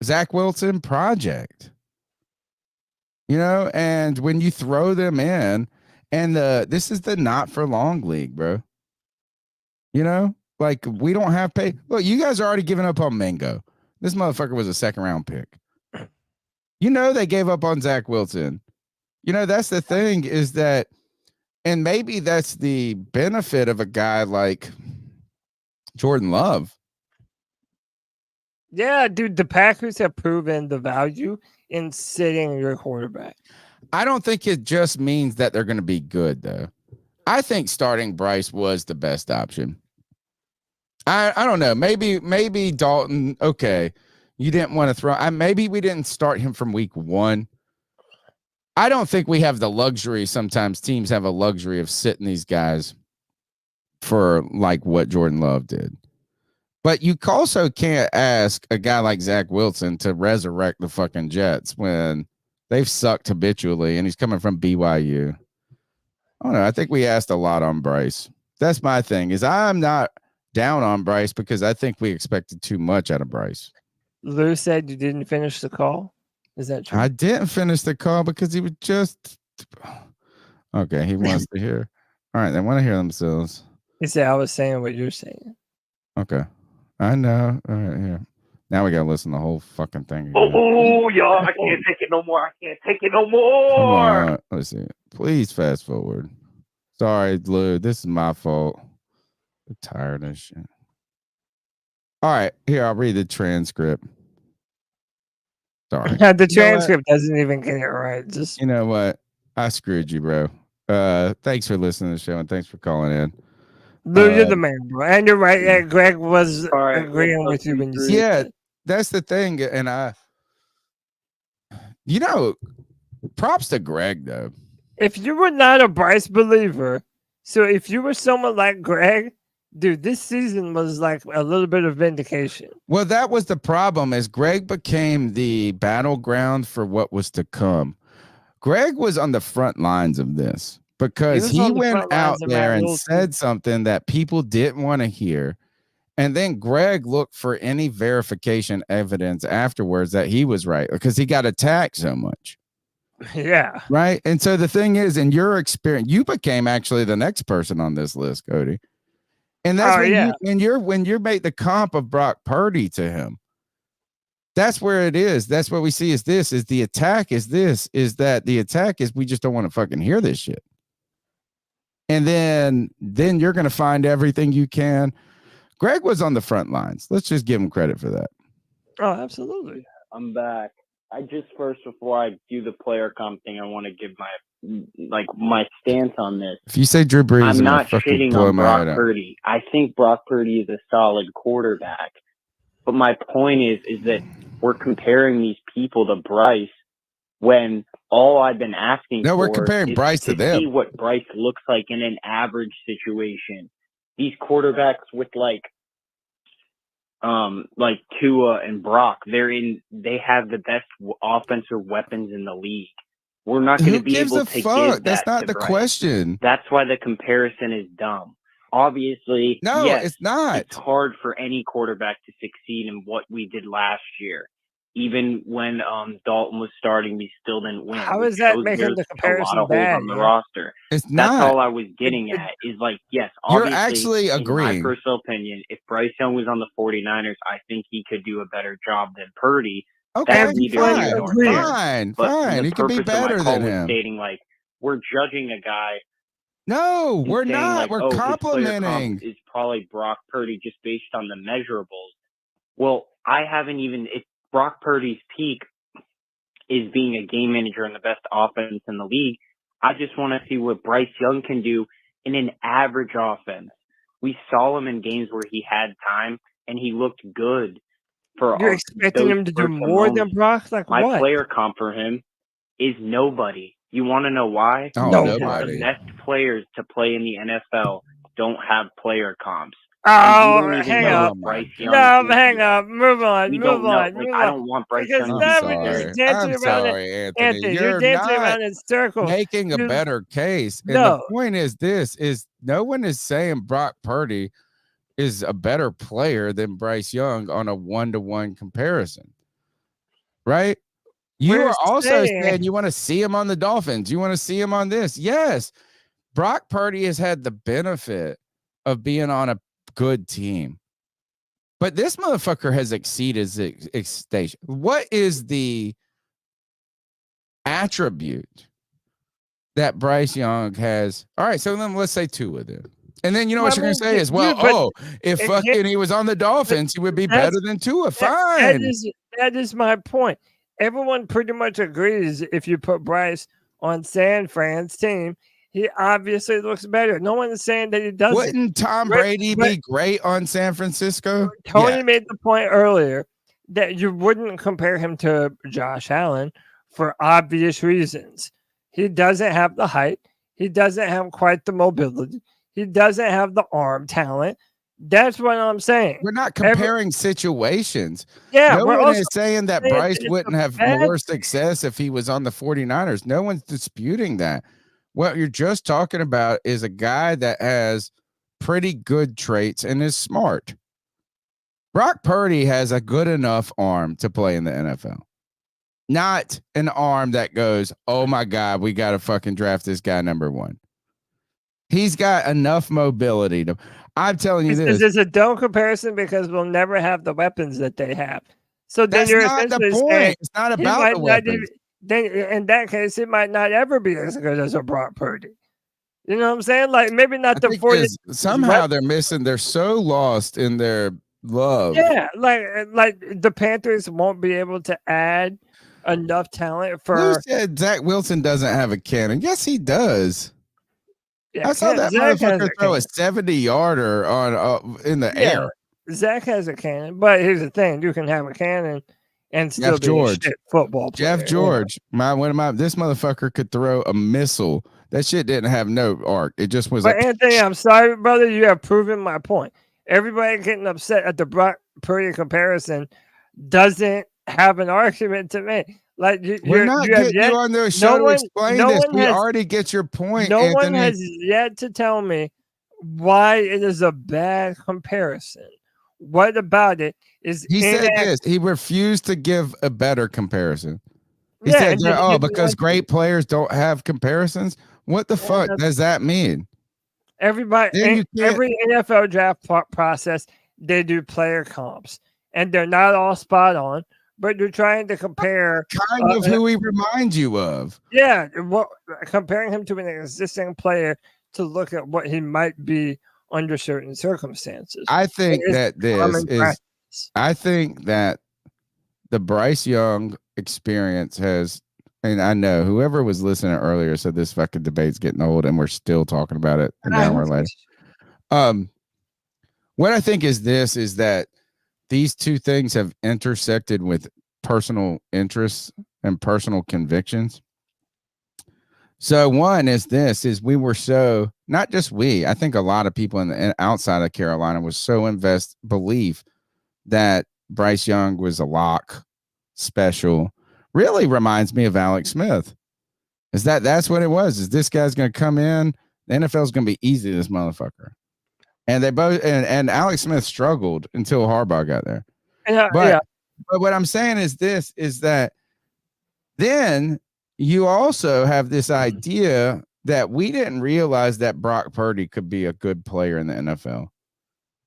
Zach Wilson, project. And when you throw them in, and this is the not for long league, bro. Like we don't have pay. Look, you guys are already giving up on Mingo. This motherfucker was a 2nd round pick. They gave up on Zach Wilson. That's the thing, is that, and maybe that's the benefit of a guy like Jordan Love. Yeah, dude, the Packers have proven the value in sitting your quarterback. I don't think it just means that they're going to be good, though. I think starting Bryce was the best option. I don't know. Maybe Dalton, okay, you didn't want to throw. Maybe we didn't start him from week 1. I don't think we have the luxury. Sometimes teams have a luxury of sitting these guys for like what Jordan Love did. But you also can't ask a guy like Zach Wilson to resurrect the fucking Jets when they've sucked habitually and he's coming from BYU. I don't know. I think we asked a lot on Bryce. That's my thing. Is I'm not down on Bryce because I think we expected too much out of Bryce. Lou said you didn't finish the call. Is that true? I didn't finish the call because he was just okay. He wants to hear. All right, they want to hear themselves. He said I was saying what you're saying. Okay, I know. All right, here. Now we gotta listen to the whole fucking thing again. Oh, y'all! I can't take it no more. I can't take it no more. Come on, let's see. Please fast forward. Sorry, Lou. This is my fault. I'm tired of shit. All right, here I'll read the transcript. Sorry. The transcript doesn't even get it right. Just you know what? I screwed you, bro. Thanks for listening to the show and thanks for calling in. Lou, you're the man, bro. And you're right. Yeah, Greg was agreeing with you when you said that. That's the thing. And props to Greg though. If you were not a Bryce believer, so if you were someone like Greg, dude, this season was like a little bit of vindication. Well, that was the problem, is Greg became the battleground for what was to come. Greg was on the front lines of this because he went out there and said something that people didn't want to hear. And then Greg looked for any verification evidence afterwards that he was right because he got attacked so much. Yeah. Right. And so the thing is, in your experience, you became actually the next person on this list, Cody. And that's when you made the comp of Brock Purdy to him. That's where it is. That's what we see is this, is the attack is this, is that the attack is we just don't want to fucking hear this shit. And then you're going to find everything you can. Greg was on the front lines. Let's just give him credit for that. Oh, absolutely. I'm back. I just first, before I do the player comp thing, I want to give my stance on this. If you say Drew Brees, I'm not shitting on Brock Purdy. I think Brock Purdy is a solid quarterback. But my point is that we're comparing these people to Bryce when all I've been asking for we're comparing Bryce to them. See what Bryce looks like in an average situation. These quarterbacks with like Tua and Brock, they have the best offensive weapons in the league. We're not going to be able to give that. That's not the question. That's why the comparison is dumb. Obviously, no, yes, it's not. It's hard for any quarterback to succeed in what we did last year. Even when Dalton was starting, we still didn't win. How is that making the comparison a lot of bad? Holes on the roster. It's not. That's all I was getting at. Is like, yes, you're obviously, actually agreeing. In my personal opinion, if Bryce Young was on the 49ers, I think he could do a better job than Purdy. Okay, fine. He could be better than him. Stating like we're judging a guy. No, we're not. Like, we're complimenting. Is probably Brock Purdy just based on the measurables. Well, I haven't even. If Brock Purdy's peak is being a game manager in the best offense in the league, I just want to see what Bryce Young can do in an average offense. We saw him in games where he had time and he looked good. You're expecting him to do more than Brock? Like my what? Player comp for him is nobody. You want to know why? Oh, nobody. The best players to play in the NFL don't have player comps. Oh, hang up. No, hang up. Move on. I don't want Bryce Young. I'm sorry, Anthony. You're dancing around in circles. Making a better case. And the point is this, is no one is saying Brock Purdy is a better player than Bryce Young on a 1-to-1 comparison. Right? You are also saying you want to see him on the Dolphins. You want to see him on this. Yes. Brock Purdy has had the benefit of being on a good team. But this motherfucker has exceeded his station. What is the attribute that Bryce Young has? All right, so then let's say two of them. And then you know what you're going to say is, well, if fucking he was on the Dolphins, he would be better than Tua. Fine. That is my point. Everyone pretty much agrees if you put Bryce on San Fran's team, he obviously looks better. No one is saying that he doesn't. Wouldn't Tom Brady be great on San Francisco? Tony made the point earlier that you wouldn't compare him to Josh Allen for obvious reasons. He doesn't have the height. He doesn't have quite the mobility. He doesn't have the arm talent. That's what I'm saying. We're not comparing situations. Yeah, no one is saying that Bryce wouldn't have more success if he was on the 49ers. No one's disputing that. What you're just talking about is a guy that has pretty good traits and is smart. Brock Purdy has a good enough arm to play in the NFL. Not an arm that goes, oh my God, we got to fucking draft this guy number 1. He's got enough mobility to. I'm telling you this. It's a dumb comparison because we'll never have the weapons that they have. So then That's you're not the essentially point. saying It's not about the weapons. Then in that case, it might not ever be as good as a Brock Purdy. You know what I'm saying? Like maybe not the 40. Somehow they're missing. They're so lost in their love. Yeah, like the Panthers won't be able to add enough talent for. Who said Zach Wilson doesn't have a cannon? Yes, he does. Yeah, I saw that Zach has motherfucker a throw a cannon. 70-yarder on in the air. Zach has a cannon, but here's the thing: you can have a cannon and still Jeff be George. a shit football player. Jeff George, this motherfucker could throw a missile. That shit didn't have no arc. It just was. But Anthony, I'm sorry, brother. You have proven my point. Everybody getting upset at the Brock Purdy comparison doesn't have an argument to make. Like we're not getting you on the show to explain this. We already get your point. No Anthony. one has yet to tell me why it is a bad comparison. What about it is he said this? He refused to give a better comparison. He said, because great players don't have comparisons. What the fuck does that mean? Everybody, every NFL draft process, they do player comps, and they're not all spot on. But you're trying to compare of who he reminds you of. Yeah, comparing him to an existing player to look at what he might be under certain circumstances. I think that I think that the Bryce Young experience has, and I know whoever was listening earlier said this fucking debate's getting old, and we're still talking about it an hour later. What I think is that these two things have intersected with personal interests and personal convictions. So one is we were so, not just we, I think a lot of people outside of Carolina was so belief that Bryce Young was a lock special. Really reminds me of Alex Smith. That's what it was. Is this guy's going to come in? The NFL is going to be easy to this motherfucker. And they both and Alex Smith struggled until Harbaugh got there. But what I'm saying is that then you also have this idea that we didn't realize that Brock Purdy could be a good player in the NFL.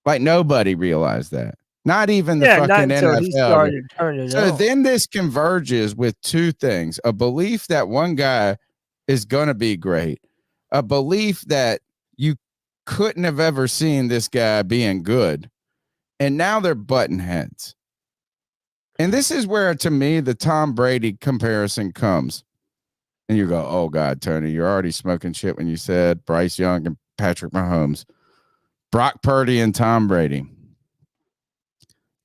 Like nobody realized that. Not even the fucking NFL. He started turning so on. Then this converges with two things: a belief that one guy is going to be great, a belief that you couldn't have ever seen this guy being good, and now they're button heads. And this is where, to me, the Tom Brady comparison comes. And you go, oh, God, Tony, you're already smoking shit when you said Bryce Young and Patrick Mahomes. Brock Purdy and Tom Brady.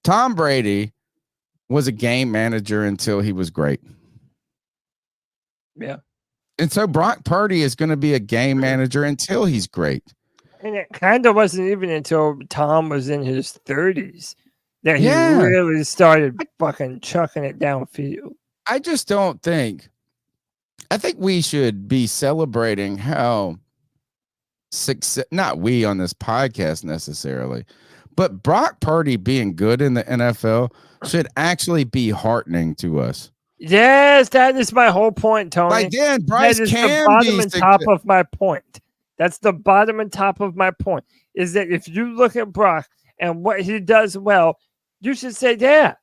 Tom Brady was a game manager until he was great. Yeah. And so Brock Purdy is going to be a game manager until he's great. And it kind of wasn't even until Tom was in his 30s that he really started fucking chucking it downfield. I just don't think. I think we should be celebrating how success, not we on this podcast necessarily, but Brock Purdy being good in the NFL should actually be heartening to us. Yes, that is my whole point, Tony. Like then Bryce that is can the bottom be and top of my point. That's the bottom and top of my point. Is that if you look at Brock and what he does well, you should say, yeah,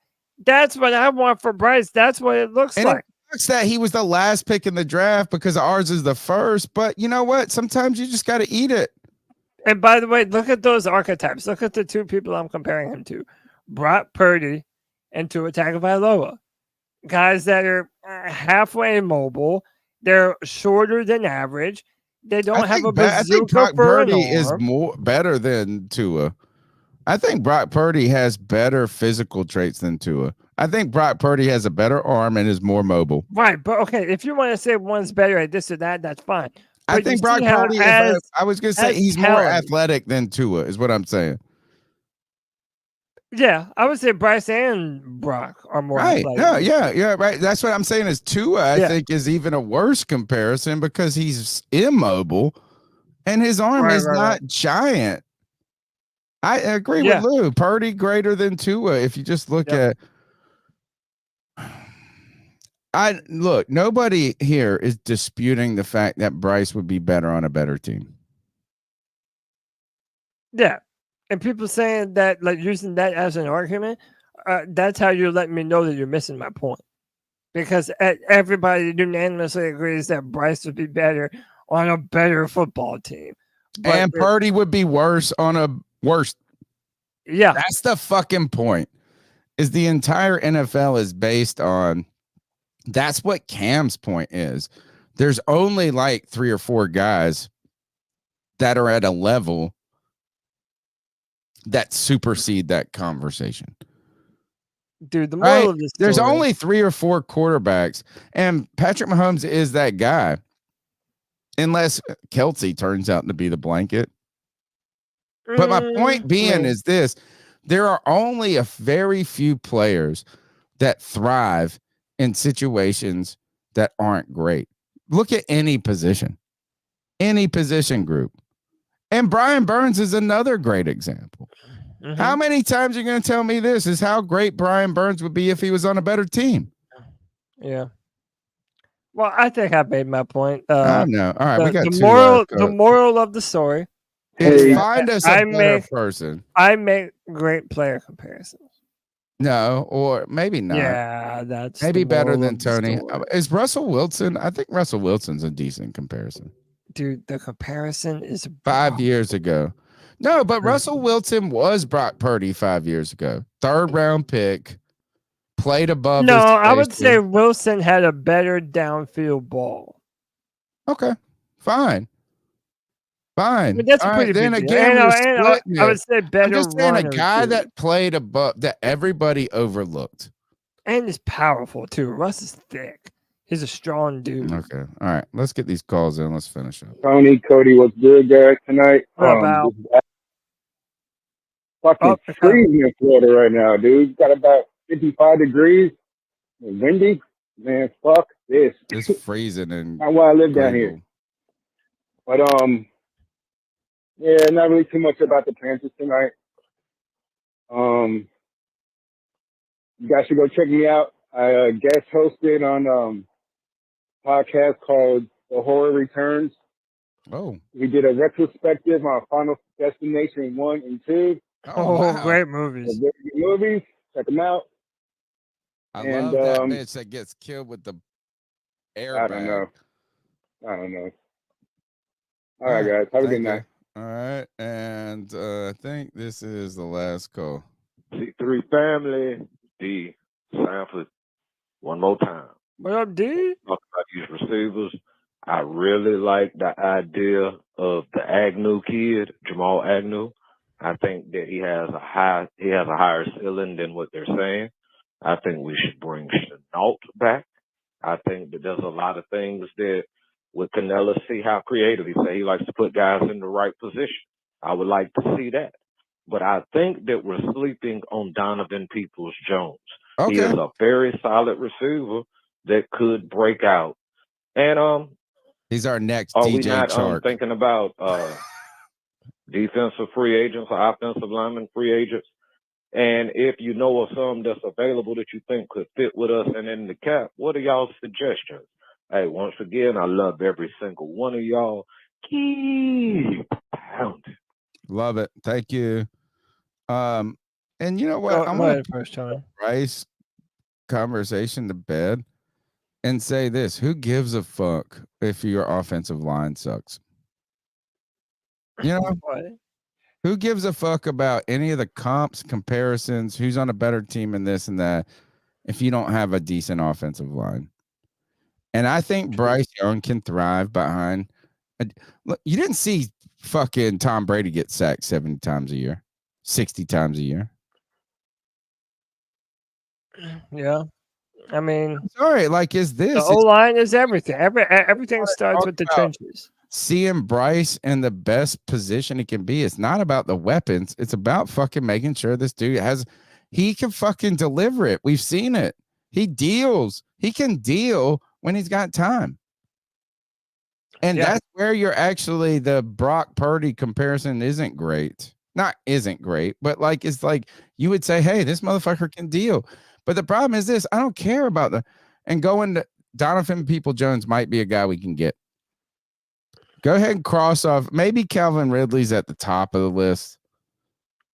that's what I want for Bryce. That's what it looks like. It's that he was the last pick in the draft because ours is the first. But you know what? Sometimes you just got to eat it. And by the way, look at those archetypes. Look at the two people I'm comparing him to. Brock Purdy and Tua Tagovailoa. Guys that are halfway mobile. They're shorter than average. They don't have a bazooka. I think Brock Purdy is better than Tua. I think Brock Purdy has better physical traits than Tua. I think Brock Purdy has a better arm and is more mobile. Right, but okay, if you want to say one's better at this or that, that's fine. But I think Brock Purdy I was going to say he's more athletic than Tua is what I'm saying. Yeah, I would say Bryce and Brock are more Right. athletic. No, yeah, right. That's what I'm saying is Tua, I Yeah. think, is even a worse comparison because he's immobile and his arm is not giant. I agree with Lou. Purdy greater than Tua. If you just look at nobody here is disputing the fact that Bryce would be better on a better team. Yeah. And people saying that, like using that as an argument, that's how you're letting me know that you're missing my point. Because everybody unanimously agrees that Bryce would be better on a better football team. But and Purdy would be worse on a worse. Yeah. That's the fucking point. Is the entire NFL is based on, that's what Cam's point is. There's only like 3 or 4 guys that are at a level that supersede that conversation. Dude, the moral of this There's story, only 3 or 4 quarterbacks, and Patrick Mahomes is that guy, unless Kelsey turns out to be the blanket. But my point being is this: there are only a very few players that thrive in situations that aren't great. Look at any position group. And Brian Burns is another great example. How many times are you going to tell me this is how great Brian Burns would be if he was on a better team? Yeah. Well, I think I made my point. I know. All right, we got the moral of the story is find us a better person. I make great player comparisons. No, or maybe not. Yeah, that's maybe the better moral than of the Tony. story. Is Russell Wilson? I think Russell Wilson's a decent comparison. Dude, the comparison is 5 years ago. No, but Russell Wilson was Brock Purdy 5 years ago. 3rd round pick, played above. No, his I would station. say Wilson had a better downfield ball. Okay, fine. Fine. I mean, that's a All pretty right, then big deal. again, And we're I splitting would it. say better I'm just saying a runner, guy too. that played above that everybody overlooked. And is powerful too. Russ is thick. He's a strong dude. Okay. All right. Let's get these calls in. Let's finish up. Tony, Cody, what's good, guys, tonight? What about? Fucking freezing in Florida right now, dude. Got about 55 degrees. It's windy. Man, fuck this. It's freezing and not why I live down here. But yeah, not really too much about the Panthers tonight. You guys should go check me out. I guest hosted on a podcast called The Horror Returns. Oh. We did a retrospective on Final Destination 1 and 2. Oh, great movies. Very good movies. Check them out. I love that bitch that gets killed with the airbag. I don't know. All right, guys. Have a good night. All right. And I think this is the last call. C3 family, D. Sanford, one more time. What up, D? Talk about these receivers. I really like the idea of the Agnew kid, Jamal Agnew. I think that he has a higher ceiling than what they're saying. I think we should bring Chenault back. I think that there's a lot of things that with Canella, see how creative he say. He likes to put guys in the right position. I would like to see that. But I think that we're sleeping on Donovan Peoples-Jones. Okay. He is a very solid receiver that could break out. And he's our next are DJ we not Chark. thinking about defensive free agents or offensive lineman free agents? And if you know of some that's available that you think could fit with us and in the cap, what are y'all's suggestions? Hey, once again, I love every single one of y'all. Keep pounding. Love it. Thank you. And you know what? I'm Go going ahead first, Tony. Bryce conversation to bed and say this: who gives a fuck if your offensive line sucks? You know, What? who gives a fuck about any of the comps, comparisons, who's on a better team and this and that if you don't have a decent offensive line? And I think Bryce Young can thrive behind. Look, you didn't see fucking Tom Brady get sacked 70 times a year, 60 times a year. Yeah. I mean, sorry, like, is this the O line is everything. Everything starts with the trenches. seeing Bryce in the best position he can be. It's not about the weapons. It's about fucking making sure this dude he can fucking deliver it. We've seen it. He deals. He can deal when he's got time. And that's where you're actually, the Brock Purdy comparison isn't great. Not isn't great, but like, it's like you would say, hey, this motherfucker can deal. But the problem is this, I don't care about and going to Donovan Peoples-Jones might be a guy we can get. Go ahead and cross off. Maybe Calvin Ridley's at the top of the list.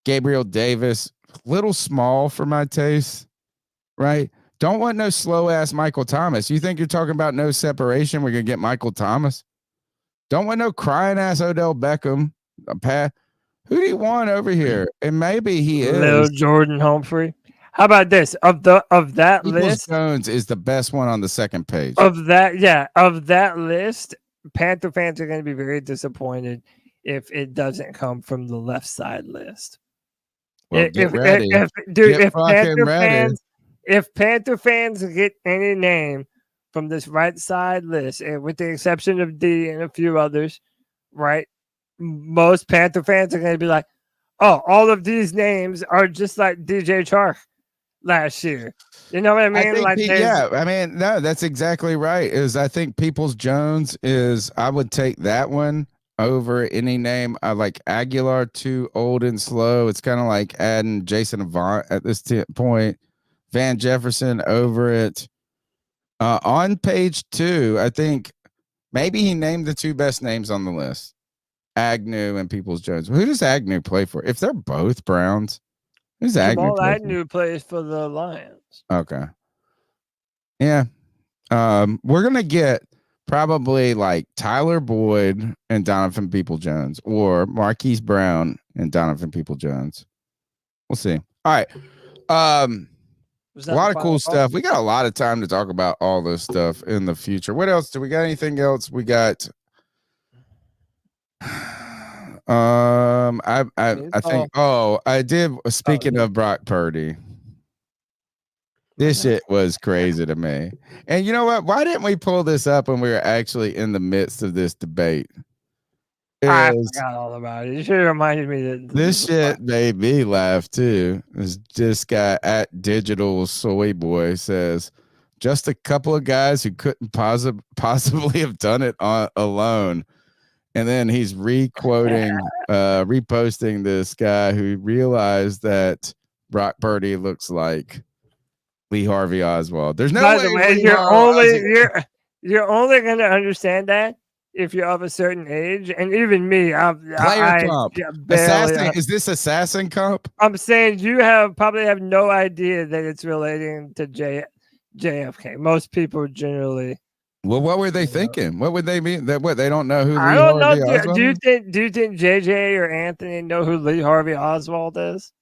Gabriel Davis, little small for my taste, right? Don't want no slow ass Michael Thomas. You think you're talking about no separation? We're gonna get Michael Thomas. Don't want no crying ass Odell Beckham. Who do you want over here? And maybe he is Little Jordan Humphrey. How about this? Of that list, Jones is the best one on the second page. Of that list, Panther fans are going to be very disappointed if it doesn't come from the left side list. Well, If Panther fans get any name from this right side list, and with the exception of D and a few others, right? Most Panther fans are going to be like, "Oh, all of these names are just like DJ Chark last year." You know what I mean? No, that's exactly right. I think Peoples-Jones I would take that one over any name. I like Aguilar, too old and slow. It's kind of like adding Jason Avant at this point. Van Jefferson over it. On page 2, I think maybe he named the two best names on the list. Agnew and Peoples-Jones. Who does Agnew play for? If they're both Browns, who's Agnew? Agnew plays for the Lions. Okay. Yeah. We're gonna get probably like Tyler Boyd and Donovan Peoples-Jones, or Marquise Brown and Donovan Peoples-Jones. We'll see. All right. A lot of cool stuff. We got a lot of time to talk about all this stuff in the future. What else? Do we got anything else? We got I think I did, speaking of Brock Purdy, this shit was crazy to me. And you know what? Why didn't we pull this up when we were actually in the midst of this debate? I forgot all about it. You should have reminded me that this shit made me laugh too. This guy at Digital Soy Boy says, just a couple of guys who couldn't possibly have done it alone. And then he's reposting this guy who realized that Brock Purdy looks like Lee Harvey Oswald. There's no By way. the way, you're only going to understand that if you're of a certain age, and even me, Player comp. Assassin, is this assassin comp? I'm saying you probably have no idea that it's relating to JFK. Most people generally. Well, what were they thinking? What would they mean? That what they don't know who? I don't know. Do you think JJ or Anthony know who Lee Harvey Oswald is?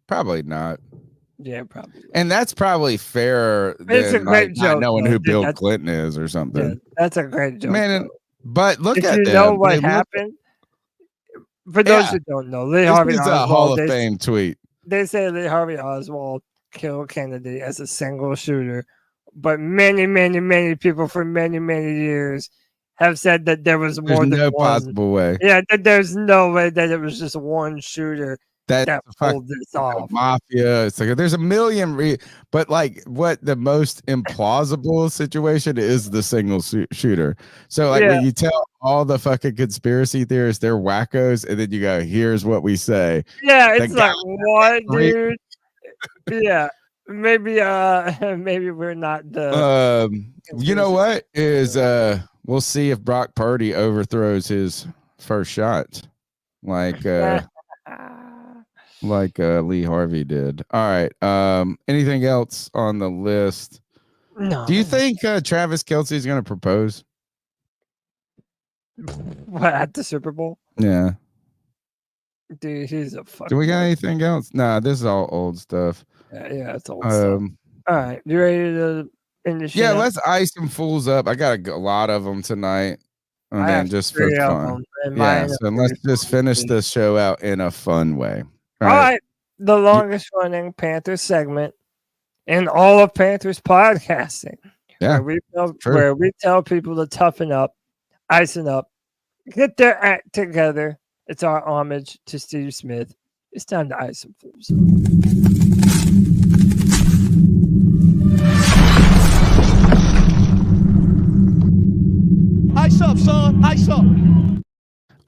Probably not. Yeah, probably. And that's probably fair. It's a great joke, not knowing who Bill Clinton is or something. Yeah, that's a great joke. Man, but look at you them. know what happened? For those who don't know, Lee Harvey Oswald. This is a Hall of Fame tweet. They say Lee Harvey Oswald killed Kennedy as a single shooter, but many, many, many people for many, many years have said that there was more than no one possible way. Yeah, that there's no way that it was just one shooter that pulled this off. Mafia. It's like there's a million, but like what the most implausible situation is the single shooter. So like when you tell all the fucking conspiracy theorists they're wackos, and then you go, "Here's what we say." Yeah, it's like what, dude? Yeah, maybe we're not the. You know what is we'll see if Brock Purdy overthrows his first shot, like Lee Harvey did. All right. Anything else on the list? No. Do you think Travis Kelce is going to propose? What, at the Super Bowl? Yeah. Dude, he's a fucking. Do we got anything else? Nah, this is all old stuff. Yeah, it's old stuff. All right, you ready to end the show? Yeah, let's ice some fools up. I got a lot of them tonight. And then just for fun. Yeah, so let's just finish this show out in a fun way. All right. The longest running Panthers segment in all of Panthers podcasting. Yeah. Where we tell people to toughen up icing up. Get their act together. It's our homage to Steve Smith. It's time to ice some fools. Ice up, son. Ice up.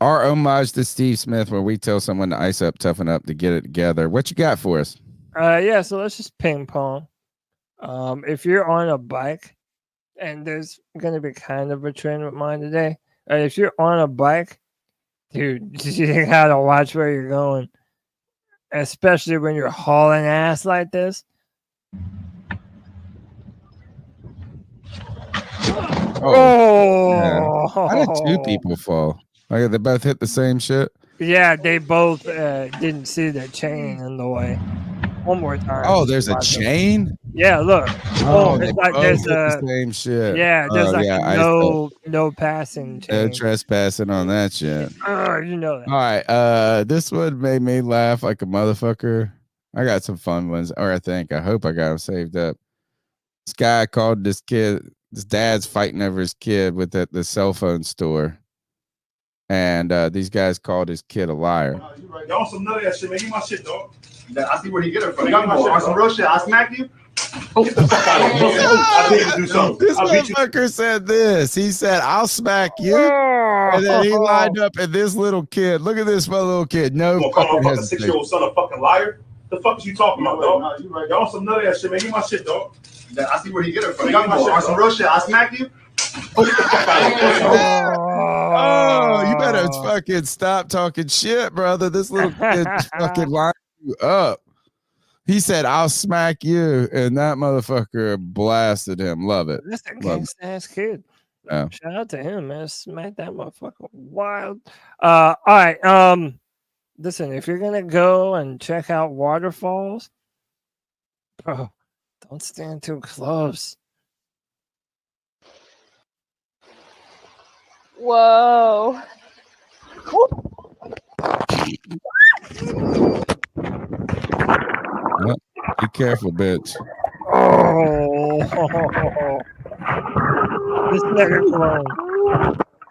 Our homage to Steve Smith, where we tell someone to ice up, toughen up, to get it together. What you got for us? Yeah, so let's just ping pong. If you're on a bike, and there's going to be kind of a trend with mine today. If you're on a bike, dude, you got to watch where you're going, especially when you're hauling ass like this. Yeah. How did two people fall? Like, they both hit the same shit? Yeah, they both didn't see the chain in the way. One more time. Oh, there's a chain? Yeah, look. Oh, it's they like both there's hit the same shit. Yeah, there's I no passing chain. No trespassing on that shit. You know that. All right. This one made me laugh like a motherfucker. I got some fun ones, or I hope I got them saved up. This guy called this kid. His dad's fighting over his kid with the cell phone store, and these guys called his kid a liar. Y'all some nut ass shit, man. Give my shit, dog. I see where he get it from. Got my shit on some real shit. I smacked you. Get the fuck out of here. I need to do something. This motherfucker said this. He said, "I'll smack you," and then he lined up at this little kid. Look at this little kid. No fucking hesitation. 6-year-old son a fucking liar. The fuck is you talking about, dog? You right. Y'all some nut ass shit, man. Give my shit, dog. I see where he get it from. Got my shit on some real shit. I smacked you. Get the fuck out of here. Oh, you better fucking stop talking shit, brother. This little kid fucking lined you up. He said, "I'll smack you," and that motherfucker blasted him. Love it. That's a gangsta ass kid. Yeah. Shout out to him, man. Smack that motherfucker wild. All right. Listen, if you're gonna go and check out waterfalls, bro, don't stand too close. Whoa. Well, be careful, bitch. Oh, this nigga clone.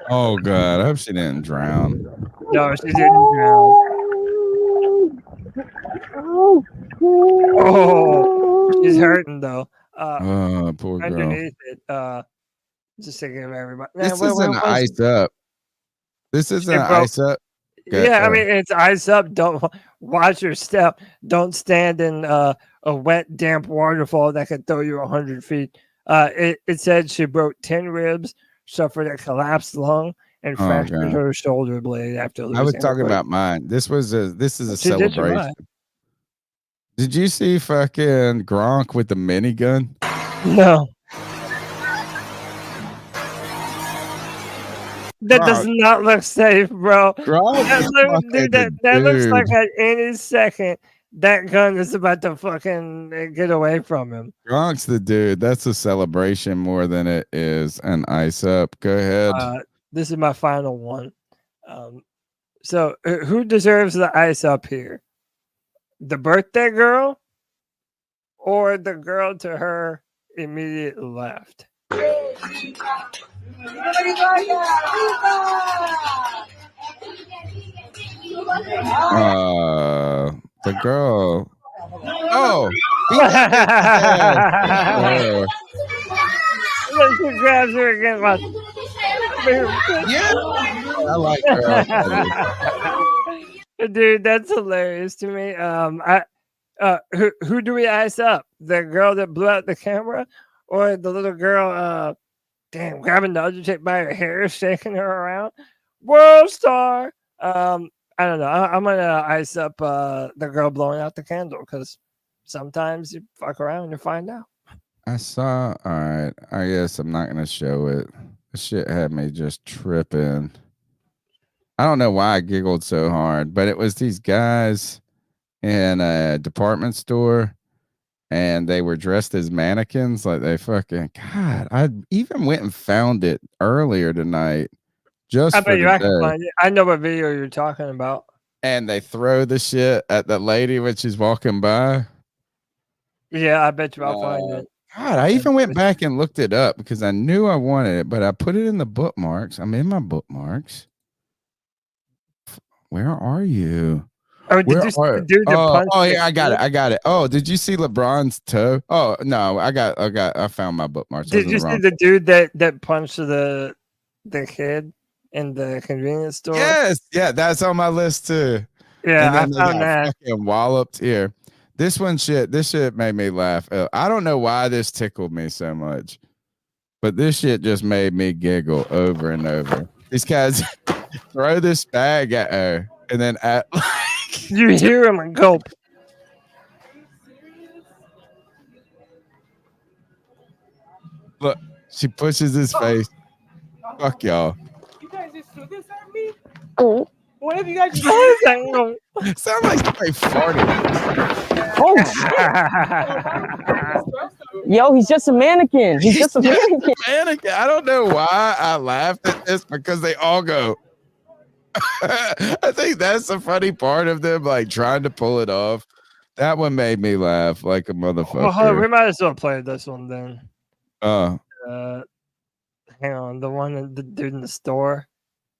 Oh God, I hope she didn't drown. No, she didn't drown. Oh, she's hurting though. Oh, poor girl. Underneath it, just to give everybody. This isn't ice up. This isn't ice up. Yeah, I mean it's ice up. Don't watch your step. Don't stand in a wet, damp waterfall that could throw you 100 feet. It said she broke 10 ribs, suffered a collapsed lung, and fractured her shoulder blade after losing. I was talking her about mine. This is a She did celebration. Did you see fucking Gronk with the minigun? No. That does not look safe, bro. That looks like at any second that gun is about to fucking get away from him. Gronk's the dude. That's a celebration more than it is an ice up. Go ahead. This is my final one. So who deserves the ice up here? The birthday girl or the girl to her immediate left? The girl. Oh, she grabs her again. Yeah, I like her. Dude, that's hilarious to me. Who do we ice up? The girl that blew out the camera, or the little girl? Grabbing the other chick by her hair, shaking her around. World star. I don't know. I'm gonna ice up the girl blowing out the candle because sometimes you fuck around and you find out. I saw. All right. I guess I'm not gonna show it. This shit had me just tripping. I don't know why I giggled so hard, but it was these guys in a department store. And they were dressed as mannequins, like they fucking God. I even went and found it earlier tonight. Just I for bet you the I can day. find it. I know what video you're talking about. And they throw the shit at the lady when she's walking by. Yeah, I bet you I'll find it. God, I even went back and looked it up because I knew I wanted it, but I put it in the bookmarks. I'm in my bookmarks. Where are you? Oh, did you see the dude that punched yeah, I got it. Oh, did you see LeBron's toe? Oh no, I found my bookmarks. Did you see the dude that punched the kid in the convenience store? Yes, yeah, that's on my list too. Yeah, and then I found that. Fucking walloped here. This shit made me laugh. I don't know why this tickled me so much, but this shit just made me giggle over and over. These guys throw this bag at her, and then you hear him gulp. Look, she pushes his face. Fuck y'all. You guys just threw this at me? Oh. What have you guys just Sound like somebody farted. Oh, shit. Yo, he's just a mannequin. He's just a mannequin. I don't know why I laughed at this because they all go. I think that's the funny part of them, like trying to pull it off. That one made me laugh like a motherfucker. Well, we might as well play this one then. Hang on, the dude in the store,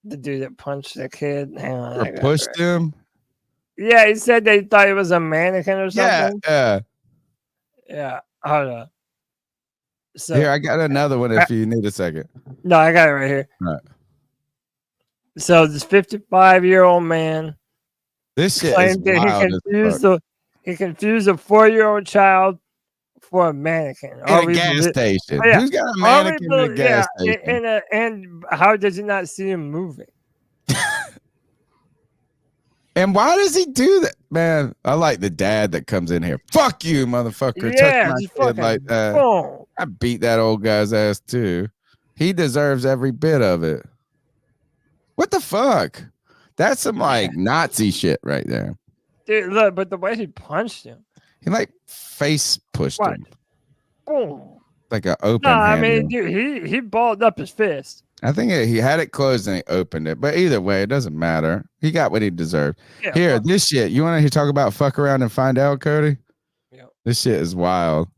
the dude that punched the kid. Hang on, or pushed him. Yeah, he said they thought he was a mannequin or something. Yeah. Hold on. So here, I got another one if you need a second. No, I got it right here. All right. So this 55-year-old man, this shit claimed is that he confused a 4-year-old child for a mannequin in a gas station. Oh, yeah. Who's got a mannequin in a gas station? And how does he not see him moving? And why does he do that, man? I like the dad that comes in here. Fuck you, motherfucker! Yeah, touch my kid like that. Boom. I beat that old guy's ass too. He deserves every bit of it. What the fuck? That's some like Nazi shit right there. Dude, look, but the way he punched him, he like face pushed him. Boom. Like an open. No, I mean, dude, he balled up his fist. I think he had it closed and he opened it. But either way, it doesn't matter. He got what he deserved. Yeah, here, this shit. You want to talk about fuck around and find out, Cody? Yeah. This shit is wild.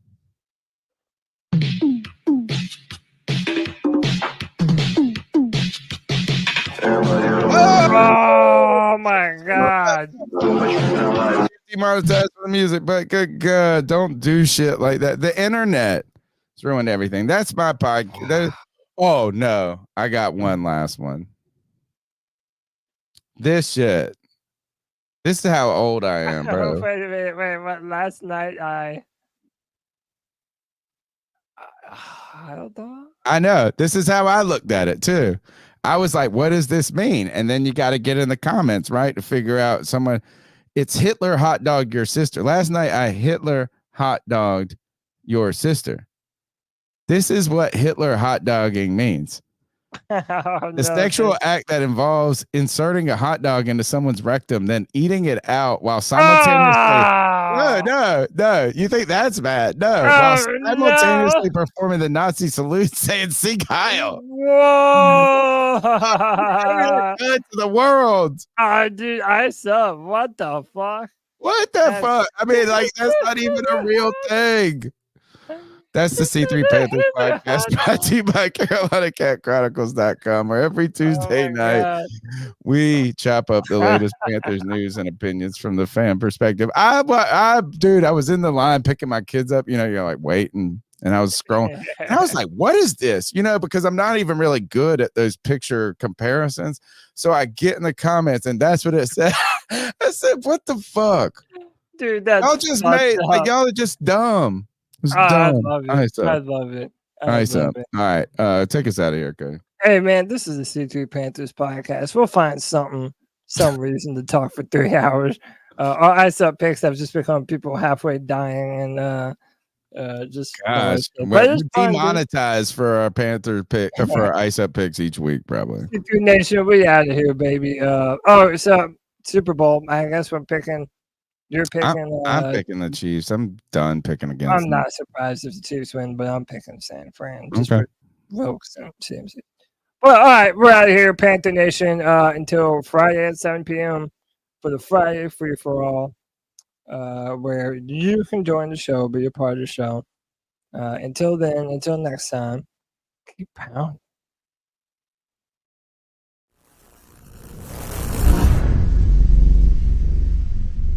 Oh my god. Demonetized for the music, but good God, don't do shit like that. The internet has ruined everything. That's my podcast. Oh no, I got one last one. This shit. This is how old I am, bro. Wait a minute, what? Last night I don't know. I know. This is how I looked at it too. I was like, what does this mean? And then you got to get in the comments, right? To figure out someone. It's Hitler hot dog your sister. Last night I Hitler hot dogged your sister. This is what Hitler hot dogging means. The sexual act that involves inserting a hot dog into someone's rectum, then eating it out while simultaneously. No. You think that's bad? No. While simultaneously performing the Nazi salute saying "Sieg Heil." Whoa! To the world. Dude, I saw. What the fuck? What the fuck? I mean, like, that's not even a real thing. That's the C3 Panthers Podcast, brought to you by CarolinaCatChronicles.com, where every Tuesday night we chop up the latest Panthers news and opinions from the fan perspective. Dude, I was in the line picking my kids up. You know, you're like waiting, and I was scrolling. And I was like, what is this? You know, because I'm not even really good at those picture comparisons. So I get in the comments, and that's what it said. I said, what the fuck? Dude, that's y'all just made, like, y'all are just dumb. I love it. I love it. All right. Take us out of here, Cody. Hey, man, this is the C3 Panthers Podcast. We'll find some reason to talk for 3 hours. Our ice up picks have just become people halfway dying and just. Gosh, we're demonetized for our Panther pick for our ice up picks each week, probably. C3 Nation, we out of here, baby. So Super Bowl. I guess we're picking. You're picking. I'm picking the Chiefs. I'm done picking against. I'm not surprised if the Chiefs win, but I'm picking San Fran. Just for Wilkes and CMC. Well, all right, we're out of here, Panther Nation, until Friday at 7 p.m. for the Friday Free for All, where you can join the show, be a part of the show. Until then, until next time, keep pounding.